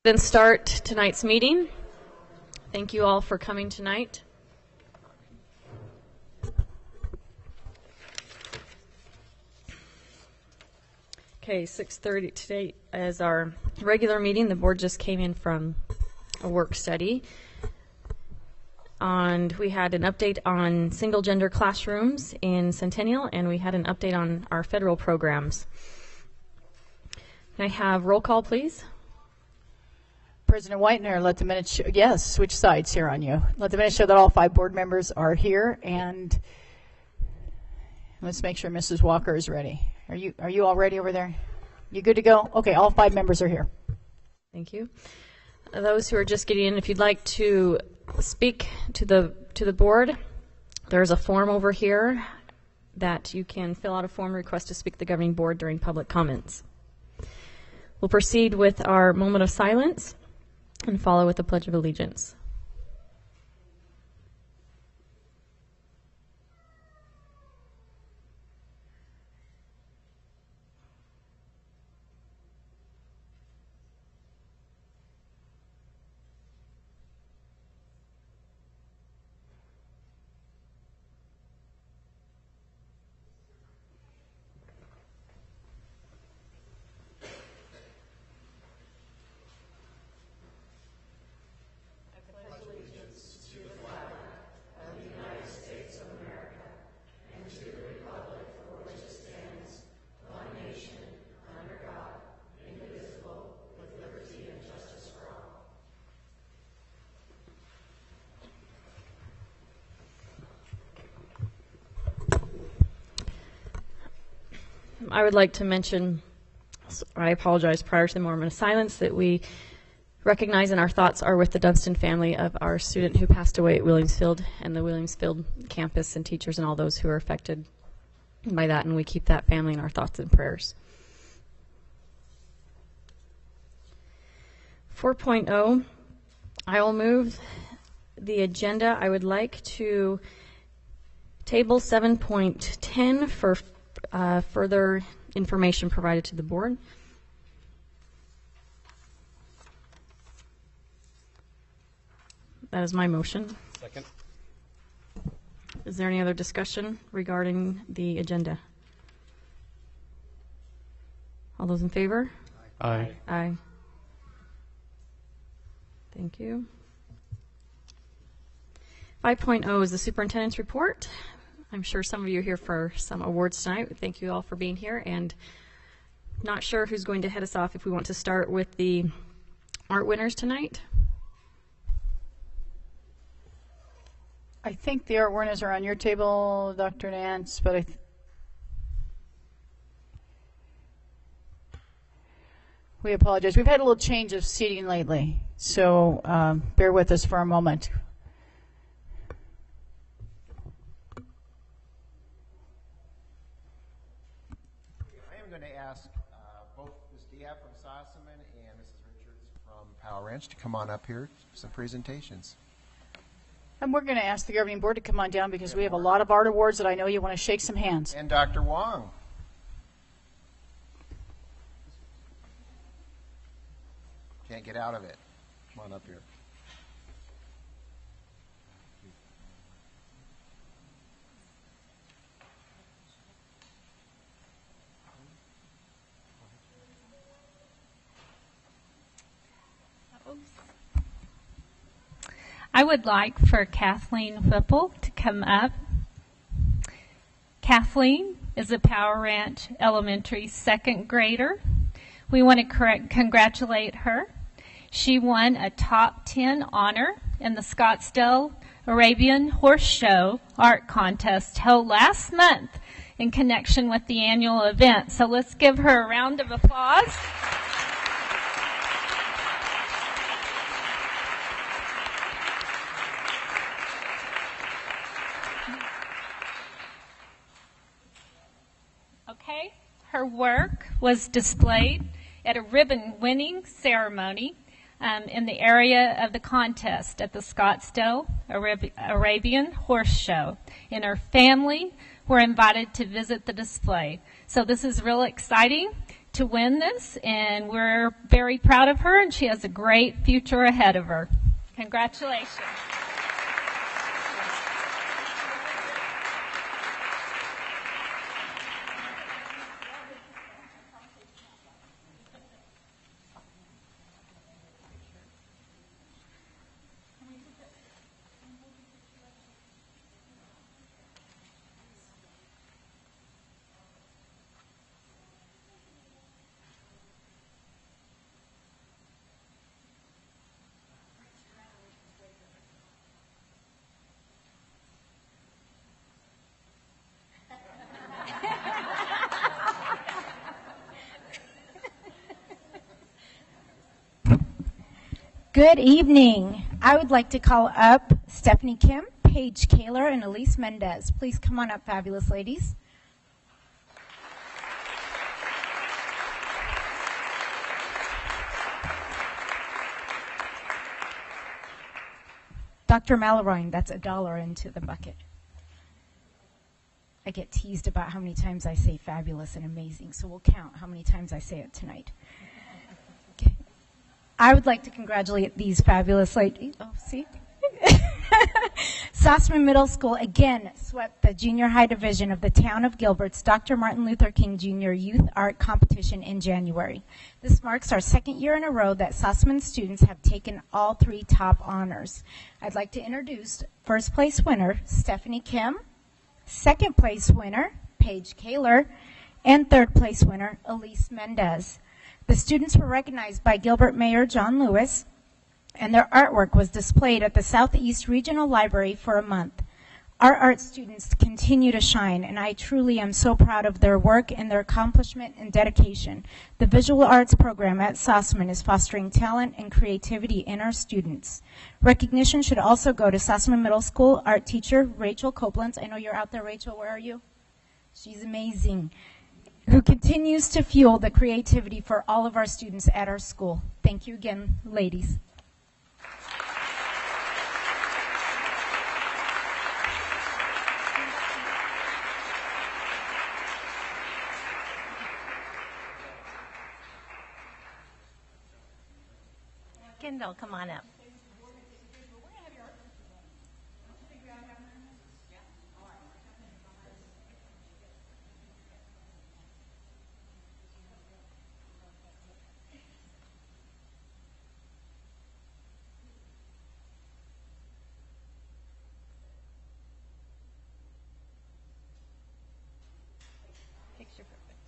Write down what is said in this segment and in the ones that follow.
Then start tonight's meeting. Thank you all for coming tonight. Okay, 6:30 today is our regular meeting. The board just came in from a work study. And we had an update on single gender classrooms in Centennial, and we had an update on our federal programs. Can I have roll call, please? President Whitener, let the minutes show, yes, switch sides here on you. Let the minutes show that all 5 board members are here, and let's make sure Mrs. Walker is ready. Are you all ready over there? You good to go? Okay, all 5 members are here. Thank you. Those who are just getting in, if you'd like to speak to the board, there's a form over here that you can fill out a form request to speak to the governing board during public comments. We'll proceed with our moment of silence and follow with the Pledge of Allegiance. I would like to mention, I apologize prior to the moment of silence, that we recognize and our thoughts are with the Dunstan family of our student who passed away at Williamsfield and the Williamsfield campus and teachers and all those who are affected by that, and we keep that family in our thoughts and prayers. 4.0, I will move the agenda. I would like to table 7.10 for further information provided to the board. That is my motion. Second. Is there any other discussion regarding the agenda? All those in favor? Aye. Aye. Thank you. 5.0 is the superintendent's report. I'm sure some of you are here for some awards tonight. Thank you all for being here, and not sure who's going to head us off if we want to start with the art winners tonight. I think the art winners are on your table, Dr. Nance, but we apologize. We've had a little change of seating lately, so bear with us for a moment. Ask both Ms. Diab from Sossaman and Mrs. Richards from Powell Ranch to come on up here for some presentations. And we're going to ask the governing board to come on down because we have a lot of art awards that I know you want to shake some hands. And Dr. Wong. Can't get out of it. Come on up here. I would like for Kathleen Whipple to come up. Kathleen is a Power Ranch Elementary second grader. We want to congratulate her. She won a top 10 honor in the Scottsdale Arabian Horse Show art contest held last month in connection with the annual event. So let's give her a round of applause. Okay, her work was displayed at a ribbon-winning ceremony in the area of the contest at the Scottsdale Arabian Horse Show. And her family were invited to visit the display. So this is real exciting to win this, and we're very proud of her, and she has a great future ahead of her. Congratulations. Good evening. I would like to call up Stephanie Kim, Paige Kaler, and Elise Mendez. Please come on up, fabulous ladies. Dr. Mallory, that's $1 into the bucket. I get teased about how many times I say fabulous and amazing, so we'll count how many times I say it tonight. Okay. I would like to congratulate these fabulous ladies. Oh, see? Sossaman Middle School again swept the junior high division of the town of Gilbert's Dr. Martin Luther King Jr. Youth Art Competition in January. This marks our second year in a row that Sossaman students have taken all 3 top honors. I'd like to introduce first place winner, Stephanie Kim, second place winner, Paige Kaler, and third place winner, Elise Mendez. The students were recognized by Gilbert Mayor John Lewis, and their artwork was displayed at the Southeast Regional Library for a month. Our art students continue to shine, and I truly am so proud of their work and their accomplishment and dedication. The visual arts program at Sossaman is fostering talent and creativity in our students. Recognition should also go to Sossaman Middle School art teacher Rachel Copeland. I know you're out there, Rachel. Where are you? She's amazing. Who continues to fuel the creativity for all of our students at our school. Thank you again, ladies. Kendall, come on up. Picture perfect.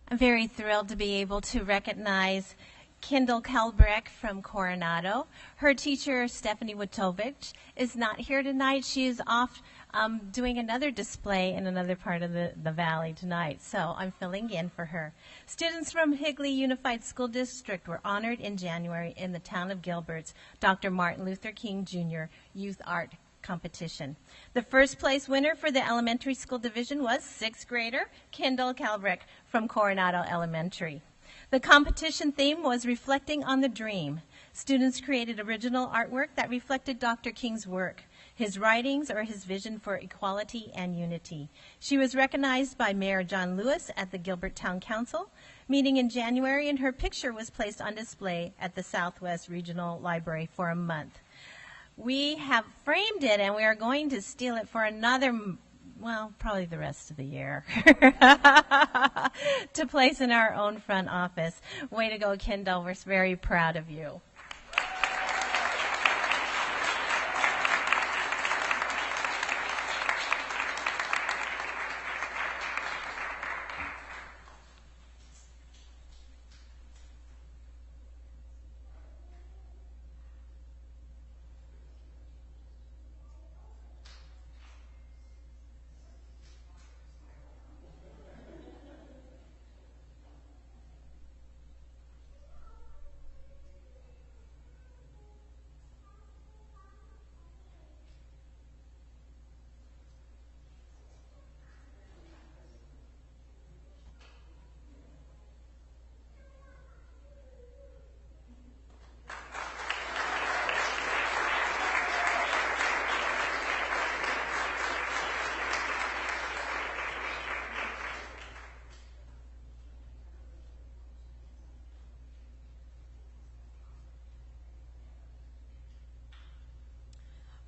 I'm very thrilled to be able to recognize Kendall Kalbrecht from Coronado. Her teacher, Stephanie Witovich, is not here tonight. She is off doing another display in another part of the valley tonight, so I'm filling in for her. Students from Higley Unified School District were honored in January in the town of Gilbert's Dr. Martin Luther King Jr. Youth Art Competition. The first place winner for the elementary school division was 6th grader Kendall Kalbrecht from Coronado Elementary. The competition theme was Reflecting on the Dream. Students created original artwork that reflected Dr. King's work, his writings, or his vision for equality and unity. She was recognized by Mayor John Lewis at the Gilbert Town Council meeting in January, and her picture was placed on display at the Southwest Regional Library for a month. We have framed it, and we are going to steal it for another, well, probably the rest of the year, to place in our own front office. Way to go, Kendall. We're very proud of you.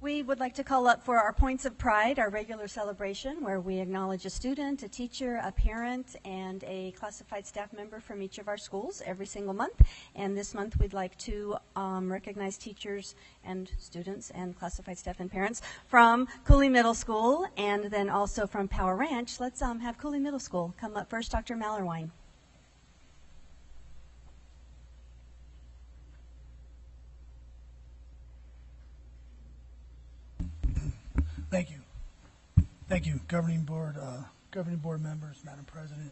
We would like to call up for our Points of Pride, our regular celebration, where we acknowledge a student, a teacher, a parent, and a classified staff member from each of our schools every single month. And this month we'd like to recognize teachers and students and classified staff and parents from Cooley Middle School and then also from Power Ranch. Let's have Cooley Middle School come up first. Dr. Mallerwine. Thank you. Thank you, governing board members, Madam President,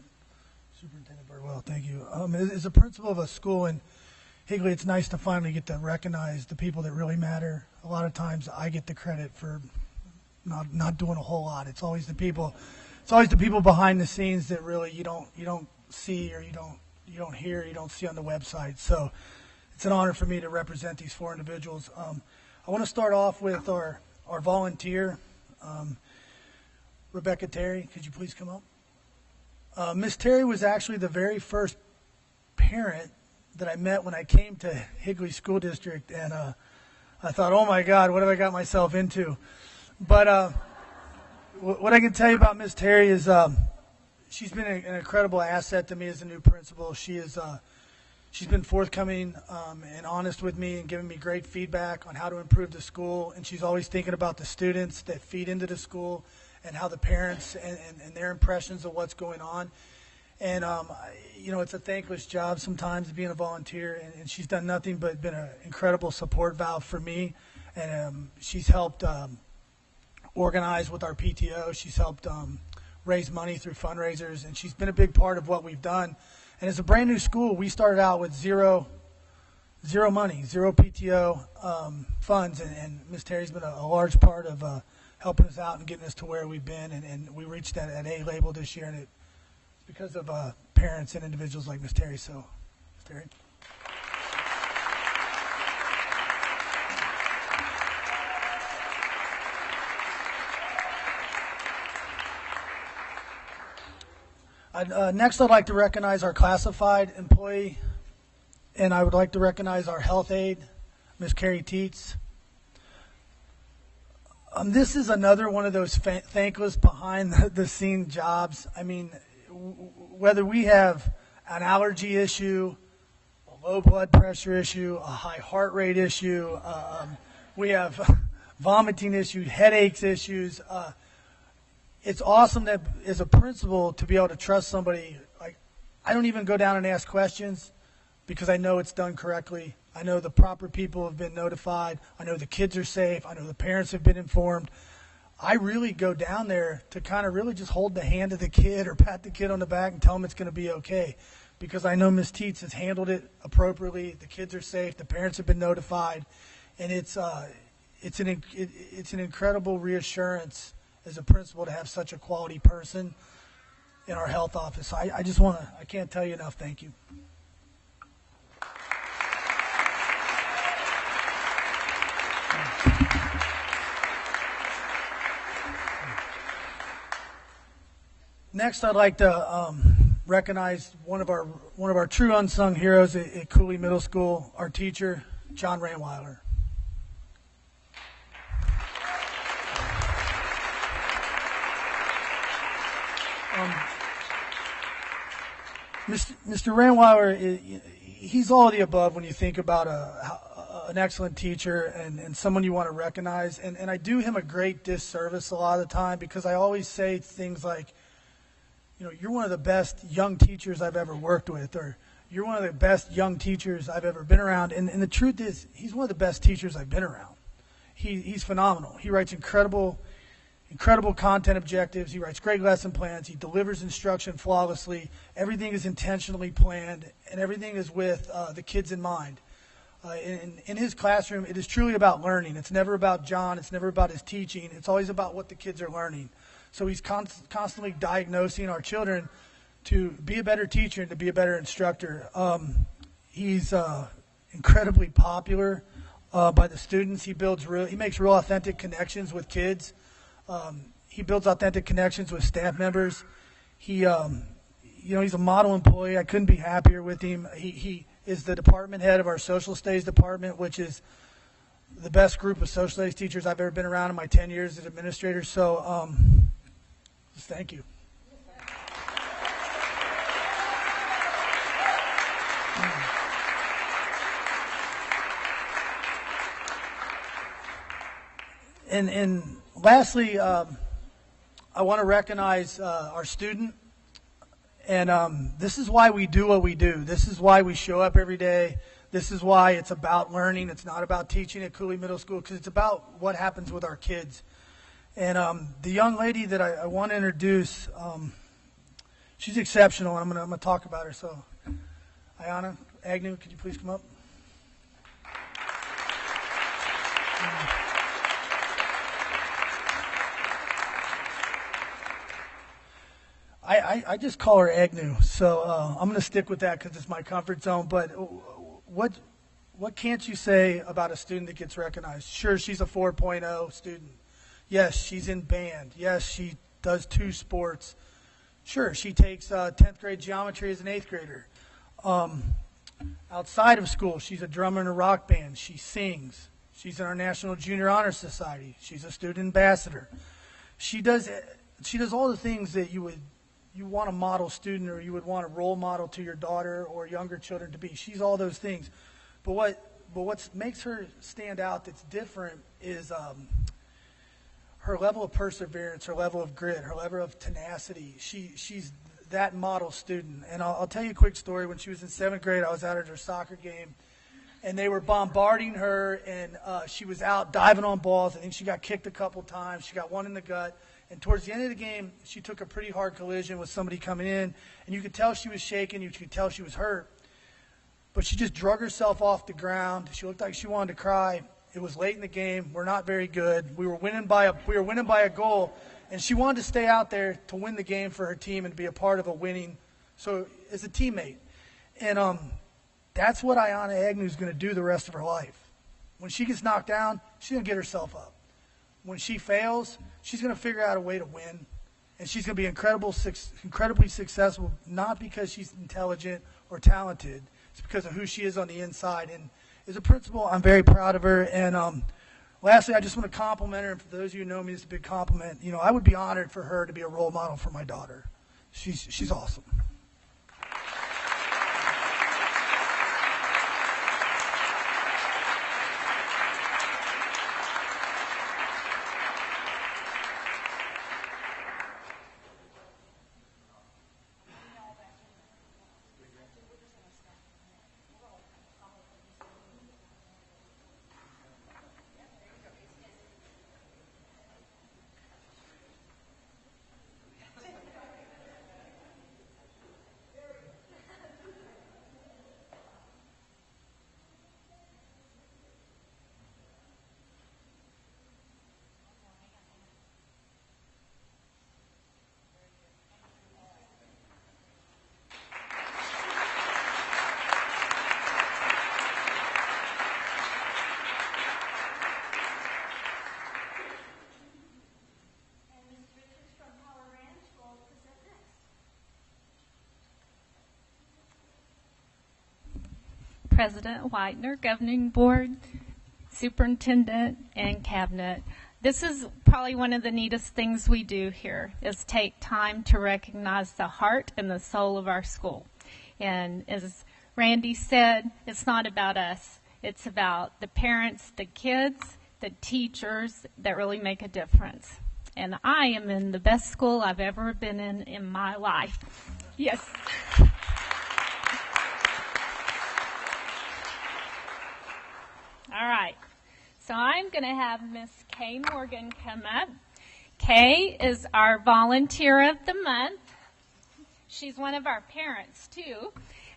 Superintendent Birdwell. Thank you. As a principal of a school in Higley, it's nice to finally get to recognize the people that really matter. A lot of times, I get the credit for not doing a whole lot. It's always the people. It's always the people behind the scenes that really you don't see or you don't hear, you don't see on the website. So it's an honor for me to represent these four individuals. I want to start off with our volunteer, Rebecca Terry. Could you please come up? Miss Terry was actually the very first parent that I met when I came to Higley School District, and I thought, oh my God, what have I got myself into? But what I can tell you about Miss Terry is she's been an incredible asset to me as a new principal. She's been forthcoming and honest with me and giving me great feedback on how to improve the school. And she's always thinking about the students that feed into the school and how the parents and their impressions of what's going on. And, it's a thankless job sometimes being a volunteer. And she's done nothing but been an incredible support valve for me. And she's helped organize with our PTO. She's helped raise money through fundraisers. And she's been a big part of what we've done. And as a brand new school, we started out with zero money, zero PTO funds, and Ms. Terry's been a large part of helping us out and getting us to where we've been, and we reached that at A label this year, and it's because of parents and individuals like Ms. Terry. So, Ms. Terry. Next, I'd like to recognize our classified employee, and I would like to recognize our health aide, Ms. Carrie Teets. This is another one of those thankless behind-the-scene jobs. I mean, whether we have an allergy issue, a low blood pressure issue, a high heart rate issue, we have vomiting issues, headaches issues, it's awesome that as a principal to be able to trust somebody. Like, I don't even go down and ask questions because I know it's done correctly. I know the proper people have been notified. I know the kids are safe. I know the parents have been informed. I really go down there to kind of really just hold the hand of the kid or pat the kid on the back and tell them it's going to be okay, because I know Ms. Teets has handled it appropriately. The kids are safe. The parents have been notified, and it's an incredible reassurance as a principal to have such a quality person in our health office. I can't tell you enough thank you. Next, I'd like to recognize one of our true unsung heroes at Cooley Middle School, our teacher, John Ranweiler. Mr. Ranweiler, he's all of the above when you think about an excellent teacher and someone you want to recognize. And I do him a great disservice a lot of the time, because I always say things like, you're one of the best young teachers I've ever worked with, or you're one of the best young teachers I've ever been around. And the truth is, he's one of the best teachers I've been around. He's phenomenal. He writes incredible content objectives. He writes great lesson plans. He delivers instruction flawlessly. Everything is intentionally planned, and everything is with the kids in mind. In his classroom, it is truly about learning. It's never about John. It's never about his teaching. It's always about what the kids are learning. So he's constantly diagnosing our children to be a better teacher and to be a better instructor. He's incredibly popular by the students. He makes real authentic connections with kids. He builds authentic connections with staff members. He's a model employee. I couldn't be happier with him. He is the department head of our social studies department, which is the best group of social studies teachers I've ever been around in my 10 years as administrator. So just thank you. And lastly, I want to recognize our student. And this is why we do what we do. This is why we show up every day. This is why it's about learning. It's not about teaching at Cooley Middle School, because it's about what happens with our kids. And the young lady that I want to introduce, she's exceptional, and I'm going to talk about her. So, Ayana Agnew, could you please come up? I just call her Agnew, so I'm going to stick with that because it's my comfort zone. But what can't you say about a student that gets recognized? Sure, she's a 4.0 student. Yes, she's in band. Yes, she does 2 sports. Sure, she takes 10th grade geometry as an 8th grader. Outside of school, she's a drummer in a rock band. She sings. She's in our National Junior Honor Society. She's a student ambassador. She does all the things that you want a model student, or you would want a role model to your daughter or younger children to be. She's all those things. But what makes her stand out that's different is her level of perseverance, her level of grit, her level of tenacity. She's that model student. And I'll tell you a quick story. When she was in 7th grade, I was out at her soccer game, and they were bombarding her, and she was out diving on balls. I think she got kicked a couple times. She got one in the gut. And towards the end of the game, she took a pretty hard collision with somebody coming in, and you could tell she was shaking. You could tell she was hurt. But she just drug herself off the ground. She looked like she wanted to cry. It was late in the game. We're not very good. We were winning by a goal, and she wanted to stay out there to win the game for her team and to be a part of a winning. So as a teammate, and that's what Ayana Agnew is going to do the rest of her life. When she gets knocked down, she's going to get herself up. When she fails, she's going to figure out a way to win, and she's going to be incredibly successful, not because she's intelligent or talented. It's because of who she is on the inside. And as a principal, I'm very proud of her. And lastly, I just want to compliment her. And for those of you who know me, it's a big compliment. You know, I would be honored for her to be a role model for my daughter. She's awesome. President Whitener, Governing Board, Superintendent, and Cabinet. This is probably one of the neatest things we do here, is take time to recognize the heart and the soul of our school. And as Randy said, it's not about us. It's about the parents, the kids, the teachers that really make a difference. And I am in the best school I've ever been in my life. Yes. All right, so I'm going to have Miss Kay Morgan come up. Kay is our volunteer of the month. She's one of our parents, too.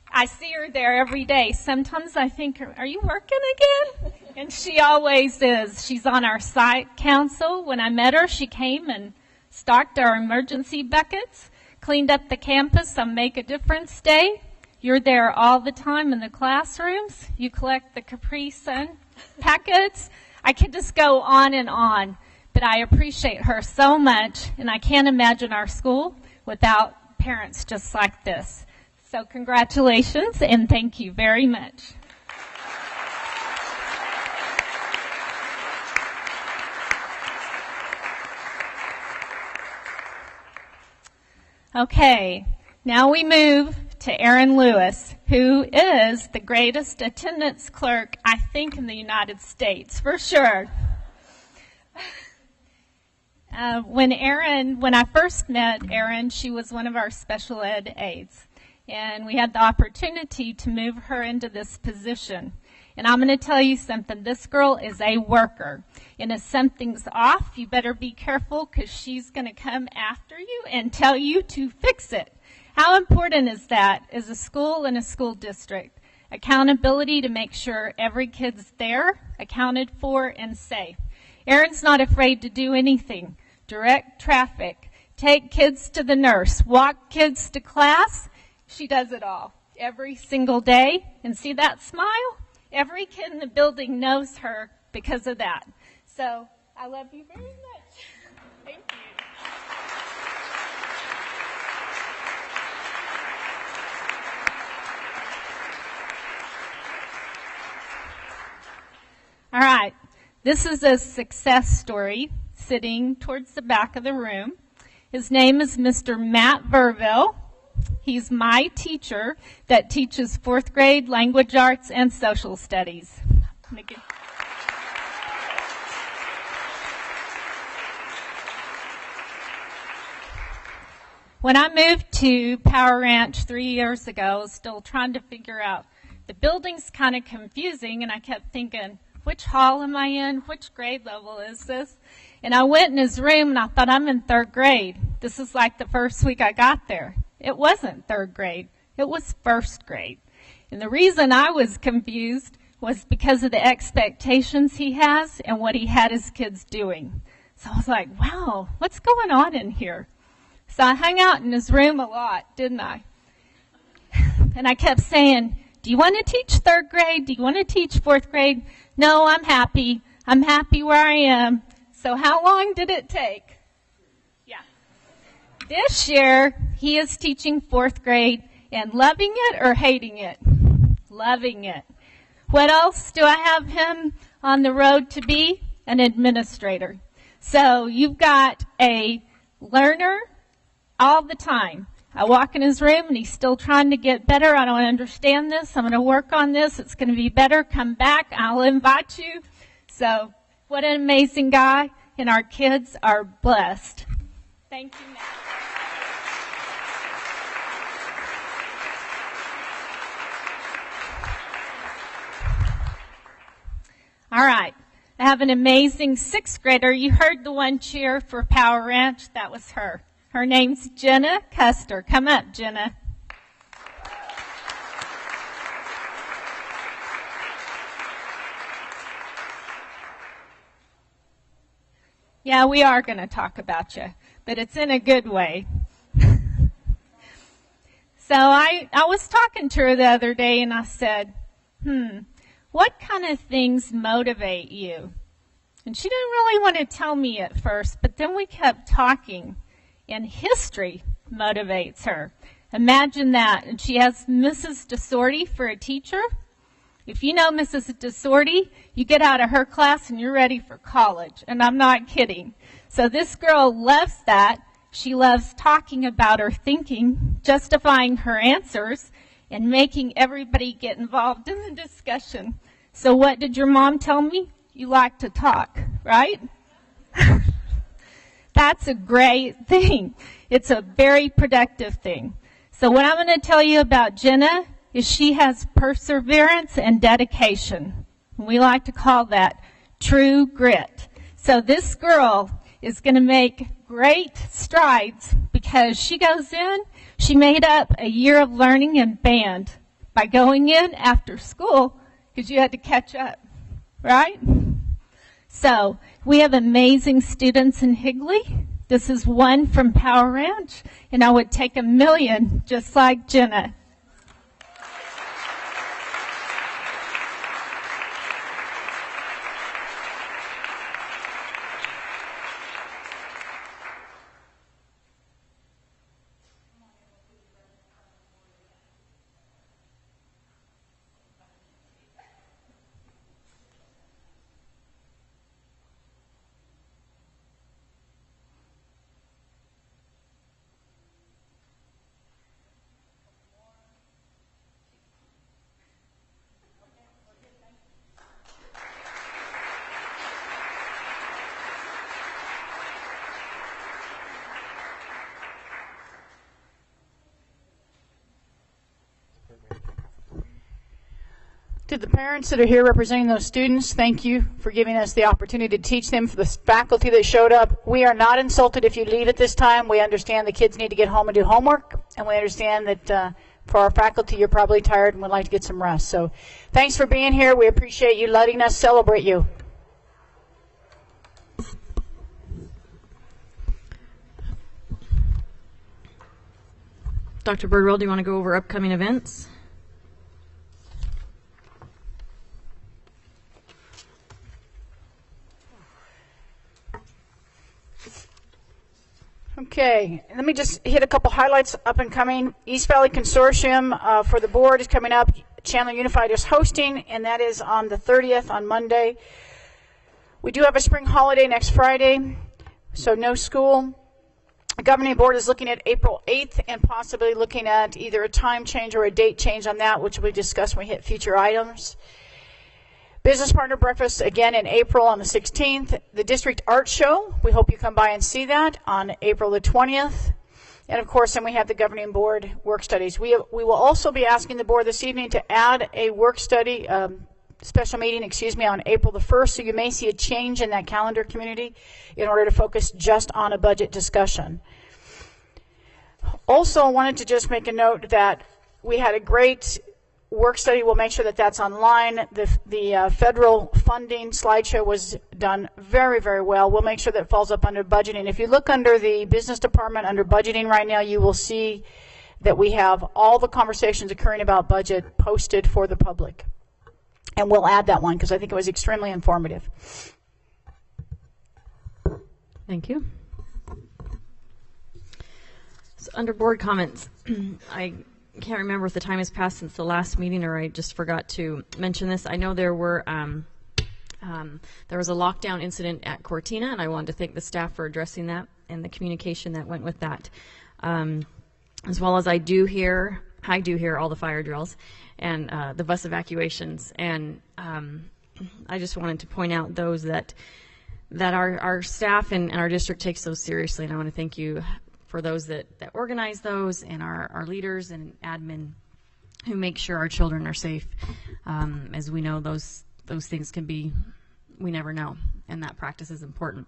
I see her there every day. Sometimes I think, are you working again? And she always is. She's on our site council. When I met her, she came and stocked our emergency buckets, cleaned up the campus on Make a Difference Day. You're there all the time in the classrooms. You collect the Capri Sun packets. I could just go on, but I appreciate her so much, and I can't imagine our school without parents just like this. So congratulations, and thank you very much. Okay, now we move to Aaron Lewis, who is the greatest attendance clerk, I think, in the United States, for sure. When I first met Erin, she was one of our special ed aides, and we had the opportunity to move her into this position. And I'm going to tell you something, this girl is a worker, and if something's off, you better be careful, because she's going to come after you and tell you to fix it. How important is that as a school and a school district? Accountability to make sure every kid's there, accounted for, and safe. Erin's not afraid to do anything. Direct traffic, take kids to the nurse, walk kids to class. She does it all every single day. And see that smile? Every kid in the building knows her because of that. So I love you very much. Thank you. All right, this is a success story sitting towards the back of the room. His name is Mr. Matt Verville. He's my teacher that teaches 4th grade language arts and social studies. When I moved to Power Ranch 3 years ago, I was still trying to figure out, the building's kind of confusing, and I kept thinking, which hall am I in? Which grade level is this? And I went in his room, and I thought, I'm in 3rd grade. This is like the first week I got there. It wasn't 3rd grade. It was 1st grade. And the reason I was confused was because of the expectations he has and what he had his kids doing. So I was like, wow, what's going on in here? So I hung out in his room a lot, didn't I? And I kept saying, do you want to teach 3rd grade? Do you want to teach 4th grade? No, I'm happy. I'm happy where I am. So how long did it take? Yeah. This year, he is teaching 4th grade and loving it or hating it? Loving it. What else do I have him on the road to be? An administrator. So you've got a learner all the time. I walk in his room and he's still trying to get better. I don't understand this. I'm going to work on this. It's going to be better. Come back. I'll invite you. So what an amazing guy. And our kids are blessed. Thank you, Matt. All right. I have an amazing 6th grader. You heard the one cheer for Power Ranch. That was her. Her name's Jenna Custer. Come up, Jenna. Yeah, we are going to talk about you, but it's in a good way. So I was talking to her the other day, and I said, what kind of things motivate you? And she didn't really want to tell me at first, but then we kept talking. And history motivates her. Imagine that. And she has Mrs. DeSorty for a teacher. If you know Mrs. DeSorty, you get out of her class and you're ready for college. And I'm not kidding. So this girl loves that. She loves talking about her thinking, justifying her answers, and making everybody get involved in the discussion. So what did your mom tell me? You like to talk, right? That's a great thing. It's a very productive thing. So what I'm going to tell you about Jenna is she has perseverance and dedication. We like to call that true grit. So this girl is going to make great strides because she goes in, she made up a year of learning in band by going in after school because you had to catch up, right? So we have amazing students in Higley. This is one from Power Ranch, and I would take 1,000,000 just like Jenna. To the parents that are here representing those students, thank you for giving us the opportunity to teach them. For the faculty that showed up, we are not insulted if you leave at this time. We understand the kids need to get home and do homework, and we understand that for our faculty, you're probably tired and would like to get some rest. So thanks for being here. We appreciate you letting us celebrate you. Dr. Birdwell, do you want to go over upcoming events? Okay, let me just hit a couple highlights up and coming. East Valley Consortium for the board is coming up. Chandler Unified is hosting, and that is on the 30th on Monday. We do have a spring holiday next Friday, so no school. The governing board is looking at April 8th and possibly looking at either a time change or a date change on that, which we discuss when we hit future items. Business Partner Breakfast again in April on the 16th. The District Art Show, we hope you come by and see that on April the 20th. And of course, then we have the governing board work studies. We will also be asking the board this evening to add a work study, special meeting, on April the 1st. So you may see a change in that calendar, community, in order to focus just on a budget discussion. Also, I wanted to just make a note that we had a great work study. We'll make sure that that's online. The federal funding slideshow was done very, very well. We'll make sure that falls up under budgeting. If you look under the business department under budgeting right now, you will see that we have all the conversations occurring about budget posted for the public. And we'll add that one because I think it was extremely informative. Thank you. So under board comments, I can't remember if the time has passed since the last meeting or I just forgot to mention this. I know there was a lockdown incident at Cortina, and I wanted to thank the staff for addressing that and the communication that went with that. As well as I do hear all the fire drills and the bus evacuations, and I just wanted to point out those that our staff and our district takes those seriously, and I want to thank you for those that organize those and our leaders and admin who make sure our children are safe. As we know, those things can be, we never know, and that practice is important.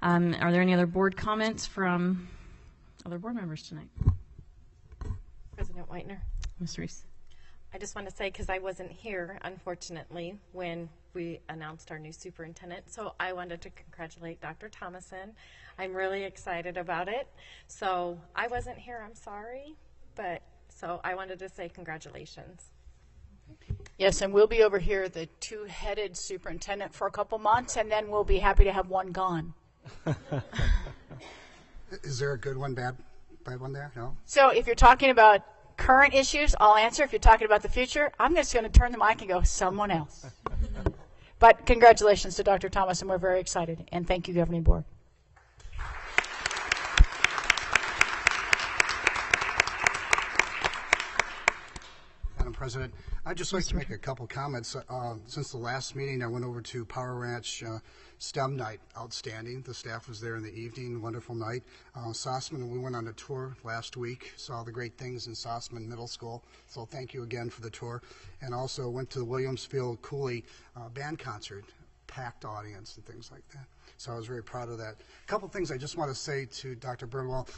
Are there any other board comments from other board members tonight? President Whitener. Ms. Reese. I just want to say, because I wasn't here, unfortunately, when we announced our new superintendent, so I wanted to congratulate Dr. Thomason. I'm really excited about it. So I wasn't here, I'm sorry, but so I wanted to say congratulations. Yes, and we'll be over here, the two-headed superintendent, for a couple months, and then we'll be happy to have one gone. Is there a good one, bad one there? No? So if you're talking about current issues, I'll answer. If you're talking about the future, I'm just going to turn the mic and go, someone else. But congratulations to Dr. Thomas, and we're very excited. And thank you, Governing Board. Madam President, I'd just like to make a couple comments. Since the last meeting, I went over to Power Ranch STEM night. Outstanding. The staff was there in the evening. Wonderful night. Sossman, we went on a tour last week. Saw the great things in Sossman Middle School. So thank you again for the tour. And also went to the Williamsfield Cooley band concert. Packed audience and things like that. So I was very proud of that. A couple things I just want to say to Dr. Birdwell.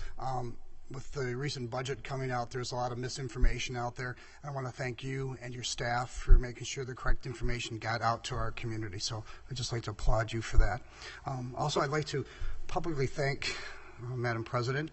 With the recent budget coming out, there's a lot of misinformation out there. I want to thank you and your staff for making sure the correct information got out to our community. So I'd just like to applaud you for that. Also, I'd like to publicly thank Madam President,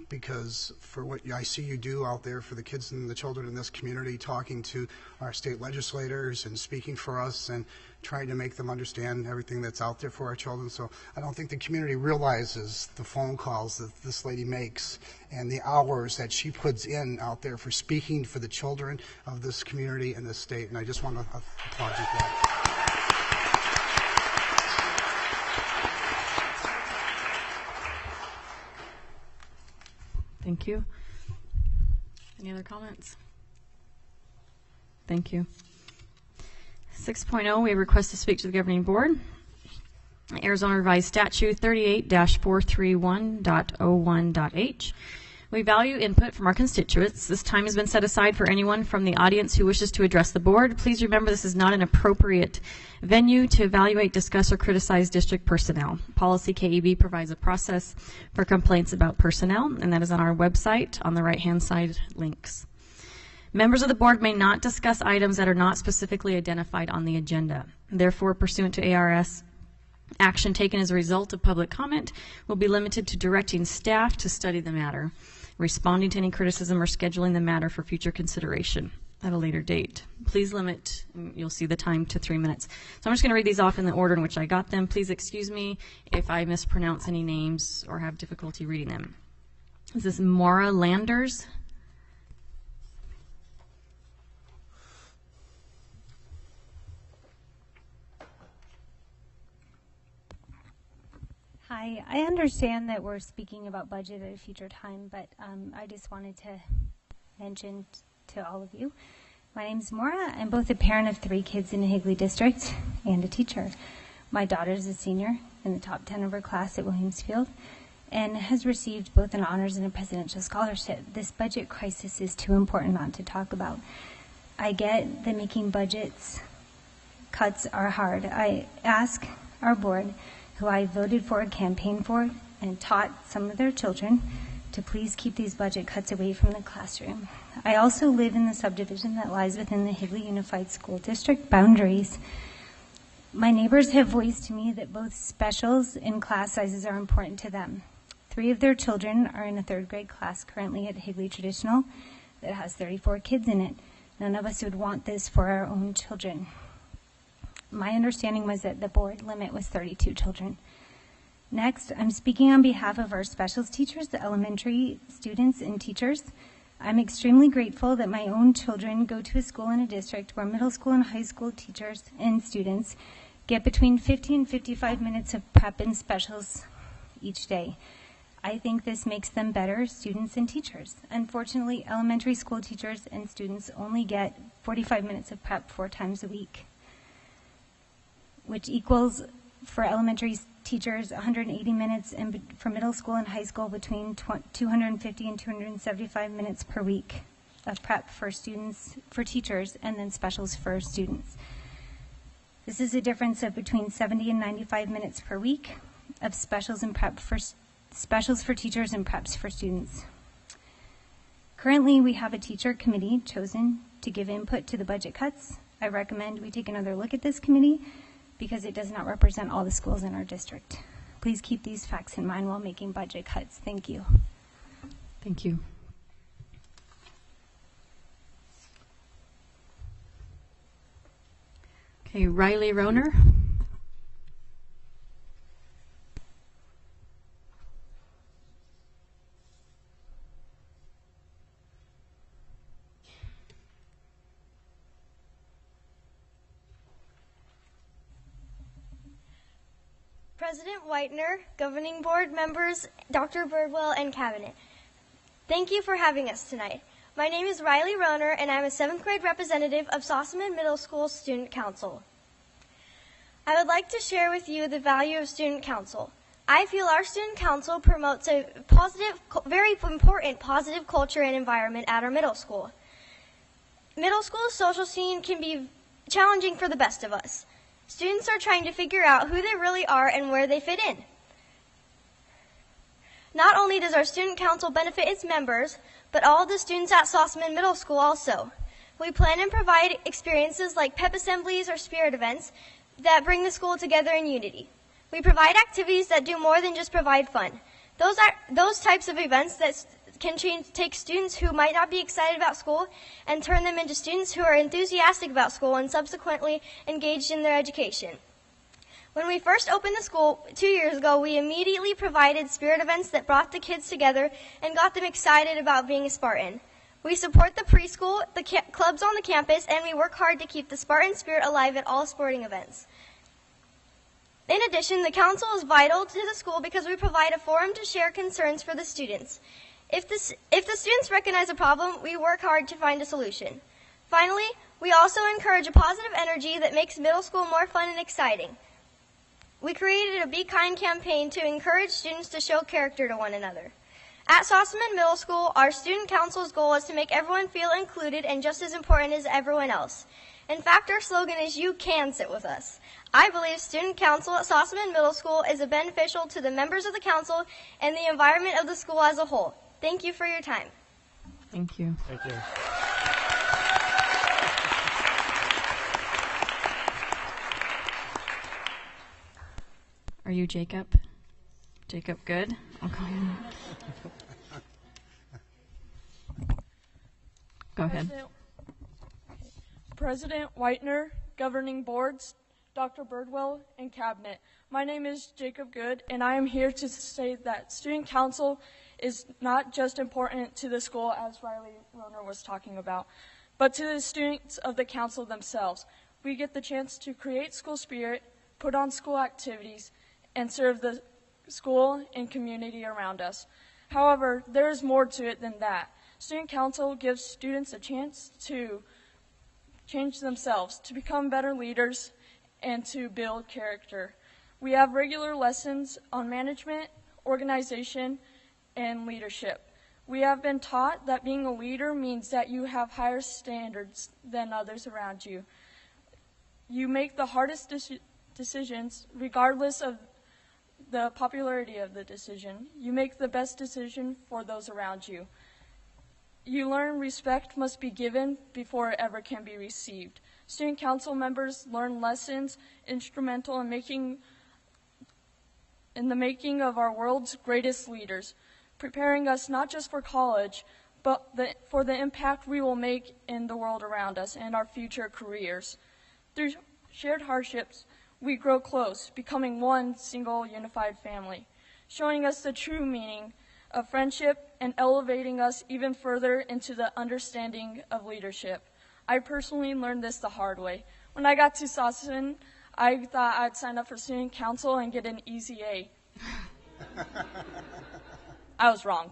because for what I see you do out there for the kids and the children in this community, talking to our state legislators and speaking for us and trying to make them understand everything that's out there for our children. So I don't think the community realizes the phone calls that this lady makes and the hours that she puts in out there for speaking for the children of this community and this state. And I just want to applaud you for that. Thank you. Any other comments? Thank you. 6.0, we request to speak to the governing board. Arizona Revised Statute 38-431.01.h. We value input from our constituents. This time has been set aside for anyone from the audience who wishes to address the board. Please remember this is not an appropriate venue to evaluate, discuss, or criticize district personnel. Policy KEB provides a process for complaints about personnel, and that is on our website on the right-hand side links. Members of the board may not discuss items that are not specifically identified on the agenda. Therefore, pursuant to ARS, action taken as a result of public comment will be limited to directing staff to study the matter, responding to any criticism, or scheduling the matter for future consideration at a later date. Please limit, you'll see the time, to 3 minutes. So I'm just going to read these off in the order in which I got them. Please excuse me if I mispronounce any names or have difficulty reading them. Is this Maura Landers? Hi, I understand that we're speaking about budget at a future time, but I just wanted to mention to all of you, my name's Maura. I'm both a parent of 3 kids in the Higley District and a teacher. My daughter's a senior in the top 10 of her class at Williamsfield and has received both an honors and a presidential scholarship. This budget crisis is too important not to talk about. I get that making budgets cuts are hard. I ask our board, who I voted for, campaigned for, and taught some of their children, to please keep these budget cuts away from the classroom. I also live in the subdivision that lies within the Higley Unified School District boundaries. My neighbors have voiced to me that both specials and class sizes are important to them. 3 of their children are in a 3rd grade class currently at Higley Traditional that has 34 kids in it. None of us would want this for our own children. My understanding was that the board limit was 32 children. Next, I'm speaking on behalf of our specials teachers, the elementary students and teachers. I'm extremely grateful that my own children go to a school in a district where middle school and high school teachers and students get between 50 and 55 minutes of prep and specials each day. I think this makes them better students and teachers. Unfortunately, elementary school teachers and students only get 45 minutes of prep 4 times a week, which equals for elementary teachers 180 minutes, and for middle school and high school between 250 and 275 minutes per week of prep for students, for teachers, and then specials for students. This is a difference of between 70 and 95 minutes per week of specials and prep for specials for teachers and preps for students. Currently, we have a teacher committee chosen to give input to the budget cuts. I recommend we take another look at this committee because it does not represent all the schools in our district. Please keep these facts in mind while making budget cuts. Thank you. Thank you. Okay, Riley Roner. President Whitener, Governing Board members, Dr. Birdwell, and Cabinet. Thank you for having us tonight. My name is Riley Roner, and I'm a 7th grade representative of Sossaman Middle School Student Council. I would like to share with you the value of Student Council. I feel our Student Council promotes a positive, very important positive culture and environment at our middle school. Middle school's social scene can be challenging for the best of us. Students are trying to figure out who they really are and where they fit in. Not only does our student council benefit its members, but all the students at Sossaman Middle School also. We plan and provide experiences like pep assemblies or spirit events that bring the school together in unity. We provide activities that do more than just provide fun. Those types of events that can take students who might not be excited about school and turn them into students who are enthusiastic about school and subsequently engaged in their education. When we first opened the school 2 years ago, we immediately provided spirit events that brought the kids together and got them excited about being a Spartan. We support the preschool, the clubs on the campus, and we work hard to keep the Spartan spirit alive at all sporting events. In addition, the council is vital to the school because we provide a forum to share concerns for the students. If the students recognize a problem, we work hard to find a solution. Finally, we also encourage a positive energy that makes middle school more fun and exciting. We created a Be Kind campaign to encourage students to show character to one another. At Sossaman Middle School, our student council's goal is to make everyone feel included and just as important as everyone else. In fact, our slogan is "You can sit with us." I believe student council at Sossaman Middle School is beneficial to the members of the council and the environment of the school as a whole. Thank you for your time. Thank you. Thank you. Are you Jacob? Jacob, good? Okay. Go ahead. President Whitener, governing boards, Dr. Birdwell, and cabinet. My name is Jacob Good, and I am here to say that student council is not just important to the school, as Riley Roner was talking about, but to the students of the council themselves. We get the chance to create school spirit, put on school activities, and serve the school and community around us. However, there is more to it than that. Student council gives students a chance to change themselves, to become better leaders, and to build character. We have regular lessons on management, organization, and leadership. We have been taught that being a leader means that you have higher standards than others around you. You make the hardest decisions regardless of the popularity of the decision. You make the best decision for those around you. You learn respect must be given before it ever can be received. Student council members learn lessons instrumental in the making of our world's greatest leaders, preparing us not just for college, but for the impact we will make in the world around us and our future careers. Through shared hardships, we grow close, becoming one single unified family, showing us the true meaning of friendship and elevating us even further into the understanding of leadership. I personally learned this the hard way. When I got to Sossaman, I thought I'd sign up for student council and get an easy A. I was wrong.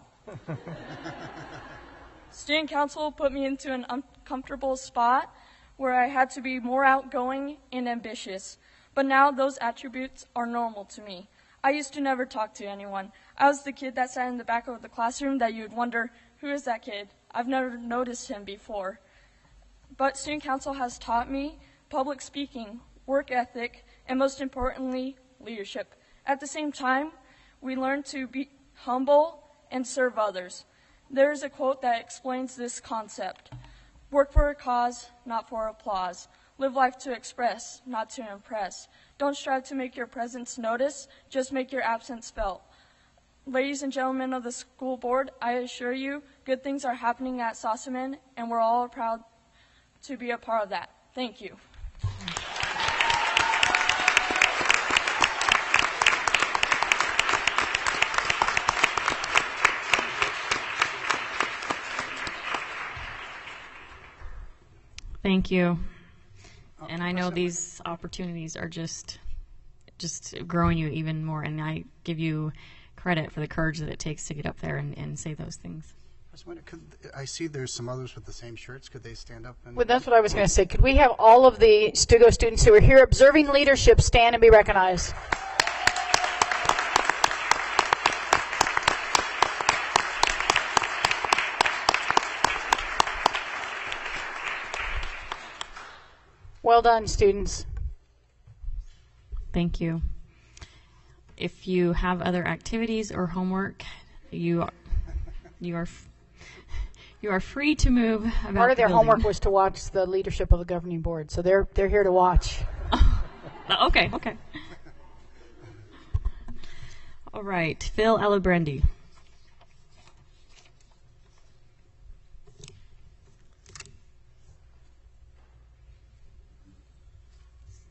Student council put me into an uncomfortable spot where I had to be more outgoing and ambitious. But now those attributes are normal to me. I used to never talk to anyone. I was the kid that sat in the back of the classroom that you'd wonder, who is that kid? I've never noticed him before. But student council has taught me public speaking, work ethic, and most importantly, leadership. At the same time, we learn to be humble and serve others. There is a quote that explains this concept. Work for a cause, not for applause. Live life to express, not to impress. Don't strive to make your presence noticed, just make your absence felt. Ladies and gentlemen of the school board, I assure you, good things are happening at Sossaman, and we're all proud to be a part of that. Thank you. Thank you. And I know these opportunities are just growing you even more, and I give you credit for the courage that it takes to get up there and say those things. I see there's some others with the same shirts. Could they stand up? Well, that's what I was going to say. Could we have all of the Stugo students who are here observing leadership stand and be recognized? Well done, students. Thank you. If you have other activities or homework, you are free to move about. Part of their the homework building. was to watch the leadership of the governing board, so they're here to watch. Okay. All right, Phil Alabrendi.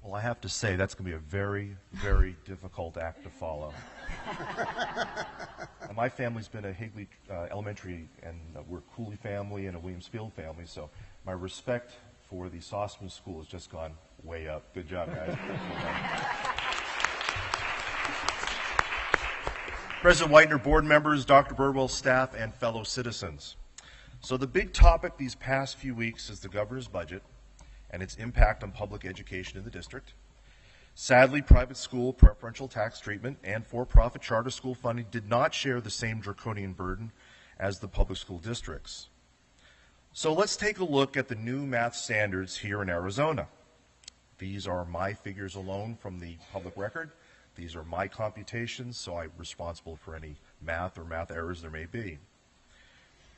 Well, I have to say, that's going to be a very, very difficult act to follow. My family's been a Higley Elementary, and we're a Cooley family and a Williams Field family, so my respect for the Sossaman School has just gone way up. Good job, guys. President Whitener, board members, Dr. Birdwell, staff, and fellow citizens. So the big topic these past few weeks is the governor's budget and its impact on public education in the district. Sadly, private school preferential tax treatment and for-profit charter school funding did not share the same draconian burden as the public school districts. So let's take a look at the new math standards here in Arizona. These are my figures alone from the public record. These are my computations, so I'm responsible for any math or math errors there may be.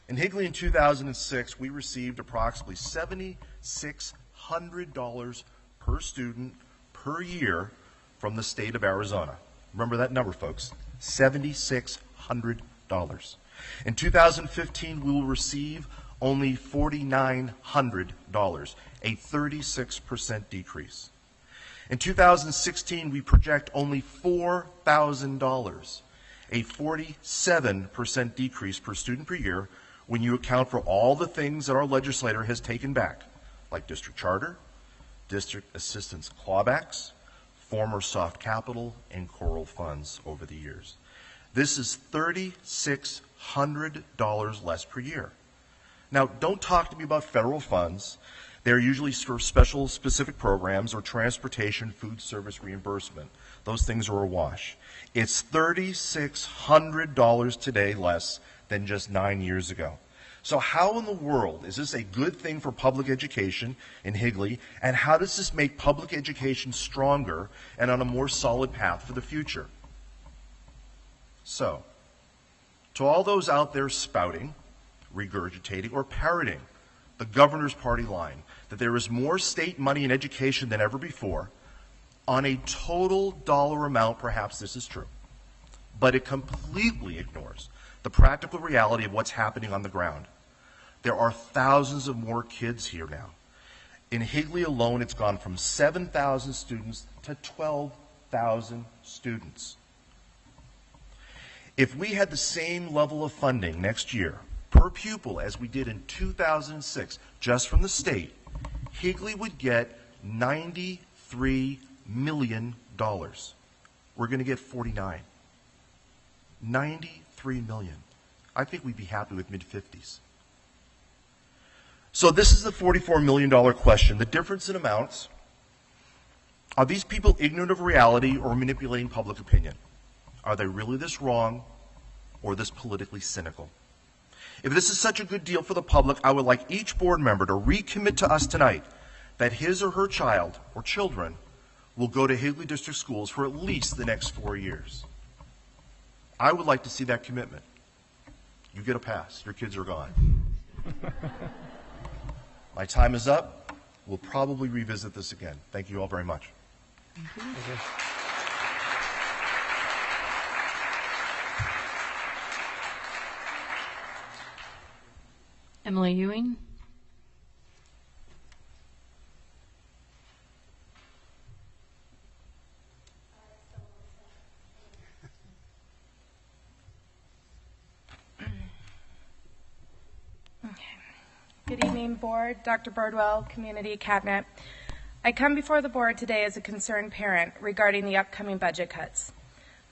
In Higley in 2006, we received approximately $7,600 per student per year from the state of Arizona. Remember that number, folks, $7,600. In 2015, we will receive only $4,900, a 36% decrease. In 2016, we project only $4,000, a 47% decrease per student per year when you account for all the things that our legislator has taken back, like district charter, district assistance clawbacks, former soft capital, and choral funds over the years. This is $3,600 less per year. Now, don't talk to me about federal funds. They're usually for special specific programs or transportation, food service reimbursement. Those things are a wash. It's $3,600 today less than just 9 years ago. So how in the world is this a good thing for public education in Higley, and how does this make public education stronger and on a more solid path for the future? So, to all those out there spouting, regurgitating, or parroting the governor's party line that there is more state money in education than ever before, on a total dollar amount, perhaps this is true, but it completely ignores the practical reality of what's happening on the ground. There are thousands of more kids here now. In Higley alone, it's gone from 7,000 students to 12,000 students. If we had the same level of funding next year per pupil as we did in 2006, just from the state, Higley would get $93 million. We're going to get 49. $93 million. I think we'd be happy with mid-50s. So this is the $44 million question. The difference in amounts. Are these people ignorant of reality or manipulating public opinion? Are they really this wrong or this politically cynical? If this is such a good deal for the public, I would like each board member to recommit to us tonight that his or her child or children will go to Higley District Schools for at least the next 4 years. I would like to see that commitment. You get a pass. Your kids are gone. My time is up. We'll probably revisit this again. Thank you all very much. Thank you. Emily Ewing. Good evening, Board, Dr. Birdwell, Community Cabinet. I come before the Board today as a concerned parent regarding the upcoming budget cuts.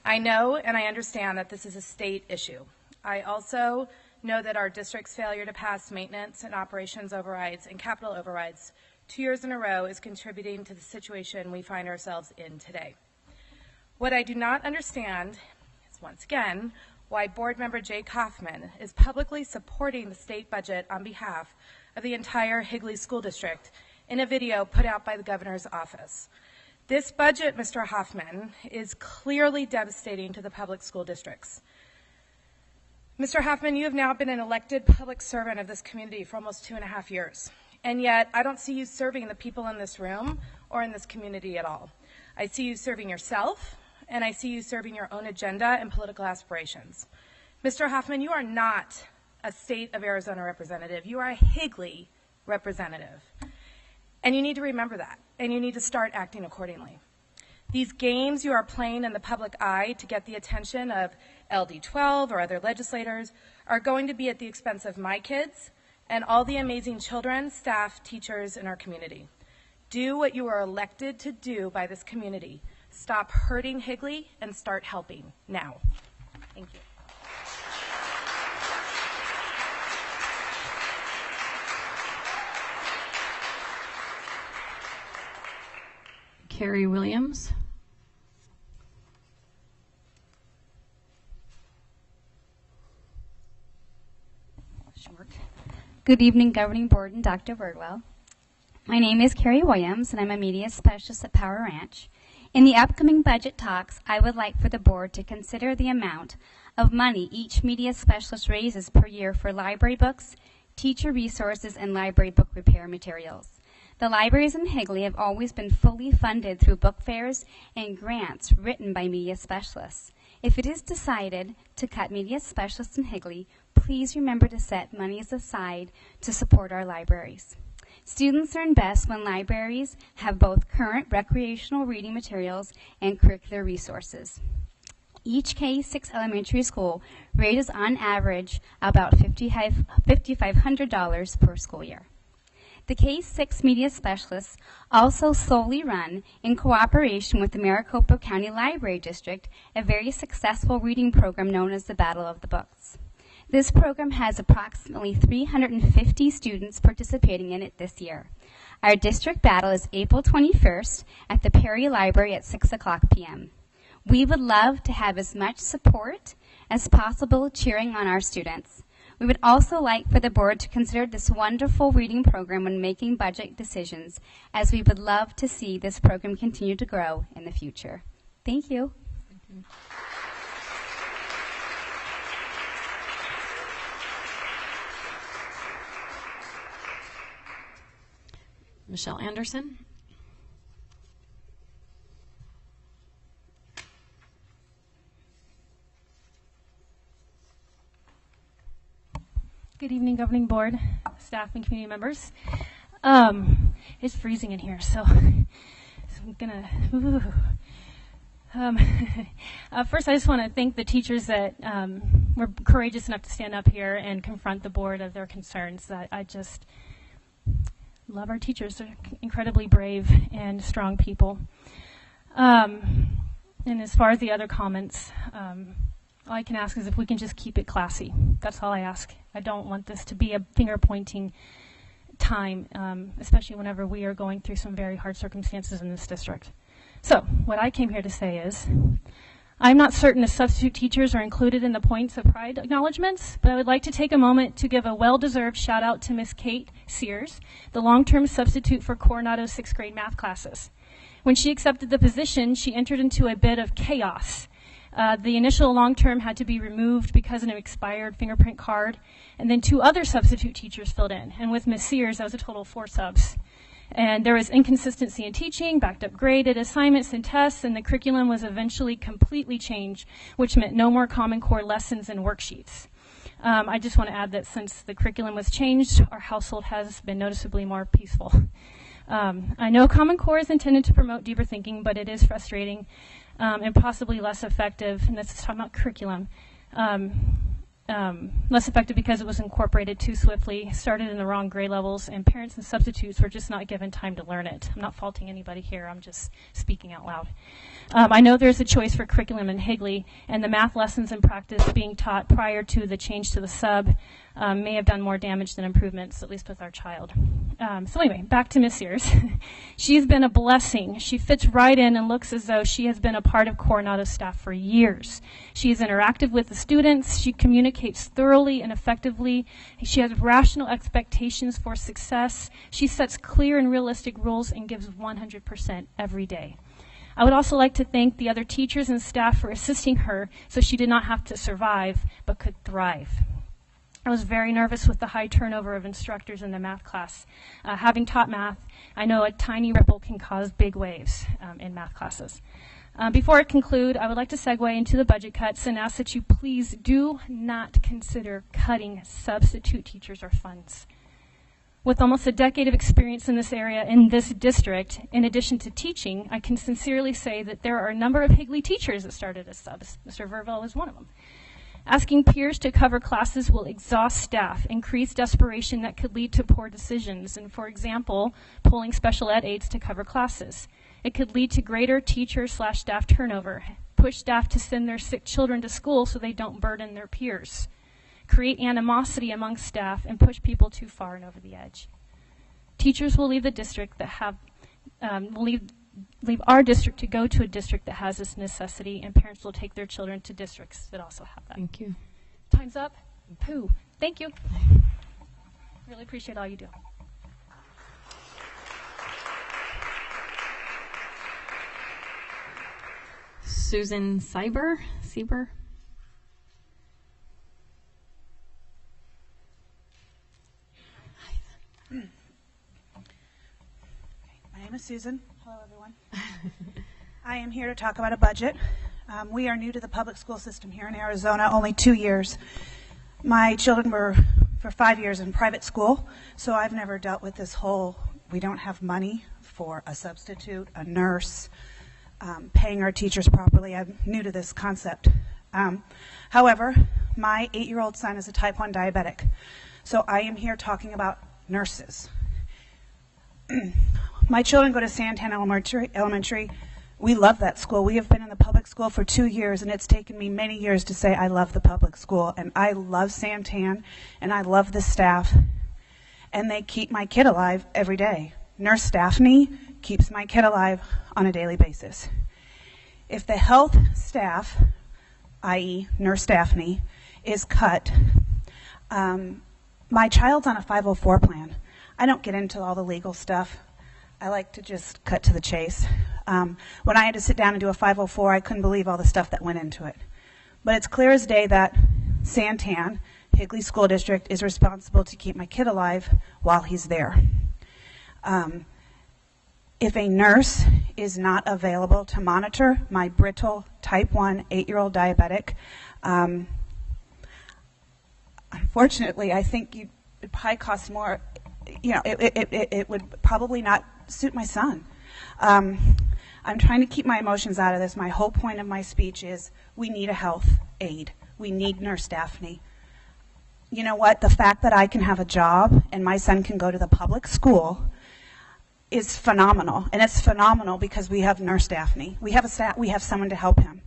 I know and I understand that this is a state issue. I also know that our district's failure to pass maintenance and operations overrides and capital overrides 2 years in a row is contributing to the situation we find ourselves in today. What I do not understand is, once again, why Board Member Jake Hoffman is publicly supporting the state budget on behalf of the entire Higley School District in a video put out by the governor's office. This budget, Mr. Hoffman, is clearly devastating to the public school districts. Mr. Hoffman, you have now been an elected public servant of this community for almost 2.5 years, and yet I don't see you serving the people in this room or in this community at all. I see you serving yourself, and I see you serving your own agenda and political aspirations. Mr. Hoffman, you are not a state of Arizona representative. You are a Higley representative. And you need to remember that, and you need to start acting accordingly. These games you are playing in the public eye to get the attention of LD12 or other legislators are going to be at the expense of my kids and all the amazing children, staff, teachers in our community. Do what you are elected to do by this community. Stop hurting Higley and start helping now. Thank you. Carrie Williams. Good evening, Governing Board and Dr. Birdwell. My name is Carrie Williams, and I'm a media specialist at Power Ranch. In the upcoming budget talks, I would like for the board to consider the amount of money each media specialist raises per year for library books, teacher resources, and library book repair materials. The libraries in Higley have always been fully funded through book fairs and grants written by media specialists. If it is decided to cut media specialists in Higley, please remember to set monies aside to support our libraries. Students learn best when libraries have both current recreational reading materials and curricular resources. Each K-6 elementary school raises on average about $5,500 per school year. The K-6 media specialists also solely run, in cooperation with the Maricopa County Library District, a very successful reading program known as the Battle of the Books. This program has approximately 350 students participating in it this year. Our district battle is April 21st at the Perry Library at 6 o'clock p.m. We would love to have as much support as possible cheering on our students. We would also like for the board to consider this wonderful reading program when making budget decisions, as we would love to see this program continue to grow in the future. Thank you. Michelle Anderson. Good evening, Governing Board, staff, and community members. It's freezing in here, so I'm gonna. First, I just want to thank the teachers that were courageous enough to stand up here and confront the board of their concerns. I just love our teachers. They're incredibly brave and strong people. And as far as the other comments, all I can ask is if we can just keep it classy. That's all I ask. I don't want this to be a finger-pointing time, especially whenever we are going through some very hard circumstances in this district. So, what I came here to say is, I'm not certain if substitute teachers are included in the points of pride acknowledgements, but I would like to take a moment to give a well-deserved shout-out to Miss Kate Sears, the long-term substitute for Coronado's 6th grade math classes. When she accepted the position, she entered into a bit of chaos. The initial long-term had to be removed because of an expired fingerprint card, and then 2 other substitute teachers filled in. And with Ms. Sears, that was a total of 4 subs. And there was inconsistency in teaching, backed up graded assignments and tests, and the curriculum was eventually completely changed, which meant no more Common Core lessons and worksheets. I just want to add that since the curriculum was changed, our household has been noticeably more peaceful. I know Common Core is intended to promote deeper thinking, but it is frustrating and possibly less effective, and this is talking about curriculum, less effective because it was incorporated too swiftly, started in the wrong grade levels, and parents and substitutes were just not given time to learn it. I'm not faulting anybody here, I'm just speaking out loud. I know there's a choice for curriculum in Higley, and the math lessons and practice being taught prior to the change to the sub may have done more damage than improvements, at least with our child. So anyway, back to Miss Sears. She's been a blessing. She fits right in and looks as though she has been a part of Coronado staff for years. She is interactive with the students. She communicates thoroughly and effectively. She has rational expectations for success. She sets clear and realistic rules and gives 100% every day. I would also like to thank the other teachers and staff for assisting her so she did not have to survive but could thrive. I was very nervous with the high turnover of instructors in the math class. Having taught math, I know a tiny ripple can cause big waves in math classes. Before I conclude, I would like to segue into the budget cuts and ask that you please do not consider cutting substitute teachers or funds. With almost a decade of experience in this area, in this district, in addition to teaching, I can sincerely say that there are a number of Higley teachers that started as subs. Mr. Verville is one of them. Asking peers to cover classes will exhaust staff, increase desperation that could lead to poor decisions, and for example, pulling special ed aides to cover classes. It could lead to greater teacher/staff turnover, push staff to send their sick children to school so they don't burden their peers, create animosity among staff, and push people too far and over the edge. Teachers will leave the district that have leave our district to go to a district that has this necessity, and parents will take their children to districts that also have that. Thank you. Time's up. Pooh. Thank you. Really appreciate all you do. Susan Sieber? My name is Susan. Hello, everyone. I am here to talk about a budget. We are new to the public school system here in Arizona, only 2 years. My children were for 5 years in private school, so I've never dealt with this whole, we don't have money for a substitute, a nurse, paying our teachers properly. I'm new to this concept. However, my 8-year-old son is a type 1 diabetic, so I am here talking about nurses. My children go to Santan Elementary. We love that school. We have been in the public school for 2 years, and it's taken me many years to say I love the public school, and I love Santan, and I love the staff, and they keep my kid alive every day. Nurse Daphne keeps my kid alive on a daily basis. If the health staff, i.e. Nurse Daphne, is cut, my child's on a 504 plan. I don't get into all the legal stuff. I like to just cut to the chase. When I had to sit down and do a 504, I couldn't believe all the stuff that went into it. But it's clear as day that Santan, Higley School District, is responsible to keep my kid alive while he's there. If a nurse is not available to monitor my brittle type 1 8-year-old diabetic, unfortunately, I think it probably costs more. It would probably not suit my son. I'm trying to keep my emotions out of this. My whole point of my speech is we need a health aide. We need Nurse Daphne. You know what? The fact that I can have a job and my son can go to the public school is phenomenal. And it's phenomenal because we have Nurse Daphne. We have a staff, we have someone to help him.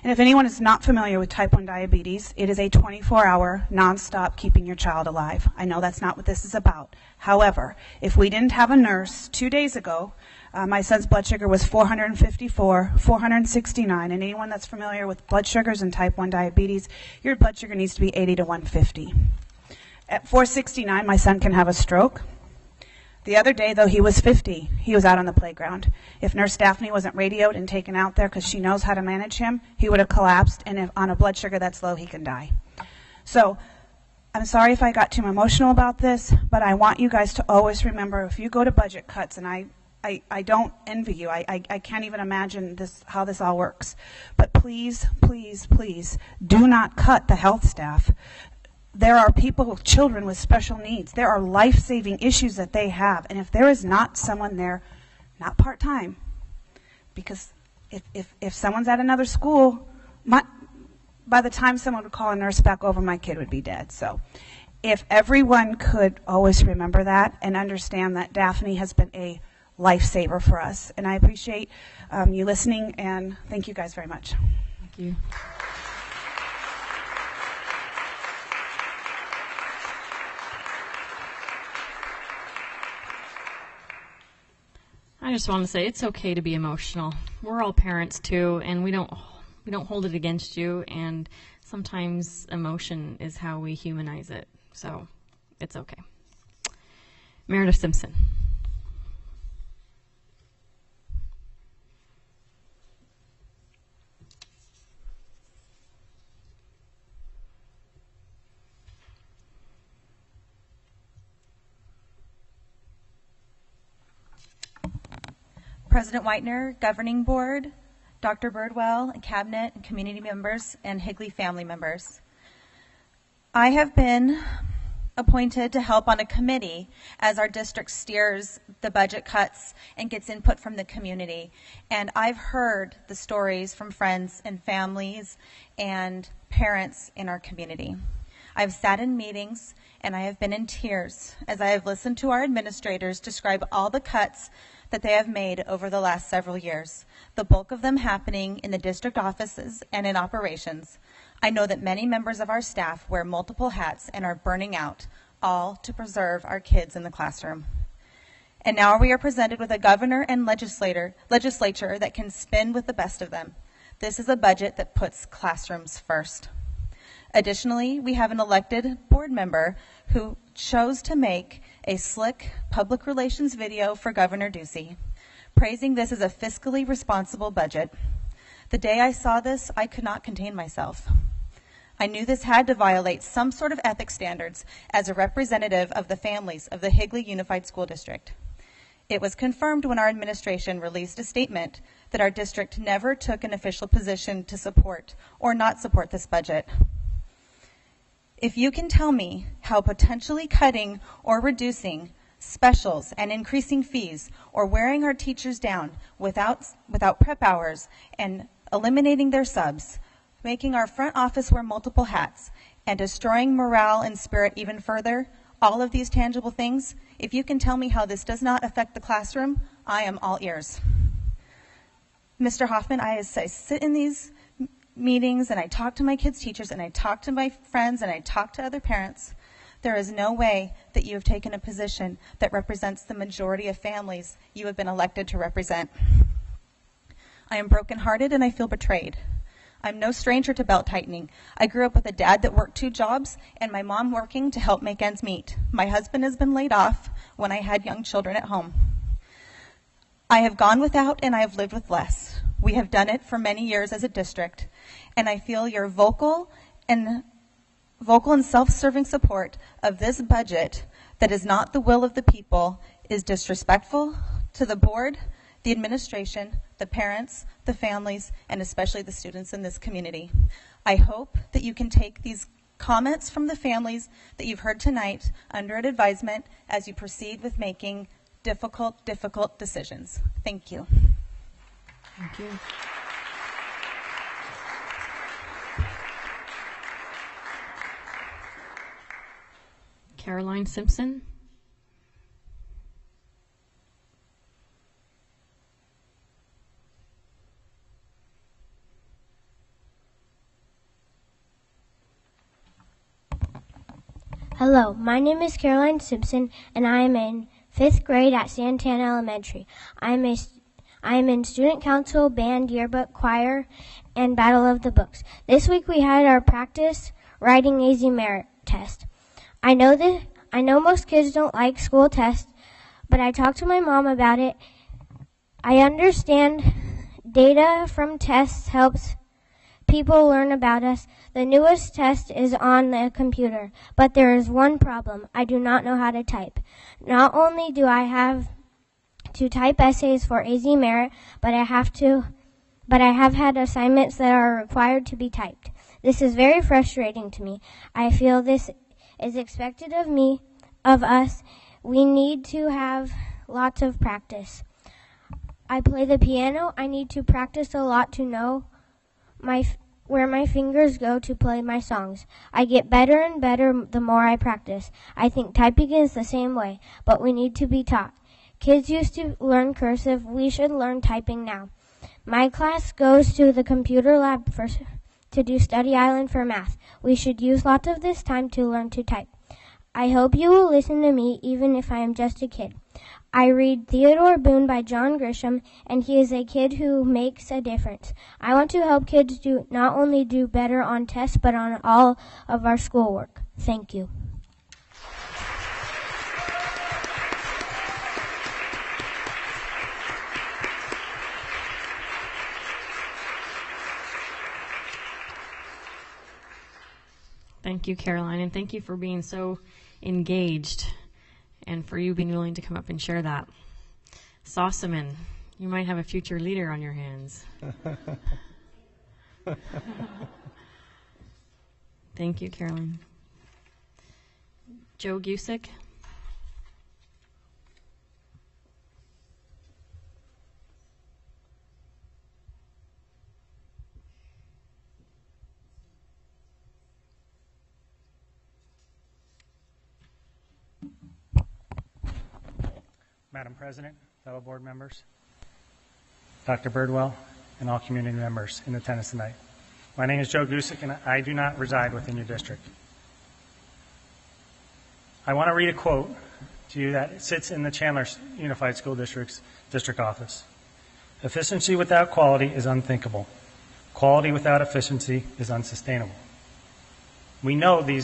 And if anyone is not familiar with type 1 diabetes, it is a 24-hour, nonstop keeping your child alive. I know that's not what this is about. However, if we didn't have a nurse 2 days ago, my son's blood sugar was 454, 469, and anyone that's familiar with blood sugars and type 1 diabetes, your blood sugar needs to be 80 to 150. At 469, my son can have a stroke. The other day, though, he was 50. He was out on the playground. If Nurse Daphne wasn't radioed and taken out there because she knows how to manage him, he would have collapsed, and if on a blood sugar that's low, he can die. So I'm sorry if I got too emotional about this, but I want you guys to always remember, if you go to budget cuts, and I don't envy you. I can't even imagine how this all works. But please, please, please do not cut the health staff. There are people, children with special needs. There are life-saving issues that they have. And if there is not someone there, not part-time, because if someone's at another school, by the time someone would call a nurse back over, my kid would be dead. So if everyone could always remember that and understand that Daphne has been a lifesaver for us. And I appreciate you listening, and thank you guys very much. Thank you. I just want to say it's okay to be emotional. We're all parents too, and we don't hold it against you, and sometimes emotion is how we humanize it. So it's okay. Meredith Simpson. President Whitener, Governing Board, Dr. Birdwell, and Cabinet, and community members, and Higley family members. I have been appointed to help on a committee as our district steers the budget cuts and gets input from the community. And I've heard the stories from friends and families and parents in our community. I've sat in meetings and I have been in tears as I have listened to our administrators describe all the cuts that they have made over the last several years, the bulk of them happening in the district offices and in operations. I know that many members of our staff wear multiple hats and are burning out, all to preserve our kids in the classroom. And now we are presented with a governor and legislature that can spin with the best of them. This is a budget that puts classrooms first. Additionally, we have an elected board member who chose to make a slick public relations video for Governor Ducey, praising this as a fiscally responsible budget. The day I saw this, I could not contain myself. I knew this had to violate some sort of ethics standards as a representative of the families of the Higley Unified School District. It was confirmed when our administration released a statement that our district never took an official position to support or not support this budget. If you can tell me how potentially cutting or reducing specials and increasing fees or wearing our teachers down without prep hours and eliminating their subs, making our front office wear multiple hats, and destroying morale and spirit even further, all of these tangible things, if you can tell me how this does not affect the classroom, I am all ears. Mr. Hoffman, I sit in these meetings and I talk to my kids' teachers and I talk to my friends and I talk to other parents. There is no way that you have taken a position that represents the majority of families you have been elected to represent. I am brokenhearted and I feel betrayed. I'm no stranger to belt tightening. I grew up with a dad that worked 2 jobs and my mom working to help make ends meet. My husband has been laid off when I had young children at home. I have gone without and I have lived with less. We have done it for many years as a district, and I feel your vocal and self-serving support of this budget that is not the will of the people is disrespectful to the board, the administration, the parents, the families, and especially the students in this community. I hope that you can take these comments from the families that you've heard tonight under advisement as you proceed with making difficult decisions. Thank you. Thank you. Caroline Simpson. Hello, my name is Caroline Simpson, and I am in 5th grade at Santana Elementary. I am in Student Council, Band, Yearbook, Choir, and Battle of the Books. This week we had our practice writing AZ Merit test. I know most kids don't like school tests, but I talked to my mom about it. I understand data from tests helps people learn about us. The newest test is on the computer, but there is one problem. I do not know how to type. Not only do I have to type essays for AZ Merit, but I have had assignments that are required to be typed. This is very frustrating to me. I feel this is expected of us. We need to have lots of practice. I play the piano. I need to practice a lot to know where my fingers go to play my songs. I get better and better the more I practice. I think typing is the same way, but we need to be taught. Kids used to learn cursive. We should learn typing now. My class goes to the computer lab to do Study Island for math. We should use lots of this time to learn to type. I hope you will listen to me even if I am just a kid. I read Theodore Boone by John Grisham, and he is a kid who makes a difference. I want to help kids not only do better on tests, but on all of our schoolwork. Thank you. Thank you, Caroline, and thank you for being so engaged and for you being willing to come up and share that. Sossaman, you might have a future leader on your hands. Thank you, Caroline. Joe Gusick. Madam President, fellow board members, Dr. Birdwell, and all community members in attendance tonight. My name is Joe Gusick, and I do not reside within your district. I want to read a quote to you that sits in the Chandler Unified School District's district office. Efficiency without quality is unthinkable. Quality without efficiency is unsustainable. We know the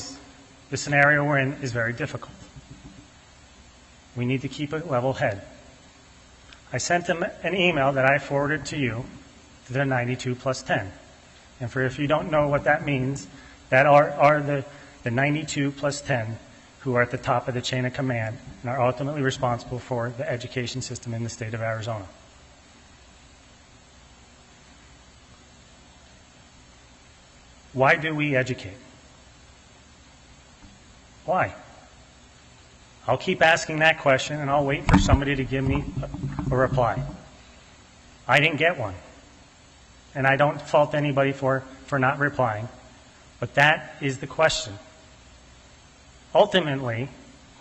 scenario we're in is very difficult. We need to keep a level head. I sent them an email that I forwarded to you to the 92 plus 10. And for if you don't know what that means, that are the 92 plus 10 who are at the top of the chain of command and are ultimately responsible for the education system in the state of Arizona. Why do we educate? Why? I'll keep asking that question and I'll wait for somebody to give me a reply. I didn't get one. And I don't fault anybody for not replying. But that is the question. Ultimately,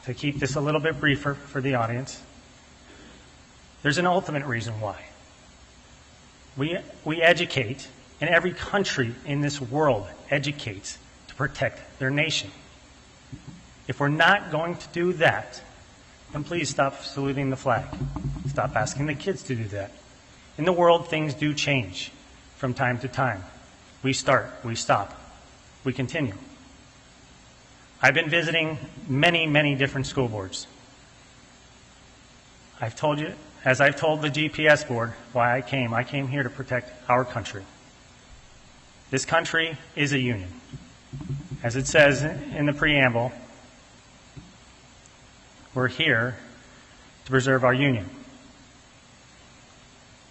to keep this a little bit briefer for the audience, there's an ultimate reason why. We educate, and every country in this world educates to protect their nation. If we're not going to do that, then please stop saluting the flag. Stop asking the kids to do that. In the world, things do change from time to time. We start, we stop, we continue. I've been visiting many, many different school boards. I've told you, as I've told the GPS board why I came here to protect our country. This country is a union. As it says in the preamble, we're here to preserve our union.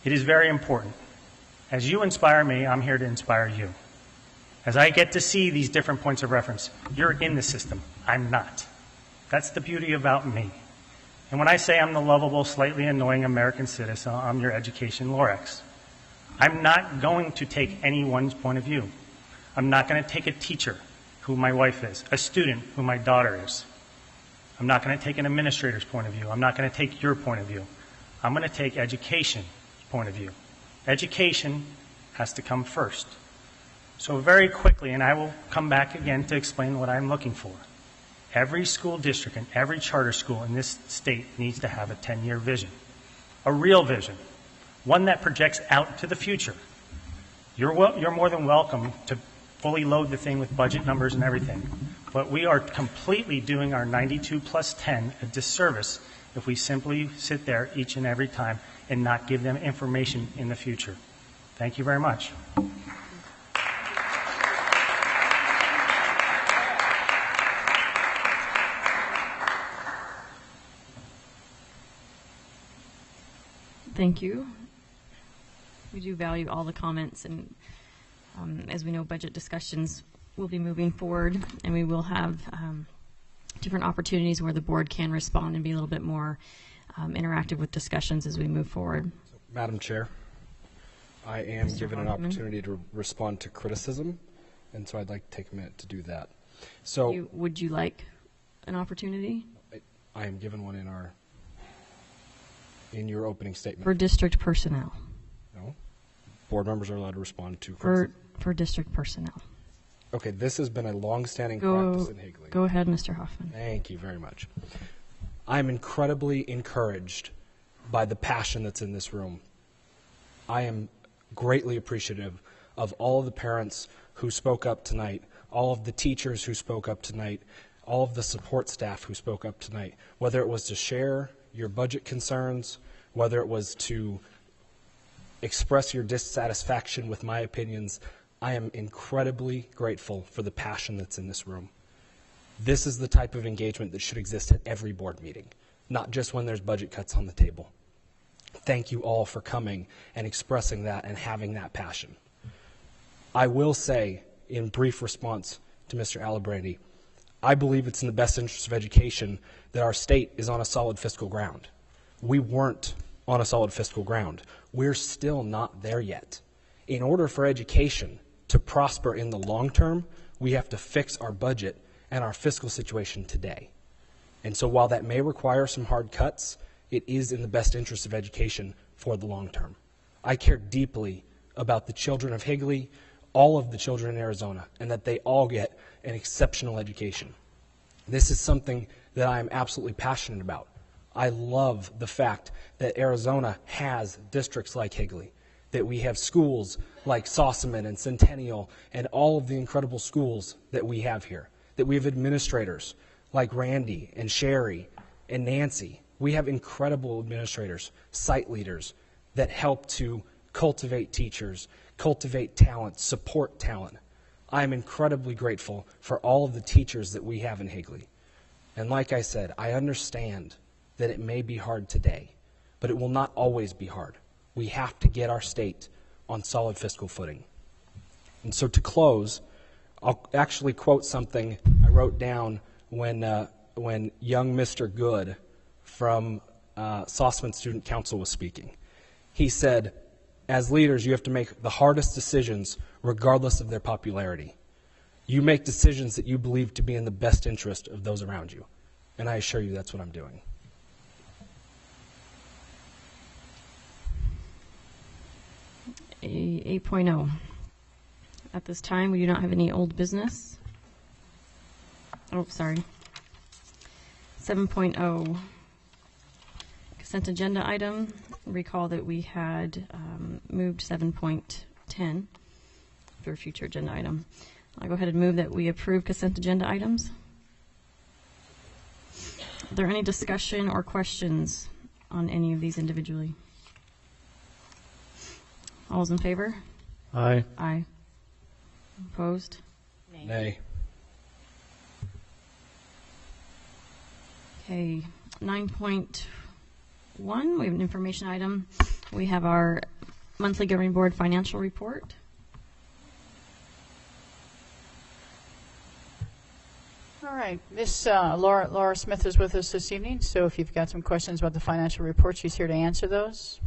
It is very important. As you inspire me, I'm here to inspire you. As I get to see these different points of reference, you're in the system. I'm not. That's the beauty about me. And when I say I'm the lovable, slightly annoying American citizen, I'm your education Lorex. I'm not going to take anyone's point of view. I'm not going to take a teacher, who my wife is, a student, who my daughter is. I'm not going to take an administrator's point of view. I'm not going to take your point of view. I'm going to take education's point of view. Education has to come first. So very quickly, and I will come back again to explain what I'm looking for. Every school district and every charter school in this state needs to have a 10-year vision, a real vision, one that projects out to the future. You're more than welcome to fully load the thing with budget numbers and everything, but we are completely doing our 92 plus 10 a disservice if we simply sit there each and every time and not give them information in the future. Thank you very much. Thank you. We do value all the comments, and as we know, budget discussions will be moving forward, and we will have different opportunities where the board can respond and be a little bit more interactive with discussions as we move forward. Madam Chair, I am given an opportunity to respond to criticism, and so I'd like to take a minute to do that. So, would you like an opportunity? I am given one in your opening statement. For district personnel. No. Board members are allowed to respond to criticism. For district personnel. Okay, this has been a long-standing practice in Higley. Go ahead, Mr. Hoffman. Thank you very much. I'm incredibly encouraged by the passion that's in this room. I am greatly appreciative of all of the parents who spoke up tonight, all of the teachers who spoke up tonight, all of the support staff who spoke up tonight, whether it was to share your budget concerns, whether it was to express your dissatisfaction with my opinions. I am incredibly grateful for the passion that's in this room. This is the type of engagement that should exist at every board meeting, not just when there's budget cuts on the table. Thank you all for coming and expressing that and having that passion. I will say, in brief response to Mr. Alibrandi, I believe it's in the best interest of education that our state is on a solid fiscal ground. We weren't on a solid fiscal ground. We're still not there yet. In order for education to prosper in the long term, we have to fix our budget and our fiscal situation today. And so while that may require some hard cuts, it is in the best interest of education for the long term. I care deeply about the children of Higley, all of the children in Arizona, and that they all get an exceptional education. This is something that I am absolutely passionate about. I love the fact that Arizona has districts like Higley, that we have schools like Sossaman and Centennial and all of the incredible schools that we have here, that we have administrators like Randy and Sherry and Nancy. We have incredible administrators, site leaders that help to cultivate teachers, cultivate talent, support talent. I am incredibly grateful for all of the teachers that we have in Higley. And like I said, I understand that it may be hard today, but it will not always be hard. We have to get our state on solid fiscal footing. And so to close, I'll actually quote something I wrote down when young Mr. Good from Sossaman Student Council was speaking. He said, as leaders, you have to make the hardest decisions regardless of their popularity. You make decisions that you believe to be in the best interest of those around you. And I assure you that's what I'm doing. A 8.0. At this time, we do not have any old business. Oh, sorry. 7.0. Consent agenda item. Recall that we had moved 7.10 for a future agenda item. I'll go ahead and move that we approve consent agenda items. Are there any discussion or questions on any of these individually? All those in favor? Aye. Aye. Opposed? Nay. Okay, 9.1, we have an information item. We have our monthly governing board financial report. All right, Miss Laura Smith is with us this evening, so if you've got some questions about the financial report, she's here to answer those.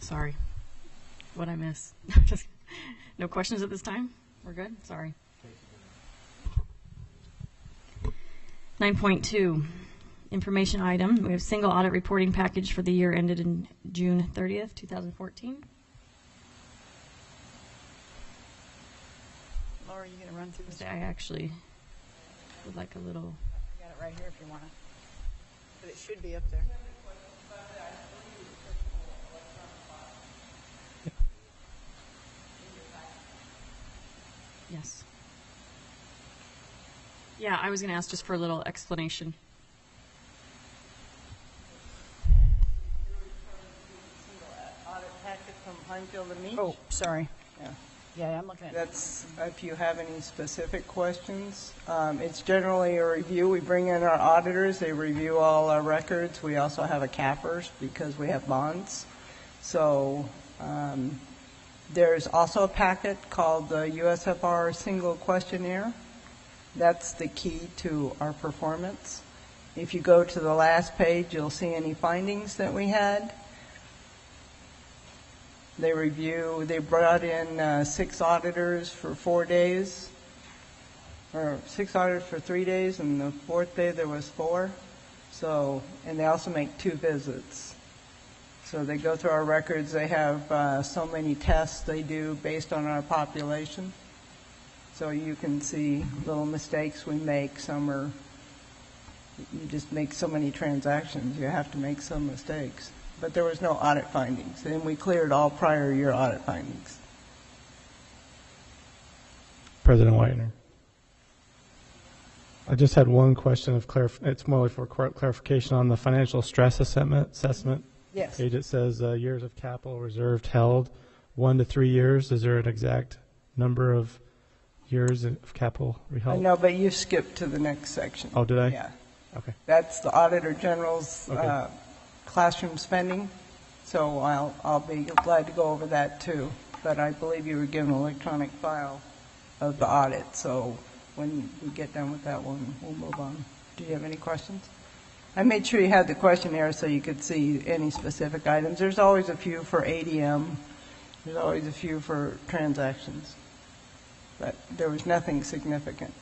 Sorry. What'd I miss? No questions at this time? We're good? Sorry. 9.2, information item. We have single audit reporting package for the year ended in June 30th, 2014. Laura, are you going to run through this? I actually would like a little... I got it right here if you want to. But it should be up there. Yes. Yeah, I was going to ask just for a little explanation. Audit packet from Highfield and Meach. Oh, sorry. Yeah. Yeah, I'm looking at That's if you have any specific questions. It's generally a review. We bring in our auditors. They review all our records. We also have a cappers because we have bonds. So there's also a packet called the USFR Single Questionnaire. That's the key to our performance. If you go to the last page, you'll see any findings that we had. They brought in 6 auditors for 4 days, or 6 auditors for 3 days, and the 4th day there was 4. So, and they also make 2 visits. So they go through our records. They have so many tests they do based on our population. So you can see little mistakes we make. Some are, you just make so many transactions, you have to make some mistakes. But there was no audit findings, and we cleared all prior year audit findings. President Whitener. I just had one question of it's more for clarification on the financial stress assessment. Yes. Page, it says years of capital reserved held, 1 to 3 years. Is there an exact number of years of capital held? No, but you skipped to the next section. Oh, did I? Yeah. Okay. That's the Auditor General's Okay. classroom spending. So I'll be glad to go over that too. But I believe you were given an electronic file of the audit, so when we get done with that one, we'll move on. Do you have any questions? I made sure you had the questionnaire so you could see any specific items. There's always a few for ADM. There's always a few for transactions. But there was nothing significant.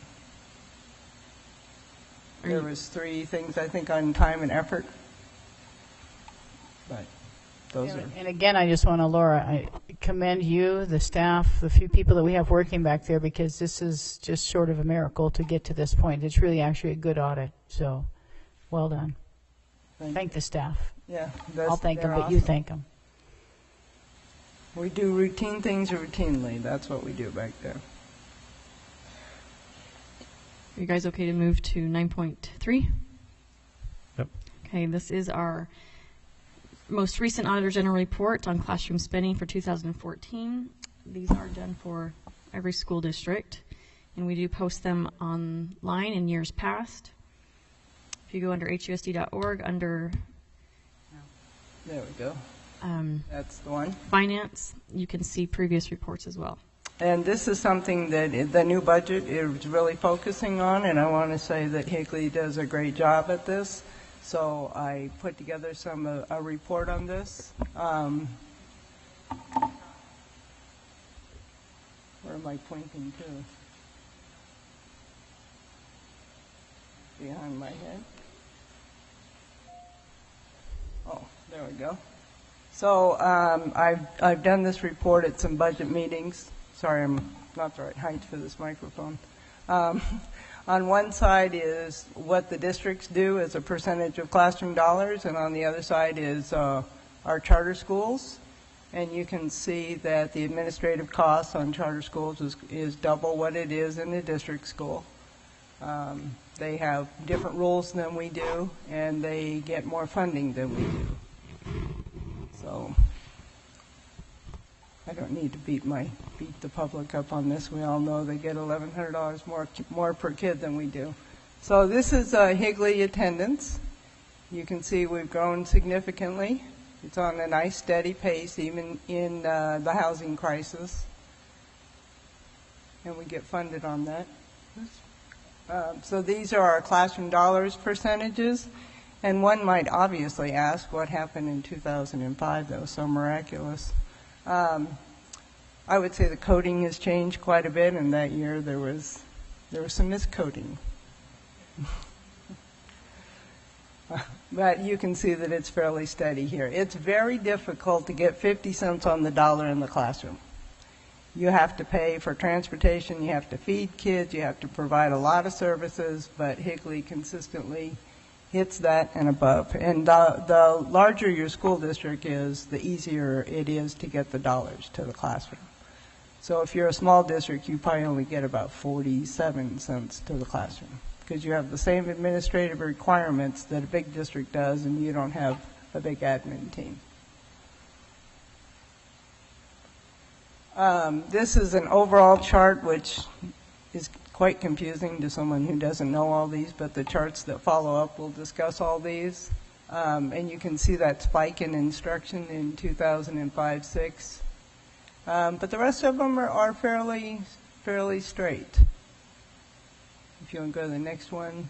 There was 3 things, I think, on time and effort. But those are... And again, I just want to, Laura, I commend you, the staff, the few people that we have working back there, because this is just short of a miracle to get to this point. It's really actually a good audit. So, well done. Thank the staff. Yeah, I'll thank them, but awesome. you thank them. We do routine things routinely. That's what we do back there. Are you guys okay to move to 9.3? Yep. Okay, this is our most recent Auditor General report on classroom spending for 2014. These are done for every school district, and we do post them online in years past. If you go under HUSD.org, under There we go. That's the one. Finance, you can see previous reports as well. And this is something that the new budget is really focusing on, and I want to say that Higley does a great job at this. So I put together a report on this. Where am I pointing to? Behind my head. Oh, there we go. So I've done this report at some budget meetings. Sorry, I'm not the right height for this microphone. On one side is what the districts do as a percentage of classroom dollars, and on the other side is our charter schools. And you can see that the administrative costs on charter schools is double what it is in the district school. They have different rules than we do, and they get more funding than we do. So I don't need to beat the public up on this. We all know they get $1,100 more per kid than we do. So this is Higley attendance. You can see we've grown significantly. It's on a nice steady pace, even in the housing crisis. And we get funded on that. So these are our classroom dollars percentages. And one might obviously ask what happened in 2005 that was so miraculous. I would say the coding has changed quite a bit, and that year there was some miscoding. But you can see that it's fairly steady here. It's very difficult to get 50 cents on the dollar in the classroom. You have to pay for transportation, you have to feed kids, you have to provide a lot of services, but Higley consistently hits that and above. And the larger your school district is, the easier it is to get the dollars to the classroom. So if you're a small district, you probably only get about 47 cents to the classroom, because you have the same administrative requirements that a big district does, and you don't have a big admin team. This is an overall chart, which is quite confusing to someone who doesn't know all these, but the charts that follow up will discuss all these. And you can see that spike in instruction in 2005-06. But the rest of them are fairly straight. If you want to go to the next one.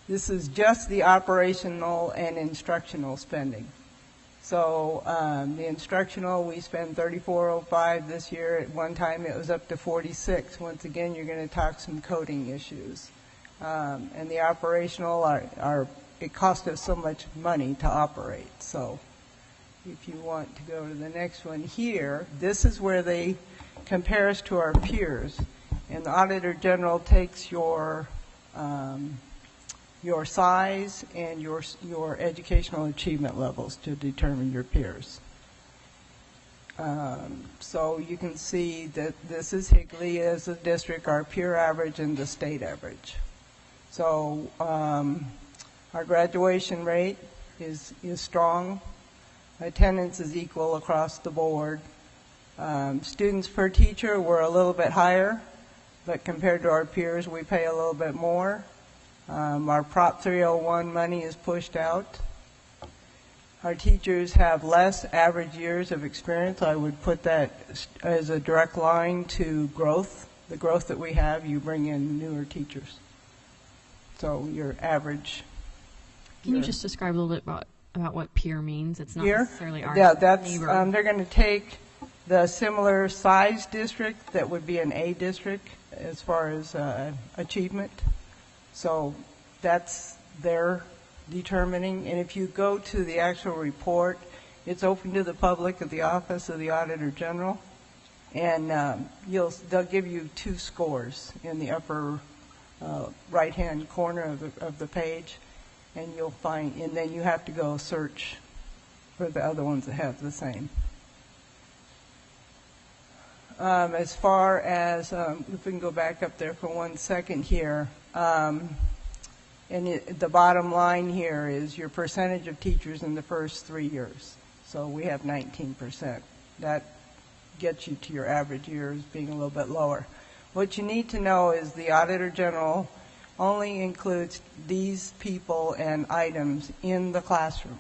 This is just the operational and instructional spending. So the instructional, we spend $34.05 this year. At one time, it was up to $46. Once again, you're going to talk some coding issues. And the operational it cost us so much money to operate. So if you want to go to the next one here, this is where they compare us to our peers. And the Auditor General takes your size and your educational achievement levels to determine your peers. So you can see that this is Higley as a district, our peer average, and the state average. So our graduation rate is strong. Attendance is equal across the board. Students per teacher, we're a little bit higher, but compared to our peers, we pay a little bit more. Our Prop 301 money is pushed out. Our teachers have less average years of experience. I would put that as a direct line to growth the growth that we have, you bring in newer teachers. So your average. Can you just describe a little bit about what peer means? It's not necessarily our that's neighbor. they're going to take the similar size district that would be an A district as far as achievement. So that's their determining. And if you go to the actual report, it's open to the public at the Office of the Auditor General, and they'll give you 2 scores in the upper right-hand corner of the page, and you'll find, and then you have to go search for the other ones that have the same. As far as, if we can go back up there for 1 second here, and the bottom line here is your percentage of teachers in the first 3 years. So we have 19%. That gets you to your average years being a little bit lower. What you need to know is the Auditor General only includes these people and items in the classroom.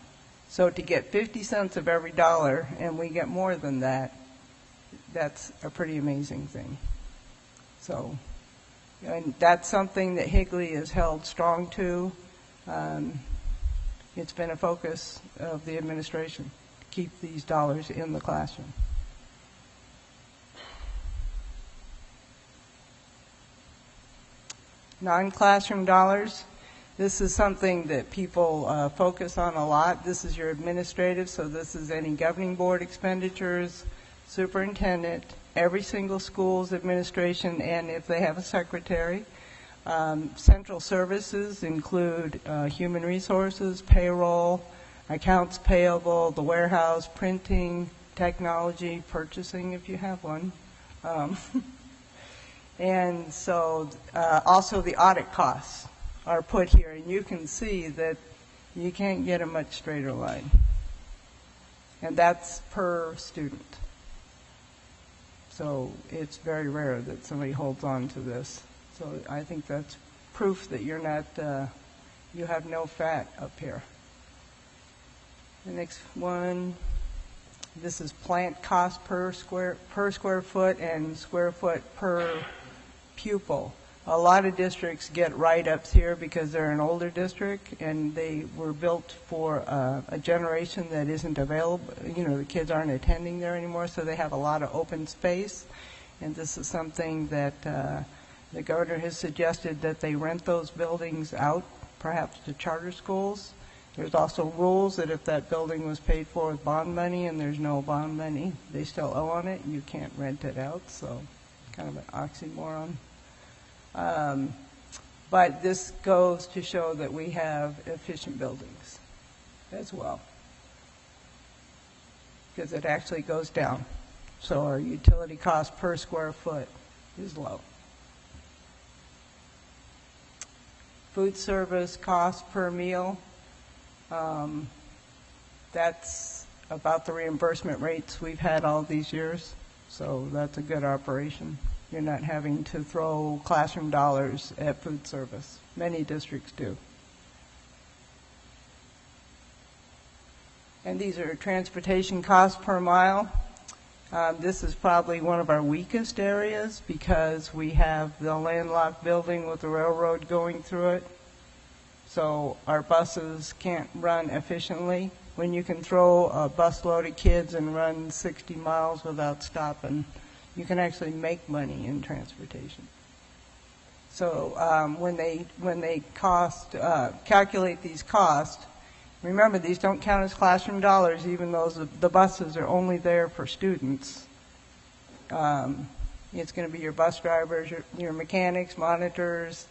So to get 50 cents of every dollar, and we get more than that, that's a pretty amazing thing. So, and that's something that Higley is held strong to. It's been a focus of the administration to keep these dollars in the classroom. Non-classroom dollars. This is something that people focus on a lot. This is your administrative, so this is any governing board expenditures, superintendent, every single school's administration, and if they have a secretary. Central services include human resources, payroll, accounts payable, the warehouse, printing, technology, purchasing if you have one. And so also the audit costs are put here, and you can see that you can't get a much straighter line. And that's per student. So it's very rare that somebody holds on to this. So I think that's proof that you're not, you have no fat up here. The next one, this is plant cost per square foot and square foot per pupil. A lot of districts get write-ups here because they're an older district and they were built for a generation that isn't available. You know, the kids aren't attending there anymore, so they have a lot of open space. And this is something that the governor has suggested that they rent those buildings out, perhaps to charter schools. There's also rules that if that building was paid for with bond money and there's no bond money, they still owe on it, and you can't rent it out, so kind of an oxymoron. But this goes to show that we have efficient buildings as well, because it actually goes down. So our utility cost per square foot is low. Food service cost per meal, that's about the reimbursement rates we've had all these years, so that's a good operation. You're not having to throw classroom dollars at food service. Many districts do. And these are transportation costs per mile. This is probably one of our weakest areas because we have the landlocked building with the railroad going through it. So our buses can't run efficiently. When you can throw a busload of kids and run 60 miles without stopping, you can actually make money in transportation. So when they calculate these costs, remember these don't count as classroom dollars, even though the buses are only there for students. It's going to be your bus drivers, your mechanics, monitors,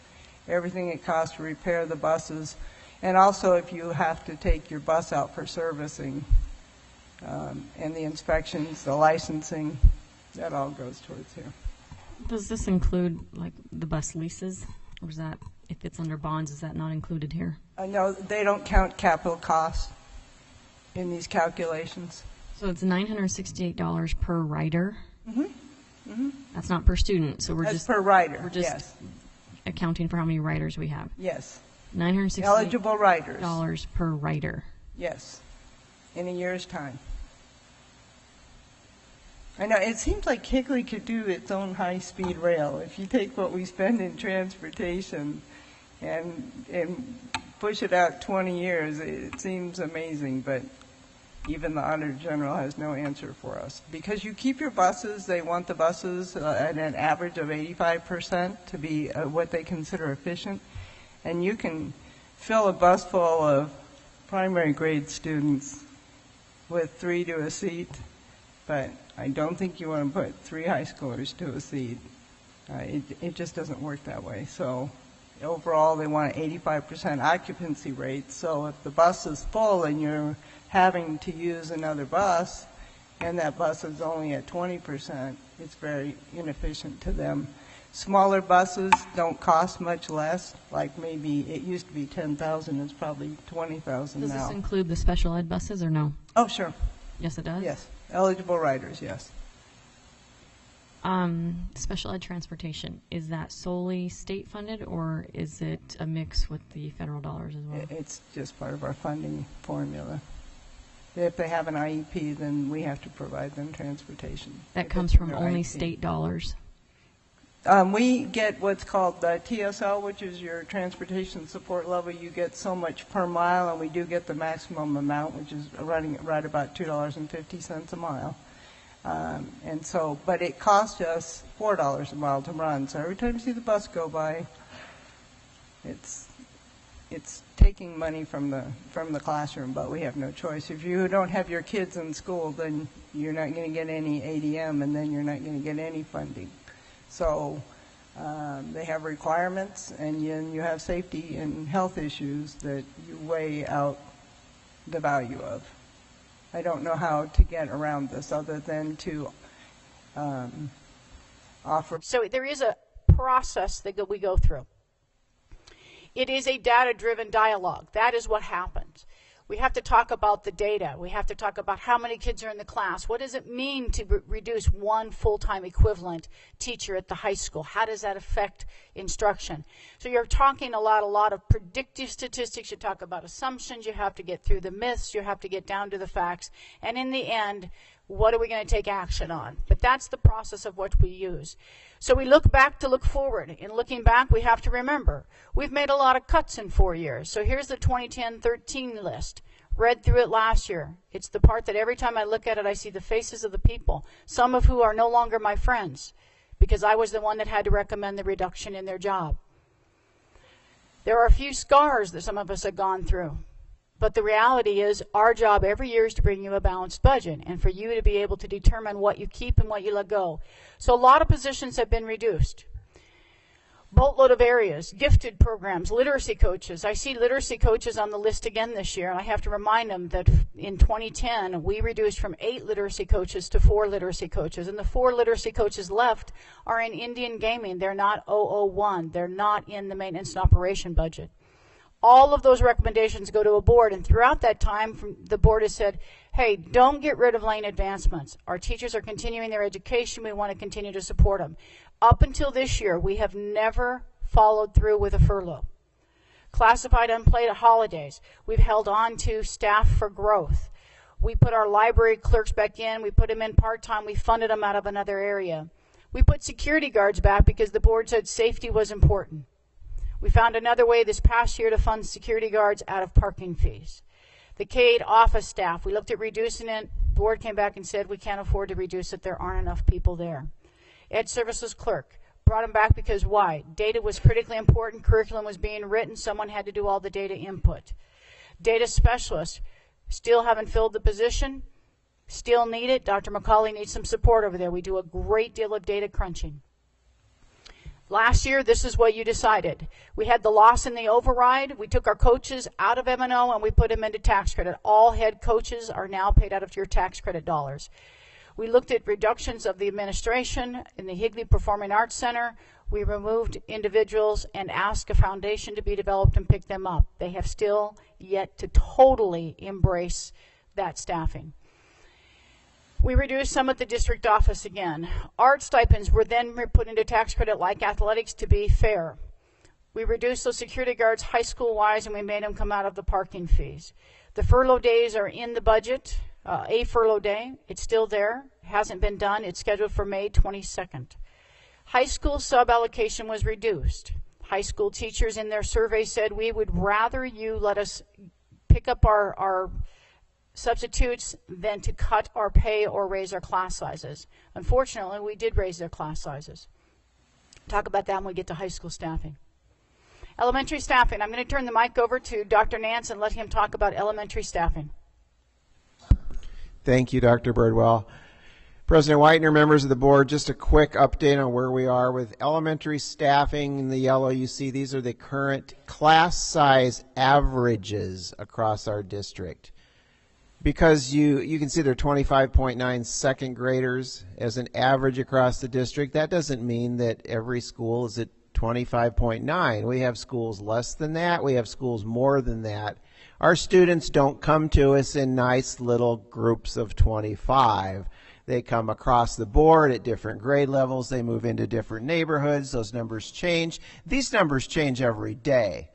everything it costs to repair the buses, and also if you have to take your bus out for servicing, and the inspections, the licensing, that all goes towards here. Does this include like the bus leases, or is that, if it's under bonds, is that not included here? No, they don't count capital costs in these calculations. So it's $968 per rider. Mm-hmm. Mm-hmm. That's not per student. So That's per rider. We're just yes. accounting for how many riders we have. Yes. $968 eligible riders. dollars per rider. Yes. In a year's time. I know, it seems like Higley could do its own high-speed rail. If you take what we spend in transportation and push it out 20 years, it seems amazing, but even the Auditor General has no answer for us. Because you keep your buses, they want the buses at an average of 85% to be what they consider efficient, and you can fill a bus full of primary grade students with 3 to a seat, but I don't think you want to put 3 high schoolers to a seat. It just doesn't work that way. So overall, they want an 85% occupancy rate. So if the bus is full and you're having to use another bus, and that bus is only at 20%, it's very inefficient to them. Smaller buses don't cost much less, like maybe it used to be 10,000, it's probably 20,000 now. Does this include the special ed buses or no? Oh, sure. Yes, it does? Yes. Eligible riders, yes. Special ed transportation, is that solely state funded or is it a mix with the federal dollars as well? It's just part of our funding formula. If they have an IEP, then we have to provide them transportation. That comes from only state dollars? We get what's called the TSL, which is your transportation support level. You get so much per mile, and we do get the maximum amount, which is running right about $2.50 a mile. And so, but it costs us $4 a mile to run. So every time you see the bus go by, it's taking money from the classroom, but we have no choice. If you don't have your kids in school, then you're not going to get any ADM, and then you're not going to get any funding. So they have requirements, and you have safety and health issues that you weigh out the value of. I don't know how to get around this other than to offer. So there is a process that we go through. It is a data-driven dialogue. That is what happens. We have to talk about the data. We have to talk about how many kids are in the class. What does it mean to reduce one full-time equivalent teacher at the high school? How does that affect instruction? So you're talking a lot of predictive statistics. You talk about assumptions. You have to get through the myths. You have to get down to the facts. And in the end, what are we going to take action on? But that's the process of what we use. So we look back to look forward. In looking back, we have to remember, we've made a lot of cuts in 4 years. So here's the 2010-13 list. Read through it last year. It's the part that every time I look at it, I see the faces of the people, some of who are no longer my friends, because I was the one that had to recommend the reduction in their job. There are a few scars that some of us have gone through. But the reality is our job every year is to bring you a balanced budget and for you to be able to determine what you keep and what you let go. So a lot of positions have been reduced. Boatload of areas, gifted programs, literacy coaches. I see literacy coaches on the list again this year, and I have to remind them that in 2010 we reduced from 8 literacy coaches to 4 literacy coaches, and the 4 literacy coaches left are in Indian gaming. They're not 001. They're not in the maintenance and operation budget. All of those recommendations go to a board, and throughout that time, the board has said, hey, don't get rid of lane advancements. Our teachers are continuing their education. We want to continue to support them. Up until this year, we have never followed through with a furlough. Classified unpaid holidays. We've held on to staff for growth. We put our library clerks back in. We put them in part-time. We funded them out of another area. We put security guards back because the board said safety was important. We found another way this past year to fund security guards out of parking fees. The K-8 office staff, we looked at reducing it. The board came back and said we can't afford to reduce it. There aren't enough people there. Ed services clerk, brought him back because why? Data was critically important. Curriculum was being written. Someone had to do all the data input. Data specialist, still haven't filled the position. Still need it. Dr. McCauley needs some support over there. We do a great deal of data crunching. Last year, this is what you decided. We had the loss in the override. We took our coaches out of M&O and we put them into tax credit. All head coaches are now paid out of your tax credit dollars. We looked at reductions of the administration in the Higley Performing Arts Center. We removed individuals and asked a foundation to be developed and pick them up. They have still yet to totally embrace that staffing. We reduced some at the district office again. Art stipends were then put into tax credit like athletics to be fair. We reduced those security guards high school-wise, and we made them come out of the parking fees. The furlough days are in the budget, a furlough day. It's still there. hasn't been done. It's scheduled for May 22nd. High school sub-allocation was reduced. High school teachers in their survey said, we would rather you let us pick up our substitutes than to cut our pay or raise our class sizes. Unfortunately, we did raise their class sizes. Talk about that when we get to high school staffing. Elementary staffing. I'm going to turn the mic over to Dr. Nance and let him talk about elementary staffing. Thank you, Dr. Birdwell. President Whitener, members of the board, just a quick update on where we are with elementary staffing. In the yellow, you see these are the current class size averages across our district. Because you can see there are 25.9 second graders as an average across the district, that doesn't mean that every school is at 25.9. We have schools less than that. We have schools more than that. Our students don't come to us in nice little groups of 25. They come across the board at different grade levels. They move into different neighborhoods. Those numbers change. These numbers change every day.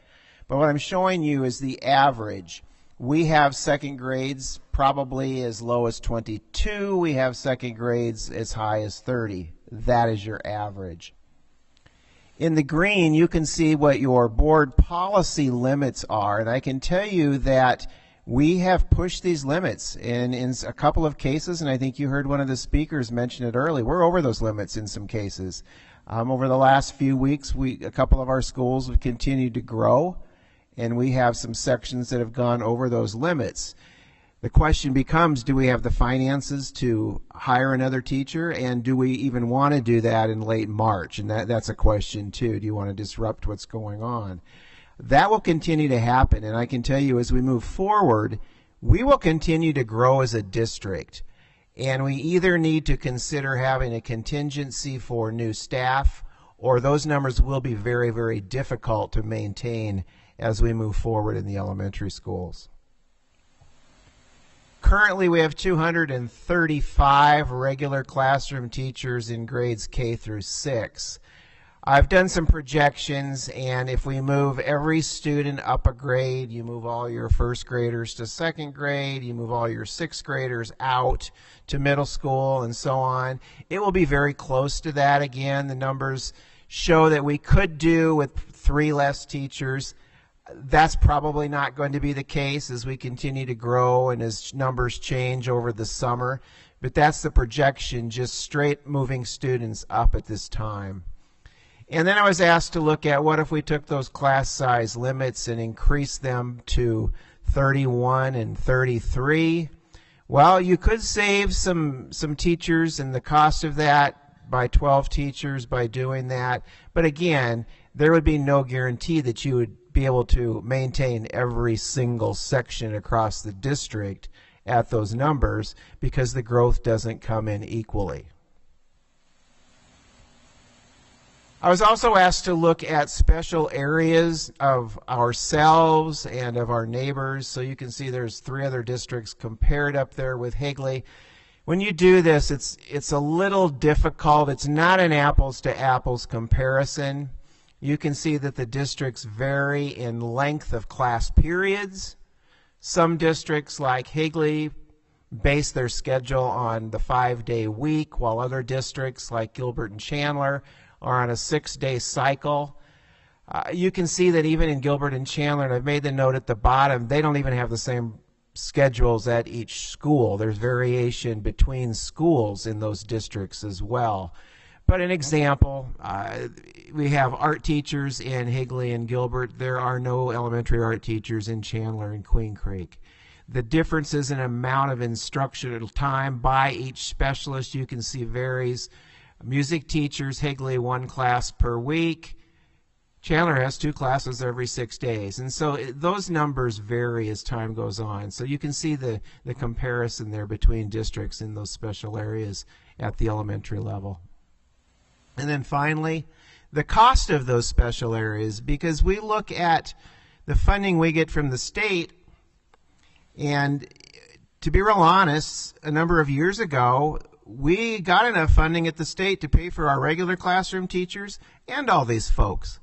But what I'm showing you is the average. We have second grades probably as low as 22. We have second grades as high as 30. That is your average. In the green, you can see what your board policy limits are, and I can tell you that we have pushed these limits in a couple of cases, and I think you heard one of the speakers mention it early. We're over those limits in some cases. Over the last few weeks, a couple of our schools have continued to grow, and we have some sections that have gone over those limits. The question becomes, do we have the finances to hire another teacher, and do we even want to do that in late March? And that's a question too. Do you want to disrupt what's going on? That will continue to happen, and I can tell you as we move forward, we will continue to grow as a district, and we either need to consider having a contingency for new staff, or those numbers will be very, very difficult to maintain as we move forward in the elementary schools. Currently, we have 235 regular classroom teachers in grades K through 6. I've done some projections, and if we move every student up a grade, you move all your first graders to second grade, you move all your sixth graders out to middle school, and so on, it will be very close to that again. The numbers show that we could do with 3 less teachers. That's probably not going to be the case as we continue to grow and as numbers change over the summer, but that's the projection, just straight moving students up at this time. And then I was asked to look at what if we took those class size limits and increased them to 31 and 33. Well, you could save some teachers and the cost of that by 12 teachers by doing that, but again, there would be no guarantee that you would be able to maintain every single section across the district at those numbers because the growth doesn't come in equally. I was also asked to look at special areas of ourselves and of our neighbors. So you can see there's 3 other districts compared up there with Higley. When you do this, it's a little difficult. It's not an apples to apples comparison. You can see that the districts vary in length of class periods. Some districts like Higley base their schedule on the 5-day week, while other districts like Gilbert and Chandler are on a 6-day cycle. You can see that even in Gilbert and Chandler, and I've made the note at the bottom, they don't even have the same schedules at each school. There's variation between schools in those districts as well. But an example, we have art teachers in Higley and Gilbert. There are no elementary art teachers in Chandler and Queen Creek. The differences in amount of instructional time by each specialist you can see varies. Music teachers, Higley, 1 class per week. Chandler has 2 classes every 6 days. And so those numbers vary as time goes on. So you can see the comparison there between districts in those special areas at the elementary level. And then finally, the cost of those special areas, because we look at the funding we get from the state, and to be real honest, a number of years ago, we got enough funding at the state to pay for our regular classroom teachers and all these folks.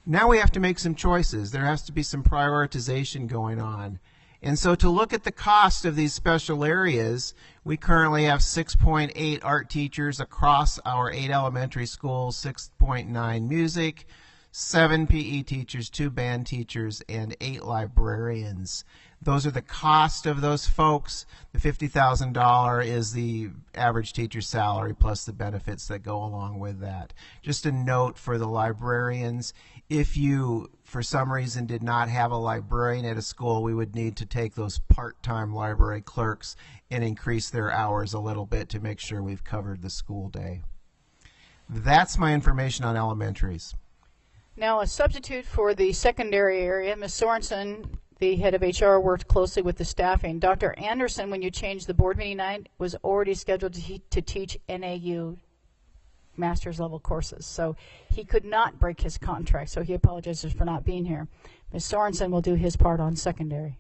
Now we have to make some choices. There has to be some prioritization going on. And so to look at the cost of these special areas, we currently have 6.8 art teachers across our 8 elementary schools, 6.9 music, 7 PE teachers, 2 band teachers, and 8 librarians. Those are the cost of those folks. The $50,000 is the average teacher's salary plus the benefits that go along with that. Just a note for the librarians, if you, for some reason, did not have a librarian at a school, we would need to take those part-time library clerks and increase their hours a little bit to make sure we've covered the school day. That's my information on elementaries. Now, a substitute for the secondary area, Ms. Sorensen, the head of HR, worked closely with the staffing. Dr. Anderson, when you changed the board meeting night, was already scheduled to teach NAU master's level courses. So he could not break his contract, so he apologizes for not being here. Ms. Sorensen will do his part on secondary.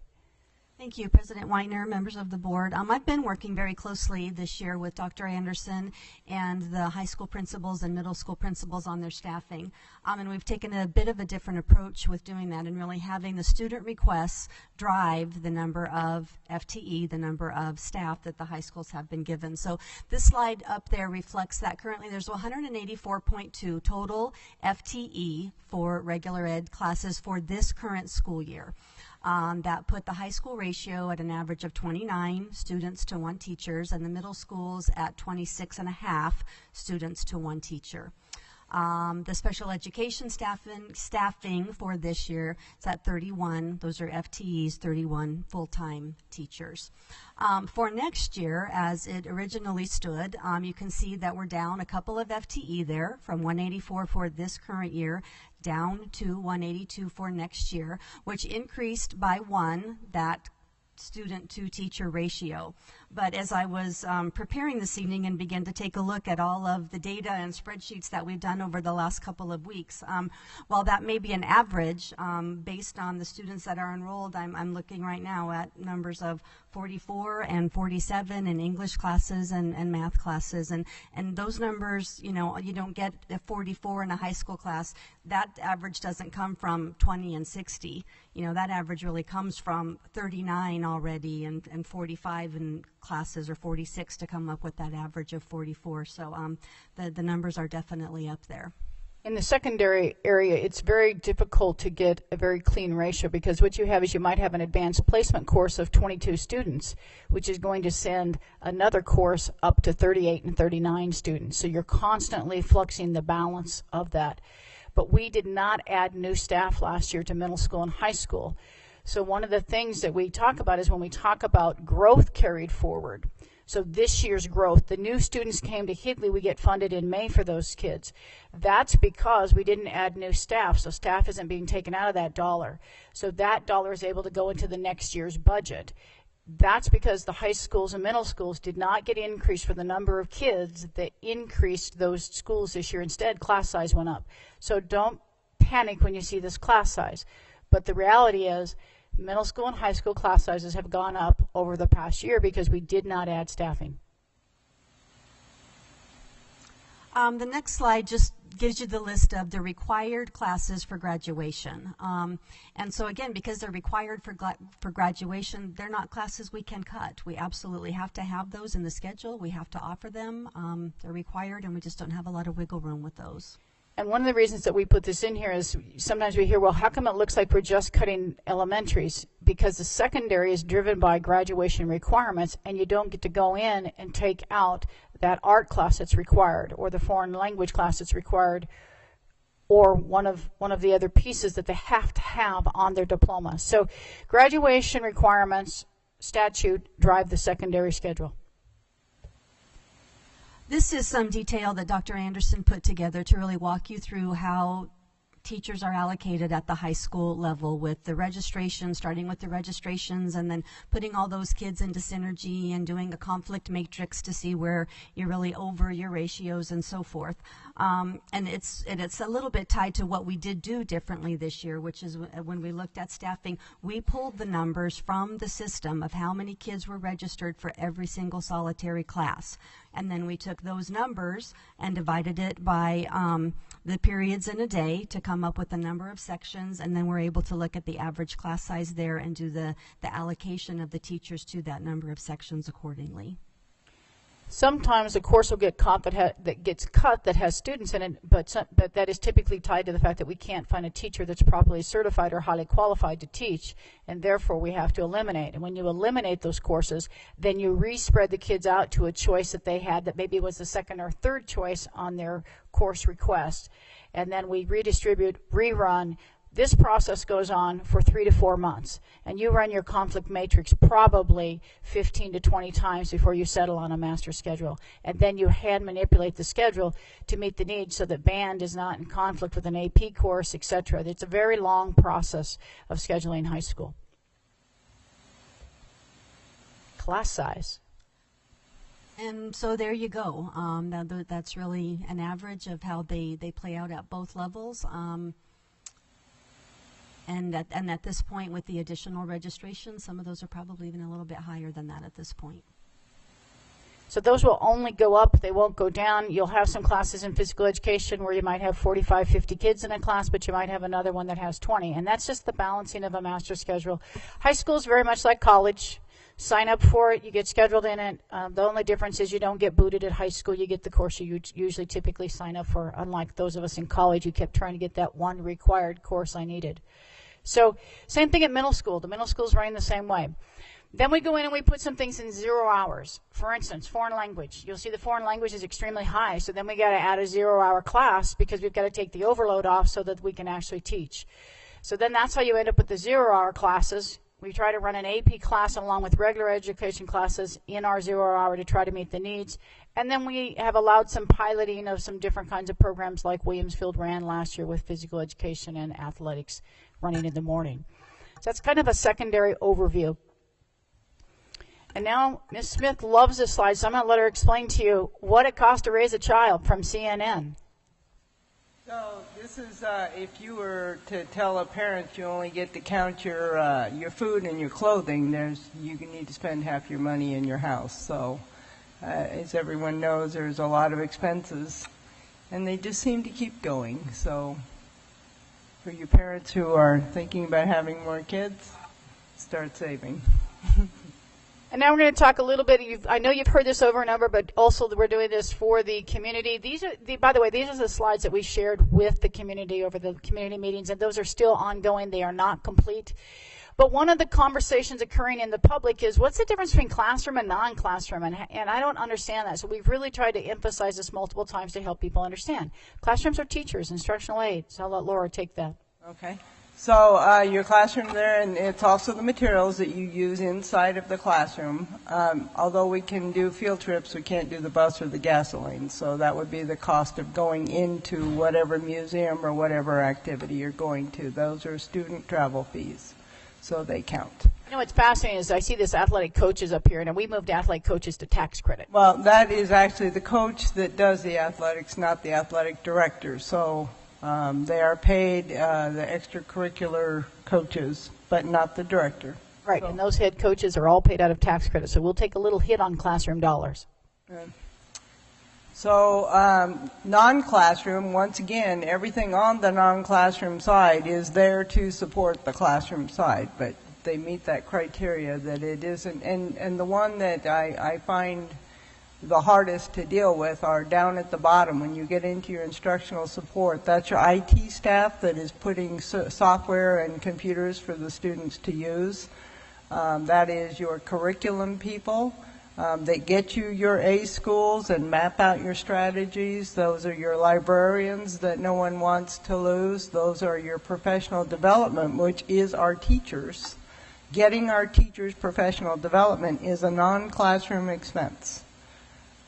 Thank you, President Whitener, members of the board. I've been working very closely this year with Dr. Anderson and the high school principals and middle school principals on their staffing. And we've taken a bit of a different approach with doing that and really having the student requests drive the number of FTE, the number of staff that the high schools have been given. So this slide up there reflects that currently there's 184.2 total FTE for regular ed classes for this current school year. That put the high school ratio at an average of 29 students to 1 teachers, and the middle schools at 26.5 students to 1 teacher. The special education staffing for this year is at 31. Those are FTEs, 31 full-time teachers. For next year, as it originally stood, you can see that we're down a couple of FTE there from 184 for this current year down to 182 for next year, which increased by 1 that student to teacher ratio. But as I was preparing this evening and began to take a look at all of the data and spreadsheets that we've done over the last couple of weeks, while that may be an average based on the students that are enrolled, I'm looking right now at numbers of 44 and 47 in English classes and math classes, and those numbers, you know, you don't get a 44 in a high school class. That average doesn't come from 20 and 60. You know, that average really comes from 39 already and 45 in classes, or 46 to come up with that average of 44. So the numbers are definitely up there. In the secondary area, it's very difficult to get a very clean ratio, because what you have is you might have an advanced placement course of 22 students, which is going to send another course up to 38 and 39 students. So you're constantly fluxing the balance of that. But we did not add new staff last year to middle school and high school. So one of the things that we talk about is when we talk about growth carried forward. So this year's growth, the new students came to Higley, we get funded in May for those kids. That's because we didn't add new staff, so staff isn't being taken out of that dollar. So that dollar is able to go into the next year's budget. That's because the high schools and middle schools did not get increased for the number of kids that increased those schools this year. Instead, class size went up. So don't panic when you see this class size. But the reality is, middle school and high school class sizes have gone up over the past year because we did not add staffing. The next slide just gives you the list of the required classes for graduation. And so again, because they're required for graduation, they're not classes we can cut. We absolutely have to have those in the schedule. We have to offer them. They're required, and we just don't have a lot of wiggle room with those. And one of the reasons that we put this in here is sometimes we hear, well, how come it looks like we're just cutting elementaries? Because the secondary is driven by graduation requirements, and you don't get to go in and take out that art class that's required, or the foreign language class that's required, or one of the other pieces that they have to have on their diploma. So graduation requirements, statute, drive the secondary schedule. This is some detail that Dr. Anderson put together to really walk you through how teachers are allocated at the high school level, with the registration, starting with the registrations, and then putting all those kids into synergy and doing a conflict matrix to see where you're really over your ratios and so forth. And it's a little bit tied to what we did do differently this year, which is when we looked at staffing, we pulled the numbers from the system of how many kids were registered for every single solitary class. And then we took those numbers and divided it by the periods in a day to come up with the number of sections, and then we're able to look at the average class size there and do the allocation of the teachers to that number of sections accordingly. Sometimes a course will get caught that gets cut that has students in it, but that is typically tied to the fact that we can't find a teacher that's properly certified or highly qualified to teach, and therefore we have to eliminate. And when you eliminate those courses, then you respread the kids out to a choice that they had that maybe was the second or third choice on their course request. And then we redistribute, rerun. This process goes on for 3 to 4 months, and you run your conflict matrix probably 15 to 20 times before you settle on a master schedule. And then you hand manipulate the schedule to meet the needs so that band is not in conflict with an AP course, etc. It's a very long process of scheduling high school. Class size. And so there you go. That's really an average of how they play out at both levels. And at this point, with the additional registration, some of those are probably even a little bit higher than that at this point. So those will only go up, they won't go down. You'll have some classes in physical education where you might have 45, 50 kids in a class, but you might have another one that has 20. And that's just the balancing of a master schedule. High school is very much like college. Sign up for it, you get scheduled in it. The only difference is you don't get booted at high school. You get the course you usually typically sign up for, unlike those of us in college who kept trying to get that one required course I needed. So same thing at middle school. The middle school is running the same way. Then we go in and we put some things in 0 hours. For instance, foreign language. You'll see the foreign language is extremely high, so then we got to add a 0-hour class because we've got to take the overload off so that we can actually teach. So then that's how you end up with the 0-hour classes. We try to run an AP class along with regular education classes in our 0-hour to try to meet the needs. And then we have allowed some piloting of some different kinds of programs like Williamsfield ran last year with physical education and athletics running in the morning. So that's kind of a secondary overview. And now Ms. Smith loves this slide, so I'm going to let her explain to you what it costs to raise a child from CNN. So this is if you were to tell a parent you only get to count your food and your clothing, you need to spend half your money in your house. So as everyone knows, there's a lot of expenses, and they just seem to keep going. So for you parents who are thinking about having more kids, start saving. And now we're going to talk a little bit. I know you've heard this over and over, but also we're doing this for the community. By the way, these are the slides that we shared with the community over the community meetings, and those are still ongoing. They are not complete. But one of the conversations occurring in the public is, what's the difference between classroom and non-classroom? And I don't understand that. So we've really tried to emphasize this multiple times to help people understand. Classrooms are teachers, instructional aides. I'll let Laura take that. Okay. So your classroom there, and it's also the materials that you use inside of the classroom. Although we can do field trips, we can't do the bus or the gasoline. So that would be the cost of going into whatever museum or whatever activity you're going to. Those are student travel fees, so they count. You know what's fascinating is I see this athletic coaches up here, and we moved athletic coaches to tax credit. Well, that is actually the coach that does the athletics, not the athletic director. So they are paid the extracurricular coaches, but not the director. Right, and those head coaches are all paid out of tax credit, so we'll take a little hit on classroom dollars. So non-classroom, once again, everything on the non-classroom side is there to support the classroom side, but they meet that criteria that it isn't. And the one that I find the hardest to deal with are down at the bottom. When you get into your instructional support, that's your IT staff that is putting software and computers for the students to use. That is your curriculum people that get you your A schools and map out your strategies. Those are your librarians that no one wants to lose. Those are your professional development, which is our teachers. Getting our teachers professional development is a non-classroom expense.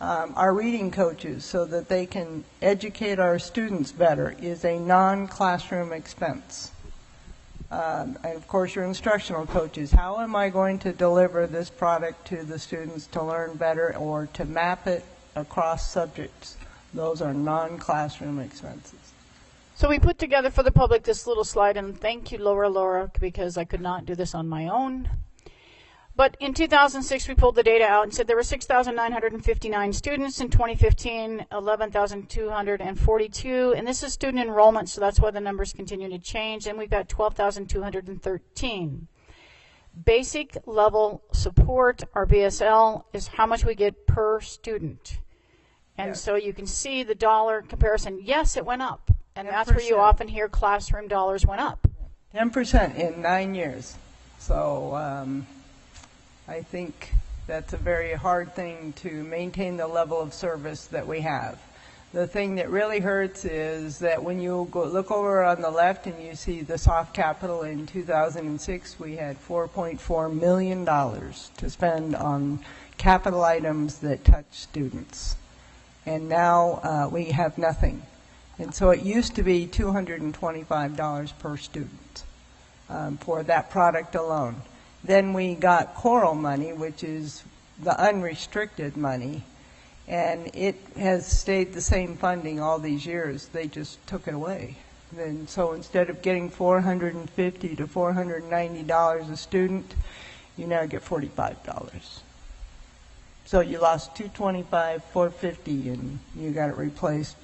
Our reading coaches, so that they can educate our students better, is a non-classroom expense. And of course, your instructional coaches. How am I going to deliver this product to the students to learn better or to map it across subjects? Those are non-classroom expenses. So we put together for the public this little slide, and thank you, Laura, because I could not do this on my own. But in 2006, we pulled the data out and said there were 6,959 students. In 2015, 11,242. And this is student enrollment, so that's why the numbers continue to change. And we've got 12,213. Basic level support, our BSL, is how much we get per student. And so you can see the dollar comparison. Yes, it went up. And that's where you often hear classroom dollars went up. 10% in 9 years. So I think that's a very hard thing to maintain the level of service that we have. The thing that really hurts is that when you go look over on the left and you see the soft capital in 2006, we had $4.4 million to spend on capital items that touch students. And now we have nothing. And so it used to be $225 per student for that product alone. Then we got Coral money, which is the unrestricted money, and it has stayed the same funding all these years. They just took it away. And so instead of getting $450 to $490 a student, you now get $45. So you lost $225, $450, and you got it replaced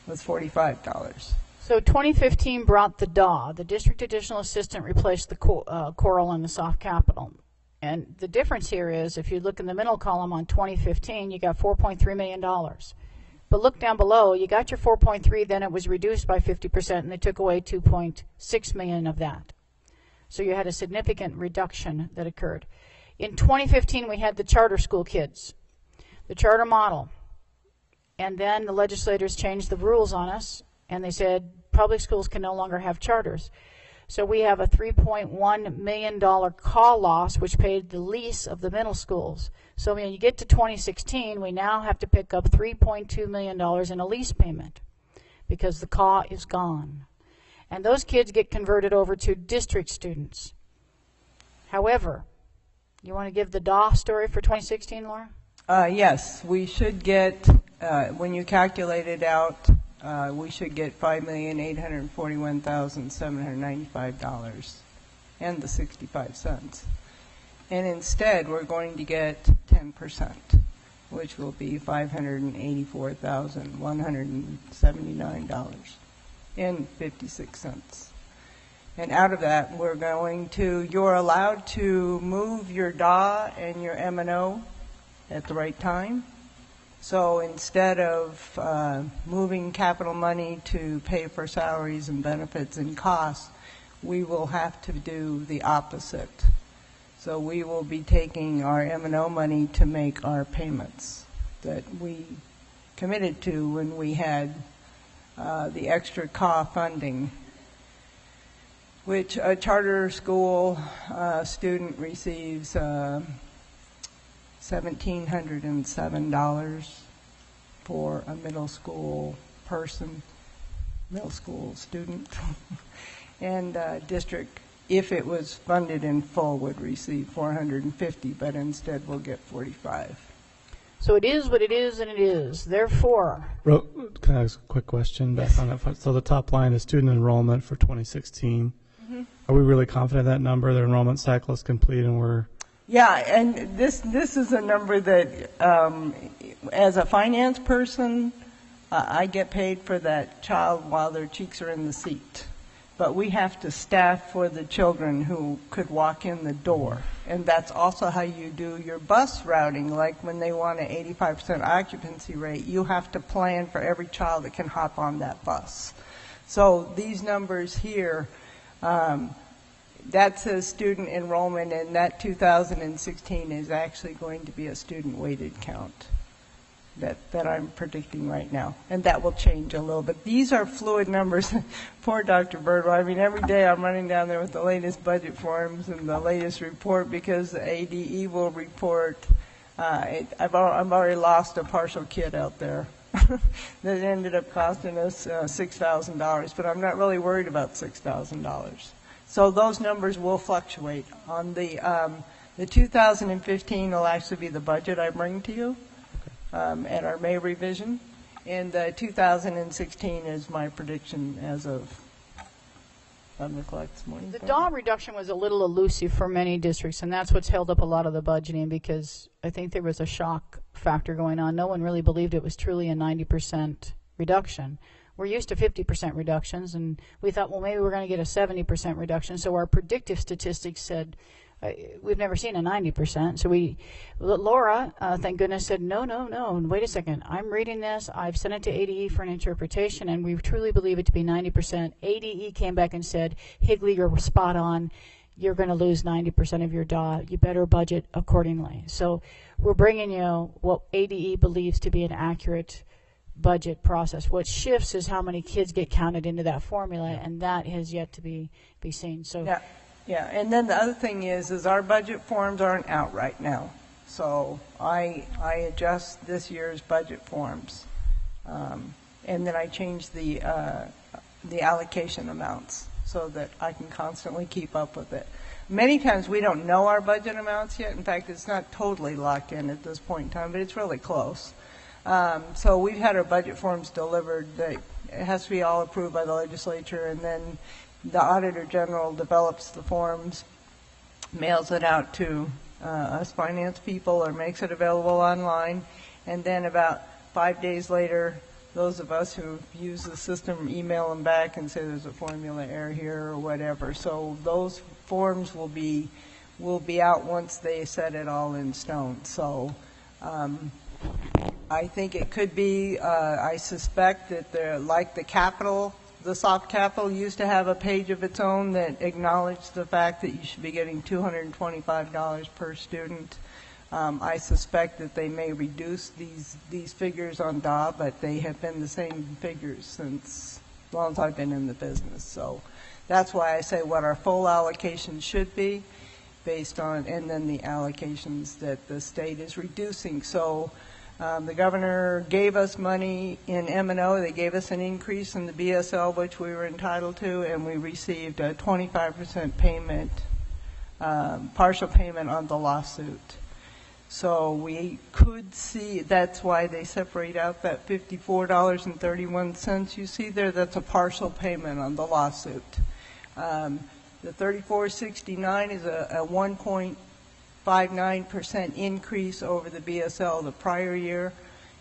with $45. So 2015 brought the DAW, the District Additional Assistant, replaced the Coral and the soft capital. And the difference here is, if you look in the middle column on 2015, you got $4.3 million. But look down below, you got your 4.3, then it was reduced by 50%, and they took away 2.6 million of that. So you had a significant reduction that occurred. In 2015, we had the charter school kids, the charter model. And then the legislators changed the rules on us, and they said public schools can no longer have charters. So we have a $3.1 million call loss, which paid the lease of the middle schools. So when you get to 2016, we now have to pick up $3.2 million in a lease payment because the CAW is gone. And those kids get converted over to district students. However, you want to give the DAW story for 2016, Laura? Yes, we should get, when you calculate it out, we should get $5,841,795 and the 65 cents. And instead, we're going to get 10%, which will be $584,179 and 56 cents. And out of that, we're going to, you're allowed to move your DAW and your M&O at the right time. So instead of moving capital money to pay for salaries and benefits and costs, we will have to do the opposite. So we will be taking our M&O money to make our payments that we committed to when we had the extra CAW funding, which a charter school student receives $1,707 for a middle school person, middle school student. And district, if it was funded in full, would receive $450, but instead we'll get $45. So it is what it is, and it is. Therefore, can I ask a quick question back on that? So the top line is student enrollment for 2016. Are we really confident that number? The enrollment cycle is complete, and we're Yeah, and this is a number that, as a finance person, I get paid for that child while their cheeks are in the seat. But we have to staff for the children who could walk in the door. And that's also how you do your bus routing. Like when they want an 85% occupancy rate, you have to plan for every child that can hop on that bus. So these numbers here, that says student enrollment, and that 2016 is actually going to be a student-weighted count that I'm predicting right now. And that will change a little bit. These are fluid numbers. Poor Dr. Birdwell. I mean, every day I'm running down there with the latest budget forms and the latest report because the ADE will report. I've already lost a partial kid out there that ended up costing us $6,000, but I'm not really worried about $6,000. So those numbers will fluctuate. On the 2015 will actually be the budget I bring to you at our May revision, and the 2016 is my prediction as of The DAW reduction was a little elusive for many districts, and that's what's held up a lot of the budgeting, because I think there was a shock factor going on. No one really believed it was truly a 90% reduction. We're used to 50% reductions, and we thought, well, maybe we're going to get a 70% reduction. So our predictive statistics said, we've never seen a 90%. So Laura, thank goodness, said, no, wait a second. I'm reading this. I've sent it to ADE for an interpretation, and we truly believe it to be 90%. ADE came back and said, Higley, you're spot on. You're going to lose 90% of your DAW. You better budget accordingly. So we're bringing you what ADE believes to be an accurate budget process. What shifts is how many kids get counted into that formula, and that has yet to be seen. So. Yeah, and then the other thing is our budget forms aren't out right now. So I adjust this year's budget forms, and then I change the allocation amounts so that I can constantly keep up with it. Many times we don't know our budget amounts yet. In fact, it's not totally locked in at this point in time, but it's really close. So we've had our budget forms delivered. It has to be all approved by the legislature, and then the Auditor General develops the forms, mails it out to us finance people, or makes it available online, and then about 5 days later, those of us who use the system email them back and say there's a formula error here or whatever. So those forms will be out once they set it all in stone. So I think it could be, I suspect that they're like the soft capital used to have a page of its own that acknowledged the fact that you should be getting $225 per student. I suspect that they may reduce these figures on DAW, but they have been the same figures since as long as I've been in the business. So that's why I say what our full allocation should be based on, and then the allocations that the state is reducing. So the governor gave us money in M&O. They gave us an increase in the BSL, which we were entitled to, and we received a 25% payment, partial payment on the lawsuit. So we could see, that's why they separate out that $54.31 you see there. That's a partial payment on the lawsuit. The $34.69 is a 1.59% increase over the BSL the prior year,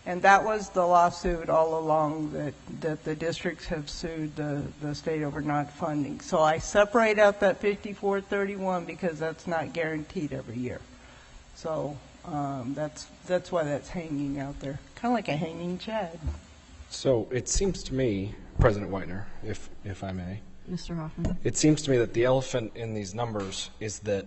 and that was the lawsuit all along that the districts have sued the state over not funding. So I separate out that $54.31 because that's not guaranteed every year. So that's why that's hanging out there, kind of like a hanging chad. So it seems to me, President Whitener, if I may, Mr. Hoffman, it seems to me that the elephant in these numbers is that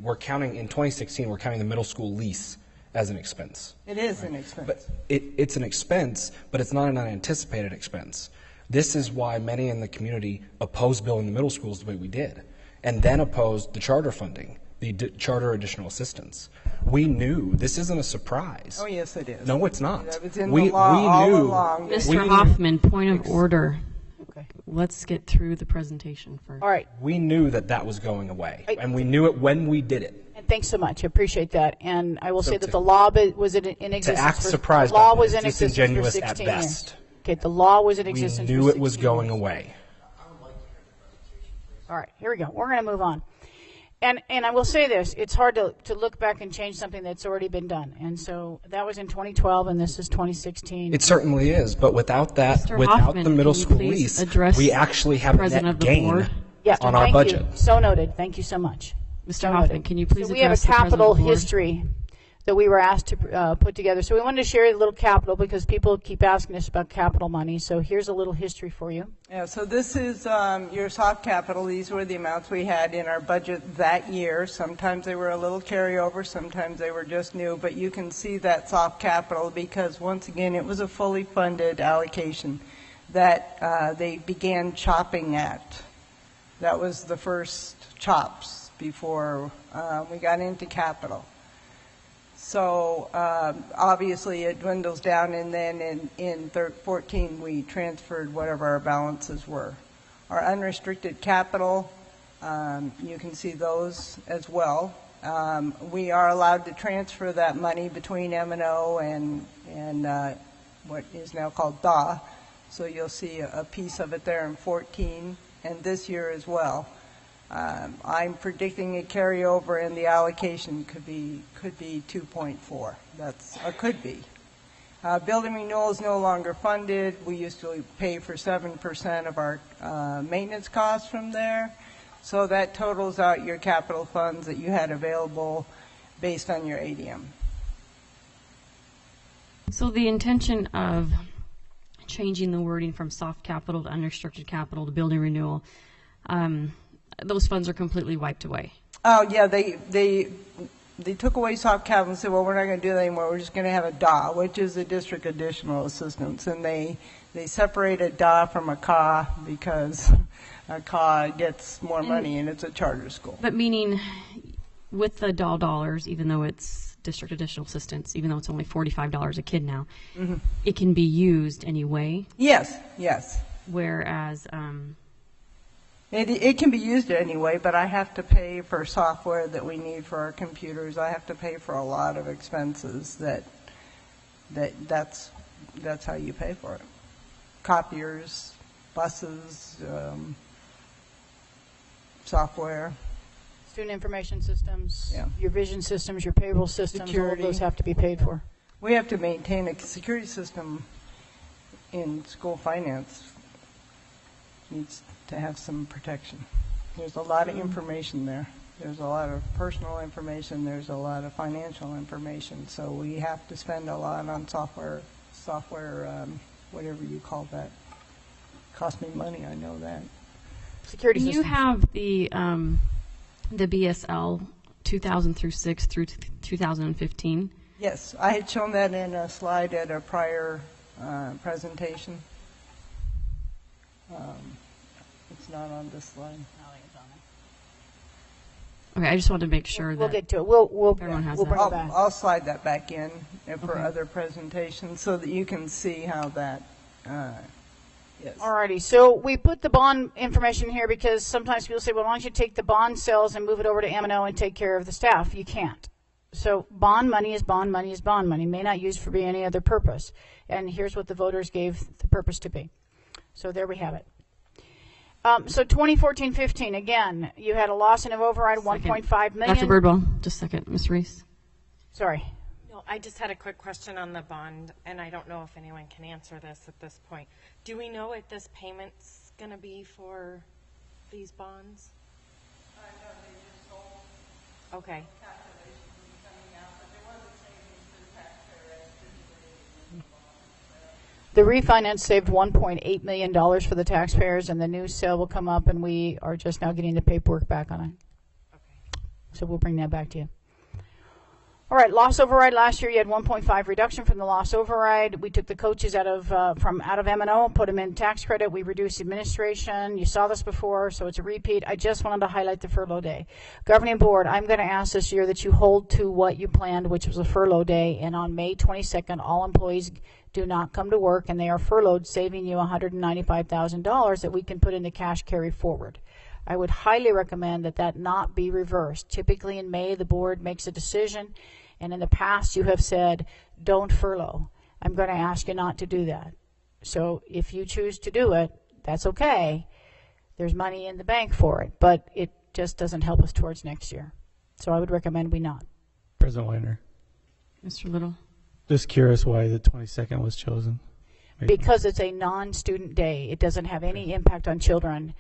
we're counting, in 2016, we're counting the middle school lease as an expense. It is an expense. But it's an expense, but it's not an unanticipated expense. This is why many in the community opposed building the middle schools the way we did, and then opposed the charter funding, the charter additional assistance. We knew this isn't a surprise. Oh, yes, it is. No, it's not. It was in the law all along. Mr. Hoffman, point of order. Okay. Let's get through the presentation first. All right. We knew that was going away, and we knew it when we did it. And thanks so much. I appreciate that. And I will say that the law was in existence. To act surprised, the law was in existence for disingenuous 16 at years. best. Okay, the law was in existence. We knew for it was 16 going years. away. All right, here we go. We're going to move on. And I will say this, it's hard to look back and change something that's already been done. And so that was in 2012, and this is 2016. It certainly is, but without that, Mr. without Hoffman, the middle can you school please lease, address we actually have a President net of the gain board? on our thank budget. You. So noted. Thank you so much. Mr. Hoffman, can you please so we have a address the President capital of the board? history that we were asked to put together. So we wanted to share a little capital because people keep asking us about capital money. So here's a little history for you. Yeah, so this is your soft capital. These were the amounts we had in our budget that year. Sometimes they were a little carryover, sometimes they were just new, but you can see that soft capital because, once again, it was a fully funded allocation that they began chopping at. That was the first chops before we got into capital. So obviously it dwindles down, and then in 14 we transferred whatever our balances were. Our unrestricted capital, you can see those as well. We are allowed to transfer that money between M&O and what is now called DAW. So you'll see a piece of it there in 14 and this year as well. I'm predicting a carryover, and the allocation could be 2.4. That's could be. Building renewal is no longer funded. We used to pay for 7% of our maintenance costs from there. So that totals out your capital funds that you had available based on your ADM. So the intention of changing the wording from soft capital to unrestricted capital to building renewal, those funds are completely wiped away. Oh yeah, they took away soft capital and said, well, we're not going to do that anymore. We're just going to have a DA, which is a district additional assistance, and they separated DA from a CA because a CA gets more money and it's a charter school. But meaning, with the DAW dollars, even though it's district additional assistance, even though it's only $45 a kid now, it can be used anyway. Yes, yes. Whereas it can be used anyway, but I have to pay for software that we need for our computers. I have to pay for a lot of expenses that's how you pay for it. Copiers, buses, software. Student information systems, Yeah. your vision systems, your payroll systems, Security. all of those have to be paid for. We have to maintain a security system in school finance. Needs to have some protection. There's a lot of information there. There's a lot of personal information. There's a lot of financial information. So we have to spend a lot on software, whatever you call that. Cost me money, I know that. Security you systems. have the BSL 2000 through 6 through 2015. Yes, I had shown that in a slide at a prior presentation. It's not on this slide. Okay, I just wanted to make sure We'll that get to it. We'll everyone has we'll that. bring it back. I'll slide that back in for Okay. other presentations so that you can see how that, yes. Alrighty, so we put the bond information here because sometimes people say, well, why don't you take the bond sales and move it over to M&O and take care of the staff? You can't. So bond money is bond money is bond money, may not use for any other purpose. And here's what the voters gave the purpose to be. So there we have it. So 2014-15, again, you had a loss in of override, 1.5 million. Dr. Birdwell, just a second. Ms. Reese. Sorry. No, I just had a quick question on the bond, and I don't know if anyone can answer this at this point. Do we know what this payment's going to be for these bonds? I know they just sold. Okay. The refinance saved $1.8 million for the taxpayers, and the new sale will come up, and we are just now getting the paperwork back on it. Okay. So we'll bring that back to you. All right, loss override. Last year you had 1.5 reduction from the loss override. We took the coaches out of M&O, put them in tax credit. We reduced administration. You saw this before, so it's a repeat. I just wanted to highlight the furlough day. Governing board, I'm going to ask this year that you hold to what you planned, which was a furlough day, and on May 22nd, all employees do not come to work, and they are furloughed, saving you $195,000 that we can put into cash carry forward. I would highly recommend that not be reversed. Typically in May, the board makes a decision, and in the past you have said, don't furlough. I'm going to ask you not to do that. So if you choose to do it, that's okay. There's money in the bank for it, but it just doesn't help us towards next year. So I would recommend we not. President Weiner. Mr. Little. Just curious why the 22nd was chosen. Because it's a non-student day. It doesn't have any impact on children.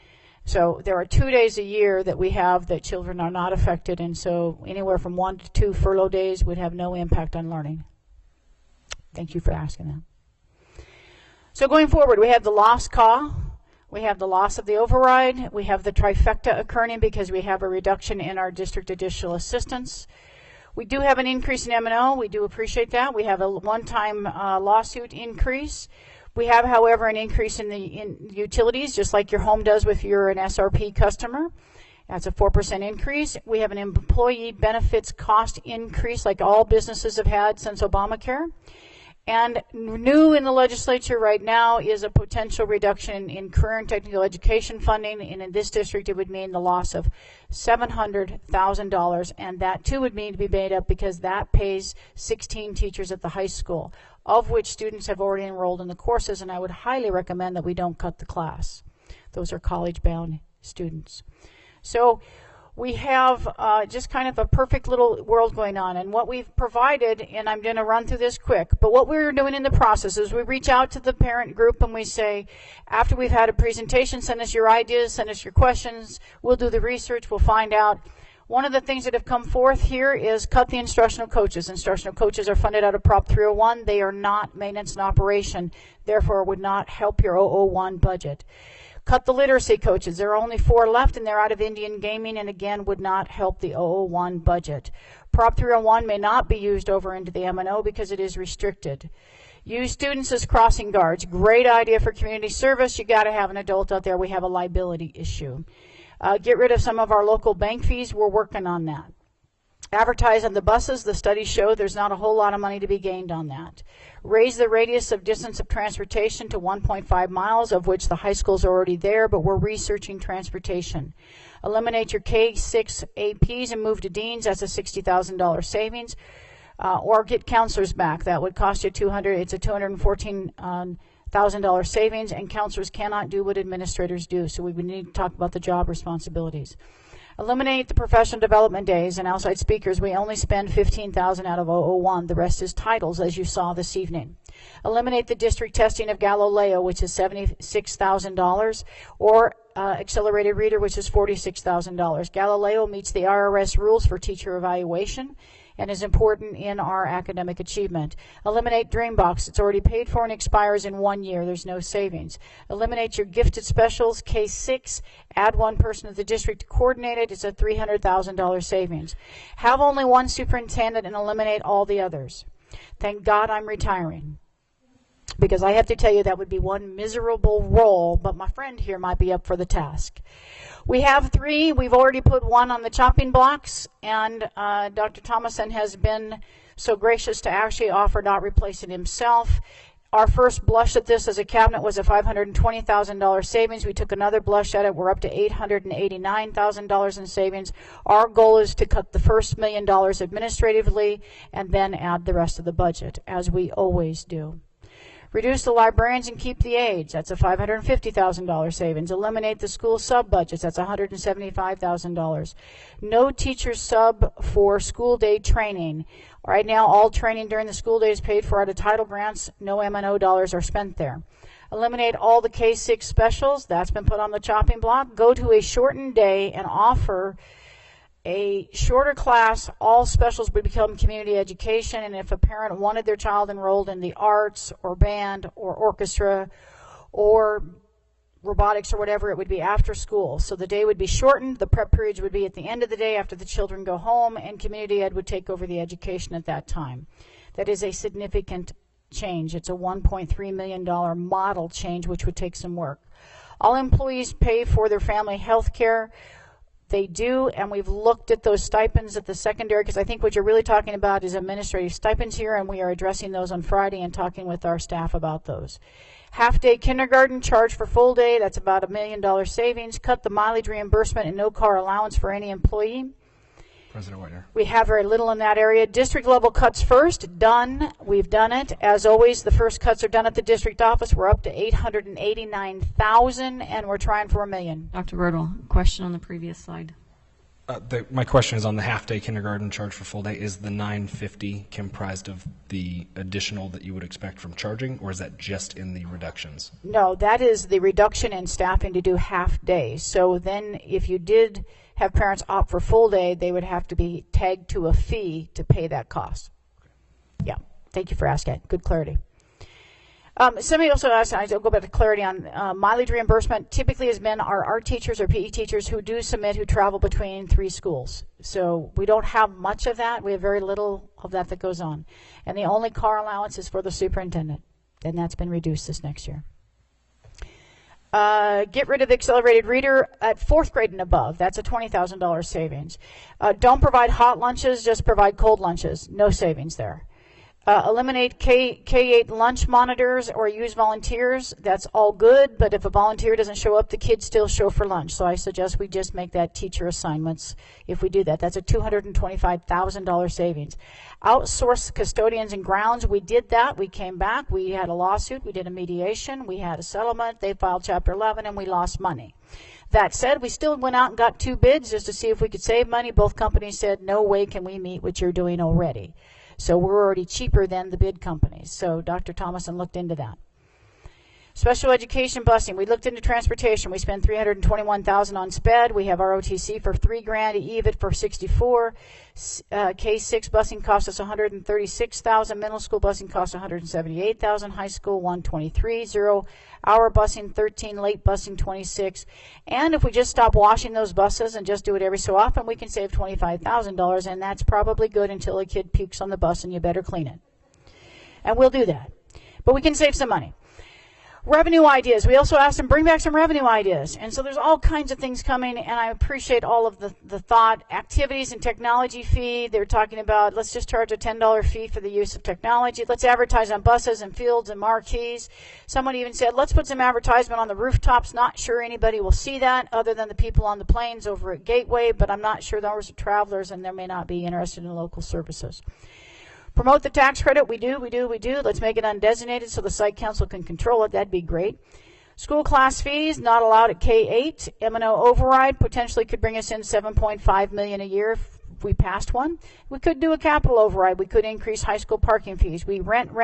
So there are 2 days a year that we have that children are not affected, and so anywhere from 1 to 2 furlough days would have no impact on learning. Thank you for asking that. So going forward, we have the loss CAW, we have the loss of the override, we have the trifecta occurring because we have a reduction in our district additional assistance. We do have an increase in M&O. We do appreciate that. We have a one-time lawsuit increase. We have, however, an increase in utilities, just like your home does if you're an SRP customer. That's a 4% increase. We have an employee benefits cost increase like all businesses have had since Obamacare. And new in the legislature right now is a potential reduction in career and technical education funding, and in this district it would mean the loss of $700,000, and that too would mean to be made up because that pays 16 teachers at the high school, of which students have already enrolled in the courses, and I would highly recommend that we don't cut the class. Those are college-bound students. So we have just kind of a perfect little world going on. And what we've provided, and I'm going to run through this quick, but what we're doing in the process is we reach out to the parent group and we say, after we've had a presentation, send us your ideas, send us your questions. We'll do the research. We'll find out. One of the things that have come forth here is cut the instructional coaches. Instructional coaches are funded out of Prop 301. They are not maintenance and operation, therefore would not help your 001 budget. Cut the literacy coaches. There are only 4 left, and they're out of Indian gaming, and again would not help the 001 budget. Prop 301 may not be used over into the M&O because it is restricted. Use students as crossing guards. Great idea for community service. You got to have an adult out there. We have a liability issue. Get rid of some of our local bank fees. We're working on that. Advertise on the buses. The studies show there's not a whole lot of money to be gained on that. Raise the radius of distance of transportation to 1.5 miles, of which the high school's already there, but we're researching transportation. Eliminate your K-6 APs and move to deans. That's a $60,000 savings. Or get counselors back. That would cost you it's a $214,000 savings, and counselors cannot do what administrators do, so we would need to talk about the job responsibilities. Eliminate the professional development days and outside speakers. We only spend $15,000 out of 001. The rest is titles, as you saw this evening. Eliminate the district testing of Galileo, which is $76,000, or accelerated reader, which is $46,000. Galileo meets the IRS rules for teacher evaluation and is important in our academic achievement. Eliminate Dreambox. It's already paid for and expires in 1 year. There's no savings. Eliminate your gifted specials, K-6. Add 1 person to the district to coordinate it. It's a $300,000 savings. Have only 1 superintendent and eliminate all the others. Thank God I'm retiring, because I have to tell you that would be one miserable role, but my friend here might be up for the task. We have 3. We've already put 1 on the chopping blocks, and Dr. Thomason has been so gracious to actually offer not replace it himself. Our first blush at this as a cabinet was a $520,000 savings. We took another blush at it. We're up to $889,000 in savings. Our goal is to cut the first $1 million administratively and then add the rest of the budget, as we always do. Reduce the librarians and keep the aides. That's a $550,000 savings. Eliminate the school sub-budgets. That's $175,000. No teacher sub for school day training. Right now, all training during the school day is paid for out of title grants. No M&O dollars are spent there. Eliminate all the K-6 specials. That's been put on the chopping block. Go to a shortened day and offer a shorter class. All specials would become community education, and if a parent wanted their child enrolled in the arts or band or orchestra or robotics or whatever, it would be after school. So the day would be shortened. The prep periods would be at the end of the day after the children go home, and community ed would take over the education at that time. That is a significant change. It's a $1.3 million model change, which would take some work. All employees pay for their family health care. They do, and we've looked at those stipends at the secondary, because I think what you're really talking about is administrative stipends here, and we are addressing those on Friday and talking with our staff about those. Half-day kindergarten, charge for full day, that's about $1 million savings. Cut the mileage reimbursement and no car allowance for any employee. President Whitener. We have very little in that area. District level cuts first, done. We've done it. As always, the first cuts are done at the district office. We're up to $889,000, and we're trying for $1 million. Dr. Birdwell, question on the previous slide. My question is on the half-day kindergarten charge for full day. Is the $950 comprised of the additional that you would expect from charging, or is that just in the reductions? No, that is the reduction in staffing to do half day. So then if you did have parents opt for full day, they would have to be tagged to a fee to pay that cost. Yeah, thank you for asking. Good clarity. Somebody also asked, I'll go back to clarity on mileage reimbursement. Typically has been our art teachers or PE teachers who do submit, who travel between 3 schools. So we don't have much of that. We have very little of that goes on. And the only car allowance is for the superintendent, and that's been reduced this next year. Get rid of the accelerated reader at 4th grade and above. That's a $20,000 savings. Don't provide hot lunches, just provide cold lunches. No savings there. Eliminate K-8 lunch monitors or use volunteers. That's all good, but if a volunteer doesn't show up, the kids still show for lunch. So I suggest we just make that teacher assignments if we do that. That's a $225,000 savings. Outsource custodians and grounds. We did that. We came back. We had a lawsuit. We did a mediation. We had a settlement. They filed Chapter 11, and we lost money. That said, we still went out and got 2 bids just to see if we could save money. Both companies said, no way can we meet what you're doing already. So we're already cheaper than the bid companies. So Dr. Thomason looked into that. Special education busing. We looked into transportation. We spent $321,000 on SPED. We have ROTC for $3,000, EVIT for $64,000. K6 busing cost us $136,000. Middle school busing cost $178,000. High school $123,000. 0 hour busing $13,000. Late busing $26,000. And if we just stop washing those buses and just do it every so often, we can save $25,000. And that's probably good until a kid pukes on the bus and you better clean it. And we'll do that. But we can save some money. Revenue ideas. We also asked them, bring back some revenue ideas. And so there's all kinds of things coming, and I appreciate all of the thought. Activities and technology fee. They're talking about, let's just charge a $10 fee for the use of technology. Let's advertise on buses and fields and marquees. Someone even said, let's put some advertisement on the rooftops. Not sure anybody will see that other than the people on the planes over at Gateway, but I'm not sure those are travelers, and they may not be interested in local services. Promote the tax credit. We do. Let's make it undesignated so the site council can control it. That'd be great. School class fees, not allowed at K-8. M&O override potentially could bring us in $7.5 million a year if we passed one. We could do a capital override. We could increase high school parking fees. We rent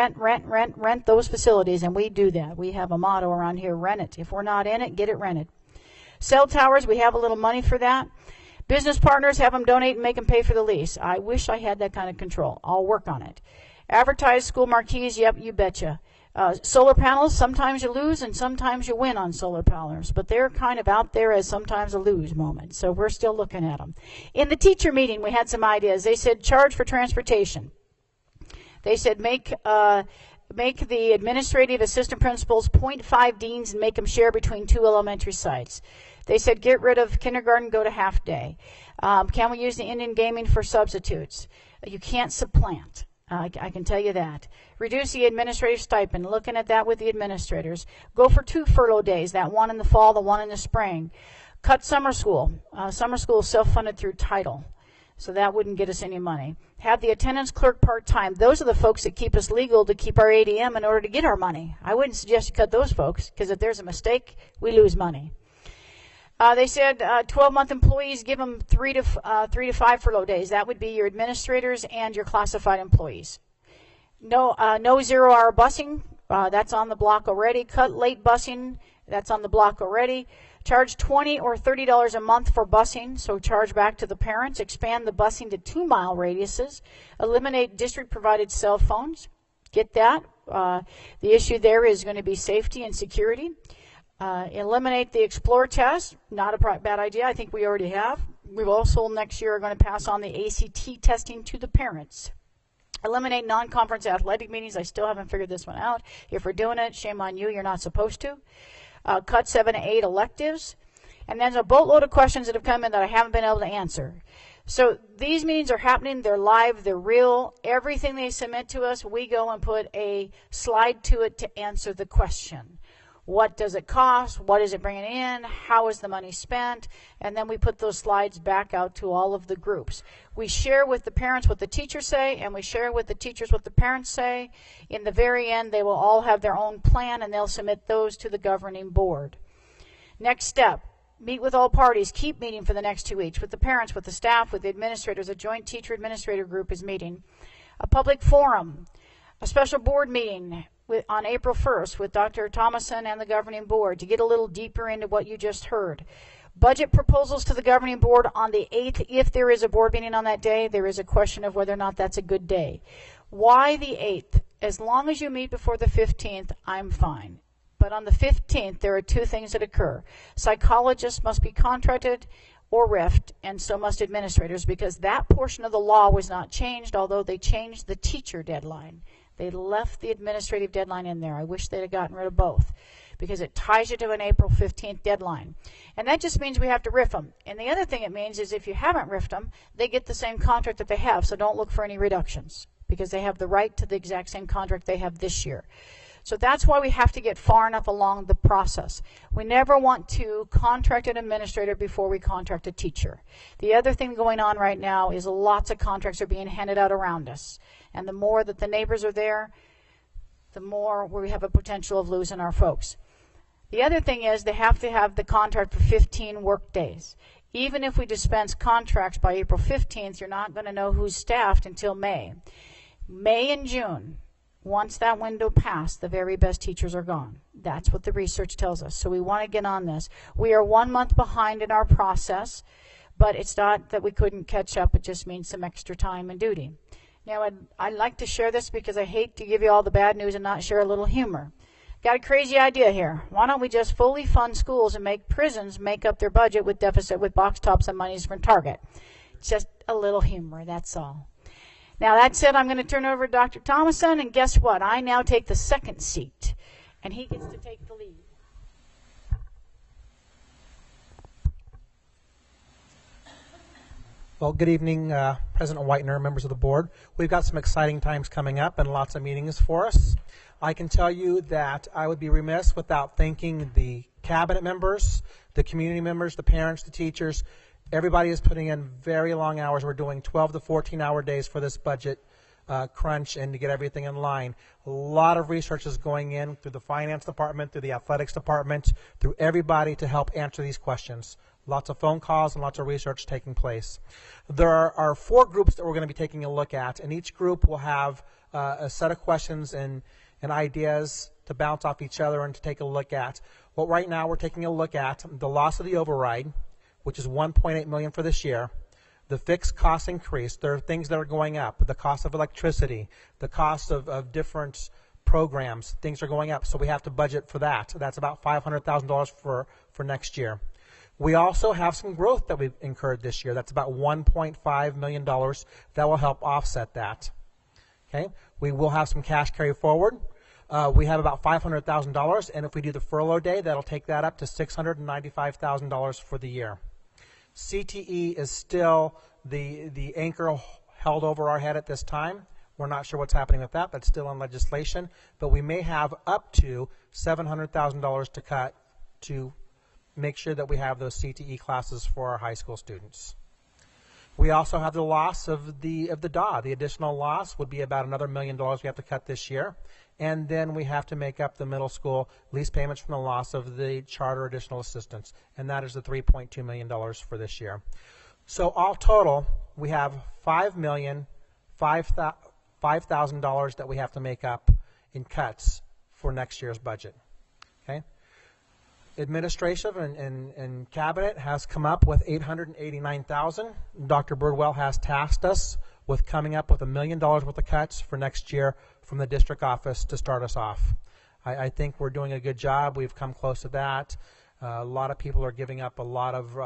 those facilities, and we do that. We have a motto around here, rent it. If we're not in it, get it rented. Cell towers, we have a little money for that. Business partners, have them donate and make them pay for the lease. I wish I had that kind of control. I'll work on it. Advertise school marquees, yep, you betcha. Solar panels, sometimes you lose and sometimes you win on solar panels, but they're kind of out there as sometimes a lose moment, so we're still looking at them. In the teacher meeting, we had some ideas. They said charge for transportation. They said make the administrative assistant principals 0.5 deans and make them share between 2 elementary sites. They said get rid of kindergarten, go to half day. Can we use the Indian gaming for substitutes? You can't supplant. I can tell you that. Reduce the administrative stipend, looking at that with the administrators. Go for 2 furlough days, that one in the fall, the one in the spring. Cut summer school. Summer school is self-funded through title, so that wouldn't get us any money. Have the attendance clerk part-time. Those are the folks that keep us legal to keep our ADM in order to get our money. I wouldn't suggest you cut those folks, because if there's a mistake, we lose money. They said 12-month employees, give them 3 to 5 furlough days. That would be your administrators and your classified employees. No 0-hour busing. That's on the block already. Cut late busing. That's on the block already. Charge $20 or $30 a month for busing, so charge back to the parents. Expand the busing to 2-mile radiuses. Eliminate district-provided cell phones. Get that. The issue there is going to be safety and security. Eliminate the Explore test. Not a bad idea. I think we already have. We also next year are going to pass on the ACT testing to the parents. Eliminate non-conference athletic meetings. I still haven't figured this one out. If we're doing it, shame on you. You're not supposed to. Cut 7 to 8 electives. And there's a boatload of questions that have come in that I haven't been able to answer. So these meetings are happening. They're live. They're real. Everything they submit to us, we go and put a slide to it to answer the question. What does it cost? What is it bringing in? How is the money spent? And then we put those slides back out to all of the groups. We share with the parents what the teachers say, and we share with the teachers what the parents say. In the very end, they will all have their own plan, and they'll submit those to the governing board. Next step, meet with all parties. Keep meeting for the next 2 weeks with the parents, with the staff, with the administrators. A joint teacher administrator group is meeting. A public forum, a special board meeting on April 1st with Dr. Thomason and the governing board to get a little deeper into what you just heard. Budget proposals to the governing board on the 8th. If there is a board meeting on that day, there is a question of whether or not that's a good day. Why the 8th? As long as you meet before the 15th, I'm fine. But on the 15th, there are 2 things that occur. Psychologists must be contracted or RIFed, and so must administrators, because that portion of the law was not changed, although they changed the teacher deadline. They left the administrative deadline in there. I wish they'd have gotten rid of both, because it ties you to an April 15th deadline. And that just means we have to RIF them. And the other thing it means is if you haven't RIFed them, they get the same contract that they have, so don't look for any reductions. because they have the right to the exact same contract they have this year. So that's why we have to get far enough along the process. We never want to contract an administrator before we contract a teacher. The other thing going on right now is lots of contracts are being handed out around us. And the more that the neighbors are there, the more we have a potential of losing our folks. The other thing is they have to have the contract for 15 work days. Even if we dispense contracts by April 15th, you're not going to know who's staffed until May. May and June. Once that window passed, the very best teachers are gone. That's what the research tells us. So we want to get on this. We are 1 month behind in our process, but it's not that we couldn't catch up. It just means some extra time and duty. Now, I'd like to share this because I hate to give you all the bad news and not share a little humor. Got a crazy idea here. Why don't we just fully fund schools and make prisons make up their budget with deficit with box tops and monies from Target? Just a little humor, that's all. Now, that said, I'm going to turn over to Dr. Thomason, and guess what? I now take the second seat, and he gets to take the lead. Well, good evening, President Whitener, members of the board. We've got some exciting times coming up and lots of meetings for us. I can tell you that I would be remiss without thanking the cabinet members, the community members, the parents, the teachers. Everybody is putting in very long hours. We're doing 12 to 14-hour days for this budget crunch and to get everything in line. A lot of research is going in through the finance department, through the athletics department, through everybody to help answer these questions. Lots of phone calls and lots of research taking place. There are 4 groups that we're going to be taking a look at, and each group will have a set of questions and ideas to bounce off each other and to take a look at. Well, right now we're taking a look at the loss of the override, which is $1.8 million for this year. The fixed cost increase, there are things that are going up. The cost of electricity, the cost of different programs, things are going up, so we have to budget for that. That's about $500,000 for next year. We also have some growth that we've incurred this year. That's about $1.5 million. That will help offset that. Okay, we will have some cash carry forward. We have about $500,000, and if we do the furlough day, that'll take that up to $695,000 for the year. CTE is still the anchor held over our head at this time. We're not sure what's happening with that. That's still in legislation, but we may have up to $700,000 to cut to make sure that we have those CTE classes for our high school students. We also have the loss of the DAW. The additional loss would be about another $1 million we have to cut this year. And then we have to make up the middle school lease payments from the loss of the charter additional assistance. And that is the $3.2 million for this year. So all total, we have $5,000 that we have to make up in cuts for next year's budget. Okay? Administration and cabinet has come up with $889,000. Dr. Birdwell has tasked us with coming up with $1 million worth of cuts for next year from the district office to start us off. I think we're doing a good job. We've come close to that. A lot of people are giving up a lot of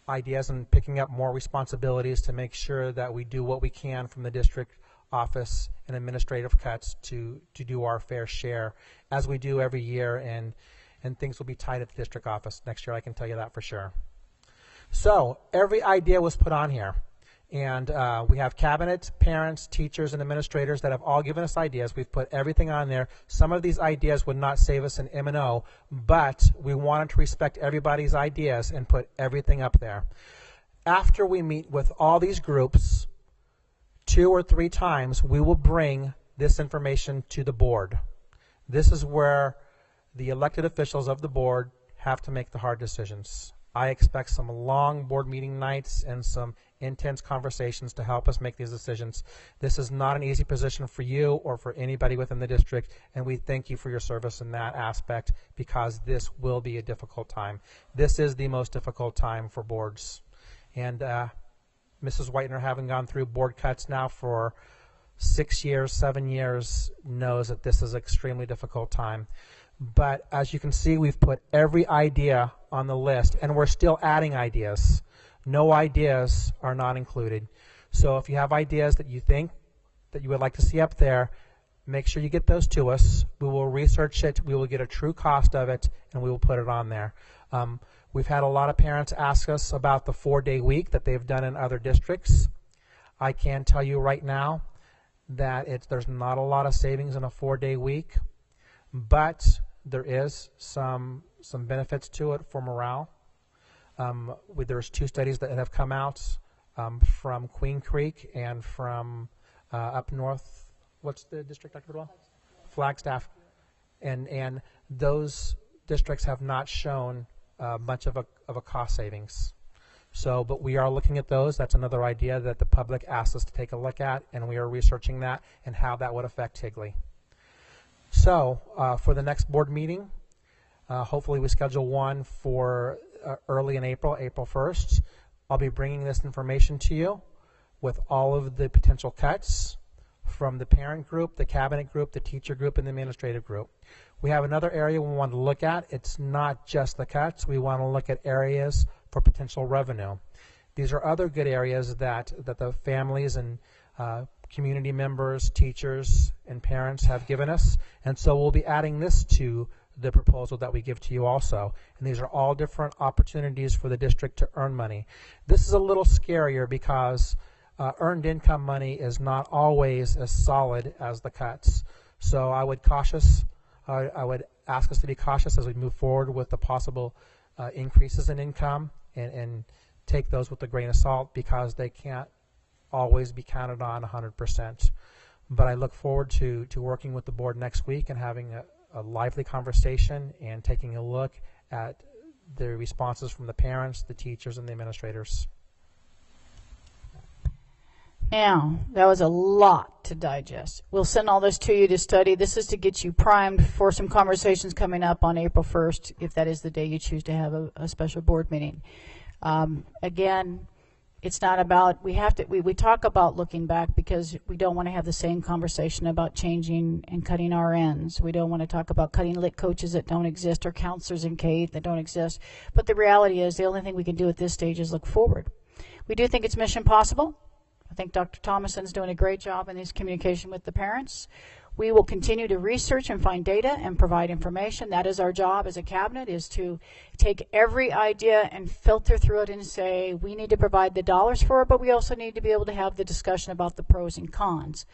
ideas and picking up more responsibilities to make sure that we do what we can from the district office and administrative cuts to do our fair share, as we do every year, and things will be tight at the district office next year, I can tell you that for sure. So every idea was put on here, and we have cabinet, parents, teachers, and administrators that have all given us ideas. We've put everything on there. Some of these ideas would not save us an M&O, but we wanted to respect everybody's ideas and put everything up there. After we meet with all these groups 2 or 3 times, we will bring this information to the board. This is where the elected officials of the board have to make the hard decisions. I expect some long board meeting nights and some intense conversations to help us make these decisions. This is not an easy position for you or for anybody within the district, and we thank you for your service in that aspect, because this will be a difficult time. This is the most difficult time for boards. And Mrs. Whitener, having gone through board cuts now for 6 years, 7 years, knows that this is an extremely difficult time. But as you can see, we've put every idea on the list, and we're still adding ideas. No ideas are not included. So if you have ideas that you think that you would like to see up there, make sure you get those to us. We will research it. We will get a true cost of it, and we will put it on there. We've had a lot of parents ask us about the 4-day week that they've done in other districts. I can tell you right now that there's not a lot of savings in a 4-day week, but there is some benefits to it for morale. There's 2 studies that have come out from Queen Creek and from up north. What's the district, Dr. Bidwell? Flagstaff. And those districts have not shown much of a cost savings. So, but we are looking at those. That's another idea that the public asked us to take a look at, and we are researching that and how that would affect Higley. So, for the next board meeting, hopefully we schedule one for early in April, April 1st. I'll be bringing this information to you with all of the potential cuts from the parent group, the cabinet group, the teacher group, and the administrative group. We have another area we want to look at. It's not just the cuts. We want to look at areas for potential revenue. These are other good areas that the families and community members, teachers, and parents have given us. And so we'll be adding this to the proposal that we give to you also. And these are all different opportunities for the district to earn money. This is a little scarier because earned income money is not always as solid as the cuts. So I would ask us to be cautious as we move forward with the possible increases in income and take those with a grain of salt because they can't always be counted on 100%. But I look forward to working with the board next week and having a lively conversation and taking a look at the responses from the parents, the teachers, and the administrators. Now, that was a lot to digest. We'll send all this to you to study. This is to get you primed for some conversations coming up on April 1st, if that is the day you choose to have a special board meeting. Again, it's not about, we talk about looking back because we don't want to have the same conversation about changing and cutting RNs. We don't want to talk about cutting lit coaches that don't exist or counselors in K that don't exist. But the reality is the only thing we can do at this stage is look forward. We do think it's mission possible. I think Dr. Thomason's doing a great job in his communication with the parents. We will continue to research and find data and provide information. That is our job as a cabinet, is to take every idea and filter through it and say, we need to provide the dollars for it, but we also need to be able to have the discussion about the pros and cons.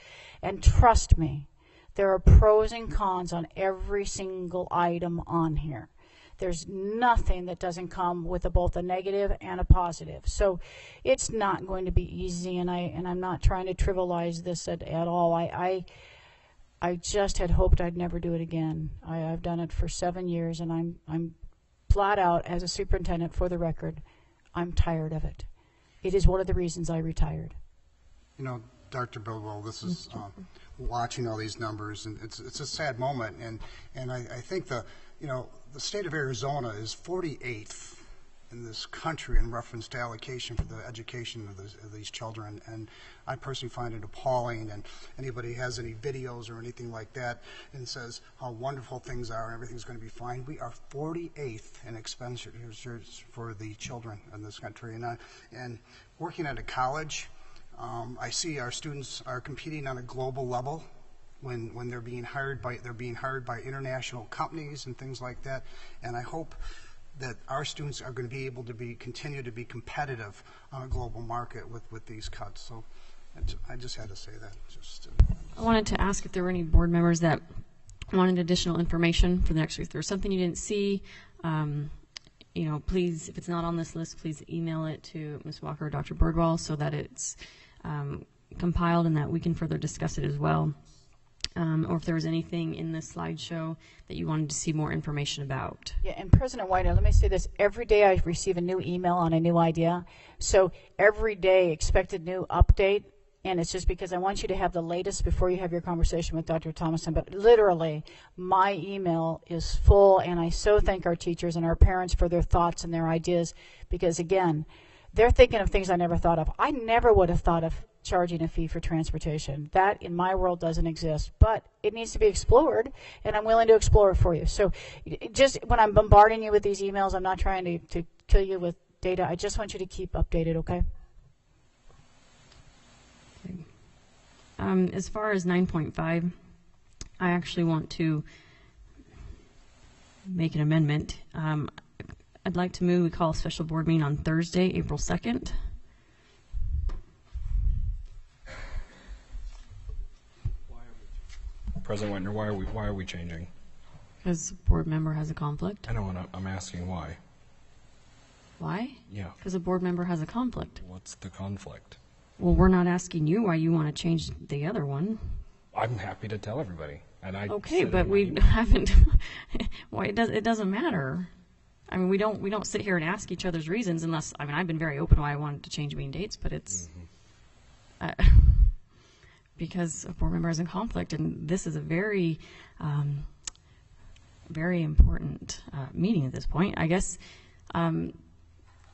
And trust me, there are pros and cons on every single item on here. There's nothing that doesn't come with both a negative and a positive. So it's not going to be easy, and I'm not trying to trivialize this at all. I just had hoped I'd never do it again. I've done it for 7 years, and I'm flat out, as a superintendent, for the record, I'm tired of it. It is one of the reasons I retired. You know, Dr. Bidwell, this is watching all these numbers, and it's a sad moment, and I think the state of Arizona is 48th in this country in reference to allocation for the education of these children, and I personally find it appalling. And anybody has any videos or anything like that and says how wonderful things are and everything's going to be fine, we are 48th in expenditures for the children in this country. And working at a college, I see our students are competing on a global level. When they're being hired by international companies and things like that, and I hope that our students are going to be able to continue to be competitive on a global market with these cuts. So I just had to say that. I wanted to ask if there were any board members that wanted additional information for the next week. If there's something you didn't see, please, if it's not on this list, please email it to Ms. Walker or Dr. Birdwell so that it's compiled and that we can further discuss it as well. Or if there was anything in the slideshow that you wanted to see more information about. Yeah, and President Whitener, let me say this. Every day I receive a new email on a new idea. So every day expect a new update, and it's just because I want you to have the latest before you have your conversation with Dr. Thomason. But literally, my email is full, and I so thank our teachers and our parents for their thoughts and their ideas because, again, they're thinking of things I never thought of. I never would have thought of charging a fee for transportation. That, in my world, doesn't exist, but it needs to be explored, and I'm willing to explore it for you. So just when I'm bombarding you with these emails, I'm not trying to kill you with data. I just want you to keep updated, okay? As far as 9.5, I actually want to make an amendment. I'd like to move, we call a special board meeting on Thursday, April 2nd. President Whitener, why are we changing? Because a board member has a conflict. I know, and I'm asking why. Why? Yeah. Because a board member has a conflict. What's the conflict? Well, we're not asking you why you want to change the other one. I'm happy to tell everybody. And I Okay, said it but in my we email. haven't. Why it doesn't matter. I mean, we don't sit here and ask each other's reasons unless, I mean, I've been very open why I wanted to change meeting dates, but it's because a board member is in conflict, and this is a very, very important meeting at this point. I guess,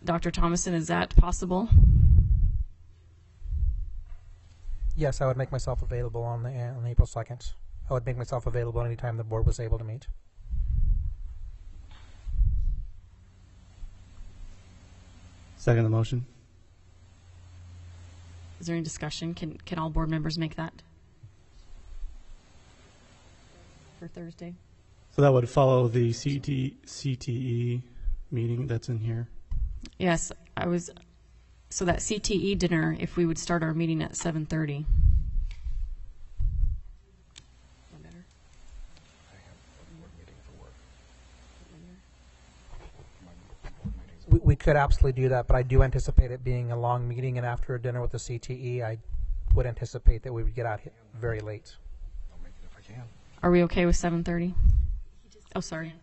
Dr. Thomason, is that possible? Yes, I would make myself available on April 2nd. I would make myself available anytime the board was able to meet. Second the motion. Is there any discussion? Can all board members make that for Thursday? So that would follow the CTE meeting that's in here. Yes, so that CTE dinner, if we would start our meeting at 7:30. We could absolutely do that, but I do anticipate it being a long meeting, and after a dinner with the CTE, I would anticipate that we would get out very late. I'll make it if I can. Are we okay with 7:30? Oh, sorry.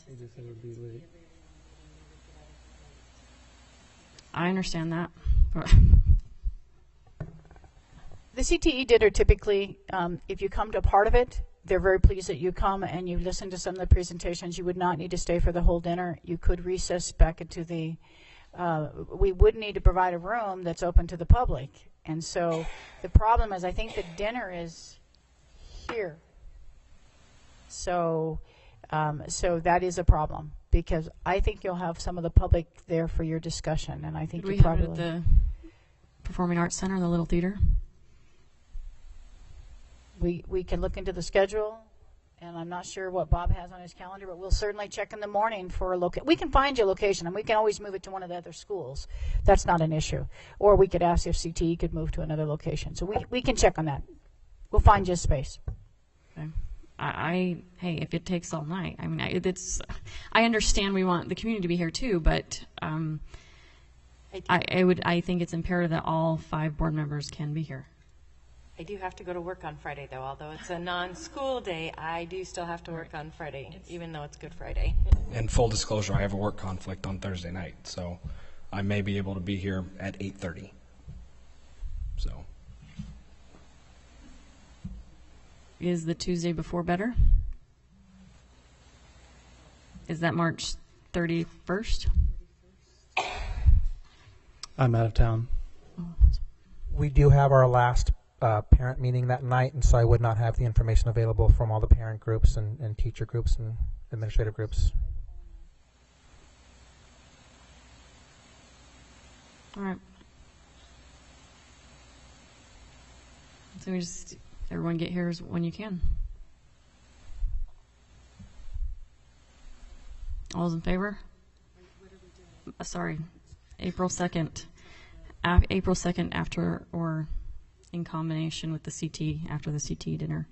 I understand that. The CTE dinner typically, if you come to a part of it, they're very pleased that you come and you listen to some of the presentations. You would not need to stay for the whole dinner. You could recess back into the, we would need to provide a room that's open to the public. And so the problem is I think the dinner is here. So, so that is a problem because I think you'll have some of the public there for your discussion. And I think Could we you have it probably at the Performing Arts Center, the Little Theater? We can look into the schedule, and I'm not sure what Bob has on his calendar, but we'll certainly check in the morning for a location. We can find you a location, and we can always move it to one of the other schools. That's not an issue. Or we could ask if CTE could move to another location. So we can check on that. We'll find you a space. Okay. Hey, if it takes all night, I mean, I understand we want the community to be here too, but I think it's imperative that all 5 board members can be here. I do have to go to work on Friday, though. Although it's a non-school day, I do still have to work on Friday, even though it's Good Friday. And full disclosure, I have a work conflict on Thursday night, so I may be able to be here at 8:30. So. Is the Tuesday before better? Is that March 31st? I'm out of town. We do have our last parent meeting that night, and so I would not have the information available from all the parent groups and teacher groups and administrative groups. All right. So everyone get here when you can. All those in favor? Sorry, April 2nd. April 2nd after or in combination with the CT, after the CT dinner.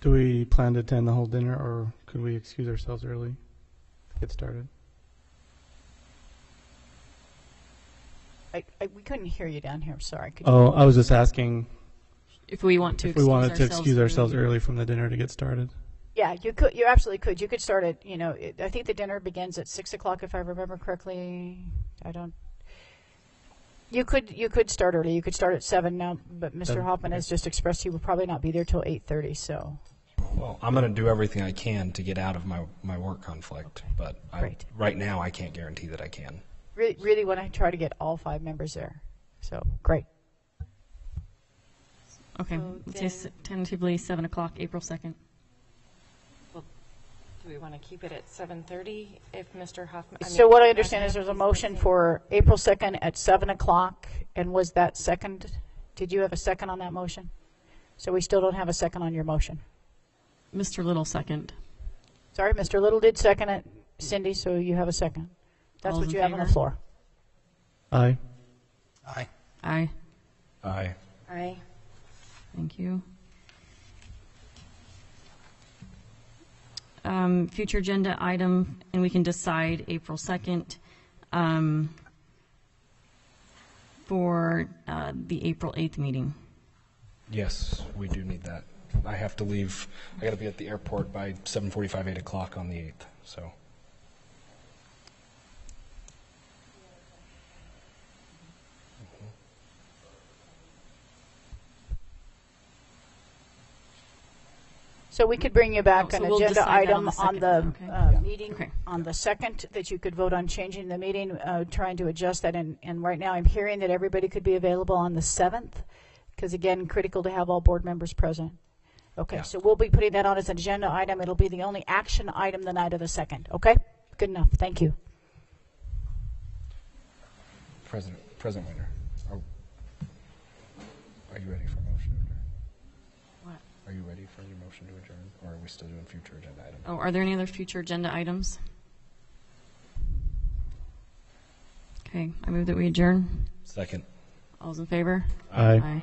Do we plan to attend the whole dinner, or could we excuse ourselves early to get started? We couldn't hear you down here. I'm sorry. I was just asking if we want to. If we wanted to excuse ourselves early from the dinner to get started. Yeah, you could. You absolutely could. You could start at. I think the dinner begins at 6 o'clock, if I remember correctly. You could start early. You could start at 7 now, but Mr. Hoffman has just expressed he will probably not be there till 8:30. So. Well, I'm going to do everything I can to get out of my work conflict, but right now I can't guarantee that I can. Really want to try to get all 5 members there. So great. Okay, So let's say tentatively 7 o'clock, April 2nd. Well, do we want to keep it at 7:30 if Mr. Hoffman? So what I understand is there's a motion for April 2nd at 7 o'clock, and was that second? Did you have a second on that motion? So we still don't have a second on your motion. Mr. Little second. Sorry, Mr. Little did second it, Cindy, so you have a second. That's All what in you have on the favor? floor. Aye. Aye. Aye. Aye. Aye. Thank you. future agenda item, and we can decide April 2nd for the April 8th meeting. Yes, we do need that. I have to leave. I got to be at the airport by 7:45, 8 o'clock on the 8th. So. So we could bring you back an so we'll agenda decide that item on the okay. meeting Okay. on the 2nd that you could vote on changing the meeting, trying to adjust that. And right now I'm hearing that everybody could be available on the 7th because, again, critical to have all board members present. Okay, Yeah. so we'll be putting that on as an agenda item. It'll be the only action item the night of the 2nd. Okay? Good enough. Thank you. President Winter, are you ready for a motion to adjourn? What? Are you ready for your motion to adjourn, or are we still doing future agenda items? Oh, are there any other future agenda items? Okay, I move that we adjourn. Second. All's in favor? Aye. Aye.